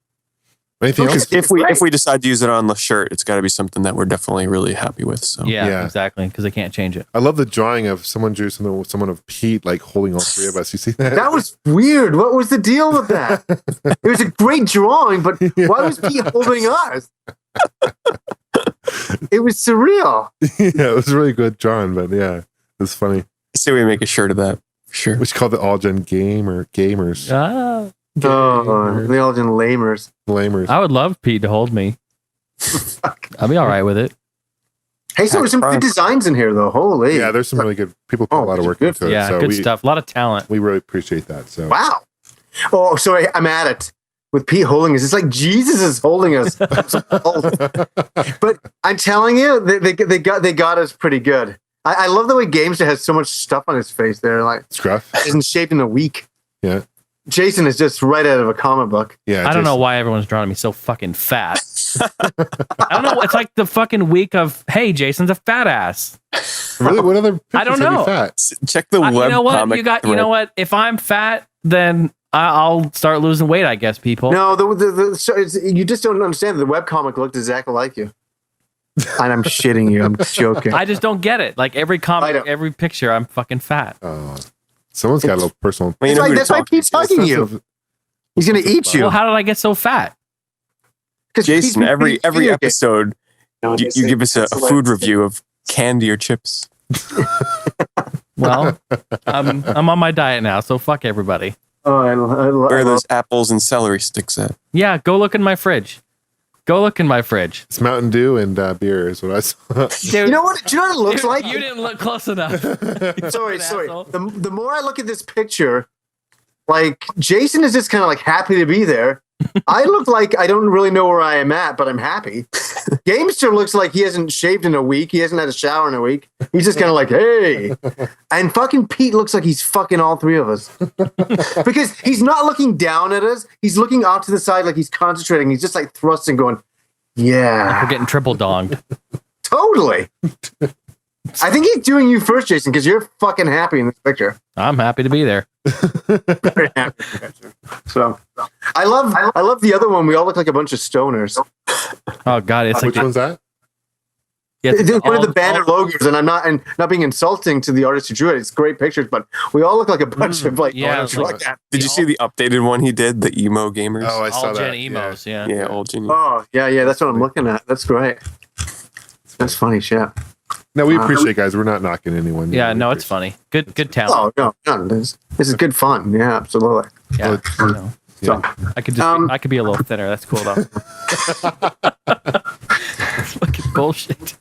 Speaker 3: Anything
Speaker 2: Okay.
Speaker 3: else?
Speaker 5: If we decide to use it on the shirt, it's got to be something that we're definitely really happy with. So
Speaker 1: Yeah, exactly. Because they can't change it.
Speaker 3: I love the drawing of someone drew someone of Pete like holding all 3 of us. You see that?
Speaker 2: That was weird. What was the deal with that? It was a great drawing, but why was Pete holding us? It was surreal.
Speaker 3: Yeah, it was really good drawn, but yeah, it's funny.
Speaker 5: say we make a shirt of that. Sure.
Speaker 3: We should call it All Gen Gamers.
Speaker 1: Ah,
Speaker 2: Oh, the all gen lamers.
Speaker 3: Lamers.
Speaker 1: I would love Pete to hold me. I'll be all right with it.
Speaker 2: Hey, so there's some good designs in here, though. Holy.
Speaker 3: Yeah, there's some really good people put a lot of work into it.
Speaker 1: Yeah,
Speaker 3: So
Speaker 1: good stuff. A lot of talent.
Speaker 3: We really appreciate that. So
Speaker 2: Wow. Oh, sorry, I'm at it. With Pete holding us, it's like Jesus is holding us. But I'm telling you, they got us pretty good. I love the way Gamester has so much stuff on his face there. Like,
Speaker 3: Scruff.
Speaker 2: isn't shaped in a week.
Speaker 3: Yeah.
Speaker 2: Jason is just right out of a comic book.
Speaker 3: Yeah.
Speaker 1: I don't know why everyone's drawing me so fucking fat. I don't know. It's like the fucking week of, hey, Jason's a fat ass.
Speaker 3: Really? What other pictures
Speaker 1: I don't
Speaker 3: are you
Speaker 1: know.
Speaker 3: fat?
Speaker 5: Check the web
Speaker 1: You know what?
Speaker 5: comic
Speaker 1: You know what? If I'm fat, then I'll start losing weight, I guess, people.
Speaker 2: No, you just don't understand. The webcomic looked exactly like you. And I'm shitting you. I'm joking.
Speaker 1: I just don't get it. Like every comic, every picture, I'm fucking fat.
Speaker 3: Someone's got a little personal.
Speaker 5: Well, you know
Speaker 2: that's why Pete's hugging you. He's going to eat you.
Speaker 1: Well, how did I get so fat?
Speaker 5: Jason, every episode, you give us a food review of candy or chips.
Speaker 1: Well, I'm on my diet now, so fuck everybody.
Speaker 2: Oh,
Speaker 5: Where are those apples and celery sticks at?
Speaker 1: Yeah, go look in my fridge. Go look in my fridge.
Speaker 3: It's Mountain Dew and beer is what I saw.
Speaker 1: Dude,
Speaker 2: you know what? Do you know what it looks like?
Speaker 1: You didn't look close enough.
Speaker 2: Sorry. The more I look at this picture, like Jason is just kind of like happy to be there. I look like I don't really know where I am at, but I'm happy. Gamester looks like he hasn't shaved in a week. He hasn't had a shower in a week. He's just kind of like, hey. And fucking Pete looks like he's fucking all three of us. Because he's not looking down at us. He's looking off to the side like he's concentrating. He's just like thrusting, going, yeah.
Speaker 1: We're getting triple donged.
Speaker 2: Totally. I think he's doing you first, Jason, because you're fucking happy in this picture.
Speaker 1: I'm happy to be there.
Speaker 2: Very happy. So I love the other one. We all look like a bunch of stoners.
Speaker 1: Oh god, it's
Speaker 3: Which
Speaker 1: like
Speaker 3: one's that?
Speaker 2: It's one of the banner logos, and I'm not being insulting to the artist who drew it. It's great pictures, but we all look like a bunch of like.
Speaker 1: yeah,
Speaker 2: artists like that.
Speaker 5: Did you see the updated one he did? The emo gamers.
Speaker 3: Oh, I saw
Speaker 1: all
Speaker 3: that.
Speaker 1: gen emos, yeah.
Speaker 5: yeah, old gen.
Speaker 2: Oh yeah, that's what I'm looking at. That's great. That's funny shit.
Speaker 3: No, we appreciate guys. We're not knocking anyone.
Speaker 1: Yeah,
Speaker 3: We
Speaker 1: no, it's
Speaker 3: appreciate
Speaker 1: funny. Good talent.
Speaker 2: Oh no, this is good fun. Yeah, absolutely.
Speaker 1: Yeah,
Speaker 3: Well,
Speaker 1: you know.
Speaker 2: So
Speaker 1: I could I could be a little thinner. That's cool though. It's fucking bullshit.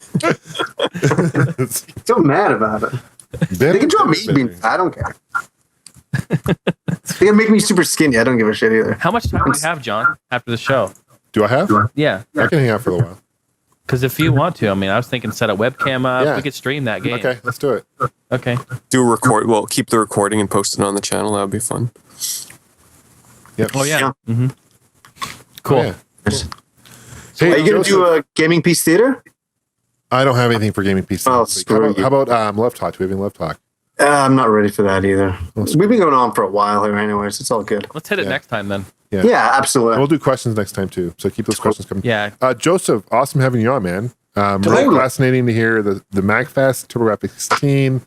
Speaker 2: so mad about it. They can draw me being fat. I don't care. They can make me super skinny. I don't give a shit either.
Speaker 1: How much time do you have, John, after the show?
Speaker 3: Do I have?
Speaker 1: Yeah.
Speaker 3: I can hang out for a while.
Speaker 1: Because if you want to, I mean, I was thinking set a webcam up.
Speaker 3: Yeah.
Speaker 1: We could stream that game.
Speaker 3: Okay, let's do it.
Speaker 1: Okay.
Speaker 5: Do a record. Well, keep the recording and post it on the channel. That would be fun.
Speaker 3: Yep.
Speaker 1: Oh yeah.
Speaker 2: Yeah.
Speaker 1: Mm-hmm. Cool.
Speaker 3: Oh, yeah.
Speaker 2: Are
Speaker 3: Hey,
Speaker 2: you going to do
Speaker 3: Joseph,
Speaker 2: a gaming piece theater?
Speaker 3: I don't have anything for gaming PC.
Speaker 2: Oh,
Speaker 3: how
Speaker 2: screw
Speaker 3: about,
Speaker 2: you.
Speaker 3: how about Love Talk? Do we have any Love Talk?
Speaker 2: I'm not ready for that either. We've been going on for a while here anyways. It's all good.
Speaker 1: Let's hit it
Speaker 3: Yeah.
Speaker 1: next time then.
Speaker 3: Yeah.
Speaker 2: Yeah, absolutely.
Speaker 3: We'll do questions next time too. So keep those questions coming.
Speaker 1: Yeah.
Speaker 3: Joseph, awesome having you on, man. Really
Speaker 4: Totally.
Speaker 3: fascinating to hear the MAGFest, Turbo Grafx 16,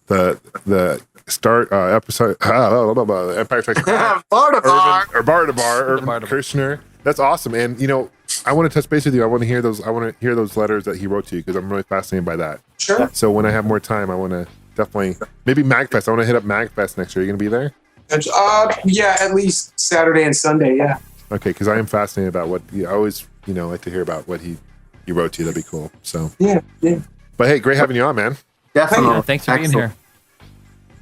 Speaker 3: the start episode, Empire Strikes Back, Urban Kershner. That's awesome. And I want to touch base with you. I want to hear those letters that he wrote to you because I'm really fascinated by that.
Speaker 4: Sure.
Speaker 3: So when I have more time, I want to definitely maybe MAGFest. I want to hit up MAGFest next year. Are you gonna be there?
Speaker 4: Yeah, at least Saturday and Sunday. Yeah.
Speaker 3: Okay, because I am fascinated about what I always like to hear about what he wrote to you. That'd be cool. So
Speaker 4: Yeah.
Speaker 3: but hey, great having you on, man.
Speaker 2: Definitely.
Speaker 1: Yeah, thanks for being
Speaker 2: Excellent.
Speaker 1: here.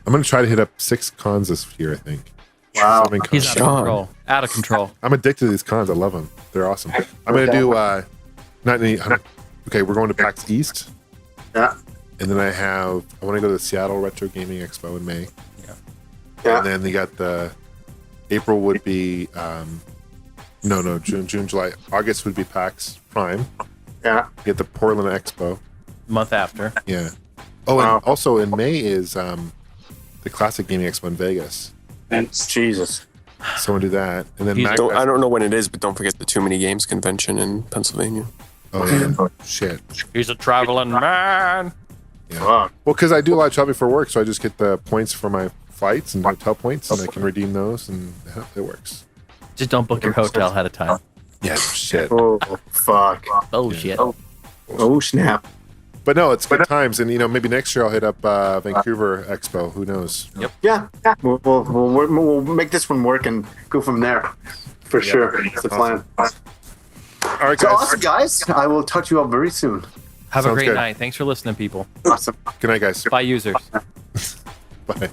Speaker 3: I'm gonna try to hit up 6 cons this year, I think.
Speaker 2: Wow.
Speaker 3: 7 cons.
Speaker 1: He's out of
Speaker 5: Sean.
Speaker 1: control. Out of control.
Speaker 3: I'm addicted to these cons. I love them. They're awesome. I'm gonna do not any. Okay, we're going to PAX East,
Speaker 2: Yeah.
Speaker 3: and then I want to go to the Seattle Retro Gaming Expo in May,
Speaker 2: Yeah.
Speaker 3: and then they got the April would be June, July, August would be PAX Prime.
Speaker 2: Yeah.
Speaker 3: You get the Portland Expo.
Speaker 1: Month after.
Speaker 3: Yeah. Oh,
Speaker 2: Wow.
Speaker 3: and also in May is the Classic Gaming Expo in Vegas.
Speaker 2: Jesus.
Speaker 3: So we'll do that, and then
Speaker 1: He's-
Speaker 3: MAGFest.
Speaker 5: I don't know when it is, but don't forget the Too Many Games convention in Pennsylvania.
Speaker 3: Oh yeah. Shit.
Speaker 1: He's a traveling man.
Speaker 3: Yeah.
Speaker 2: Fuck.
Speaker 3: Well, because I do a lot of traveling for work, so I just get the points for my flights and hotel points, and I can redeem those, and it works.
Speaker 1: Just don't book your hotel ahead of time.
Speaker 3: Yeah, shit.
Speaker 2: Oh, fuck.
Speaker 1: Oh shit.
Speaker 2: Oh, snap.
Speaker 3: But no, it's good times, and maybe next year I'll hit up Vancouver Expo. Who knows?
Speaker 2: Yeah. We'll make this one work and go from there. For sure. That's the plan.
Speaker 3: All right,
Speaker 2: So
Speaker 3: guys.
Speaker 2: awesome, guys. I will touch you up very soon.
Speaker 1: Have a
Speaker 3: Sounds
Speaker 1: great
Speaker 3: good.
Speaker 1: night. Thanks for listening, people.
Speaker 2: Awesome.
Speaker 3: Good night, guys.
Speaker 1: Bye, users.
Speaker 3: Bye.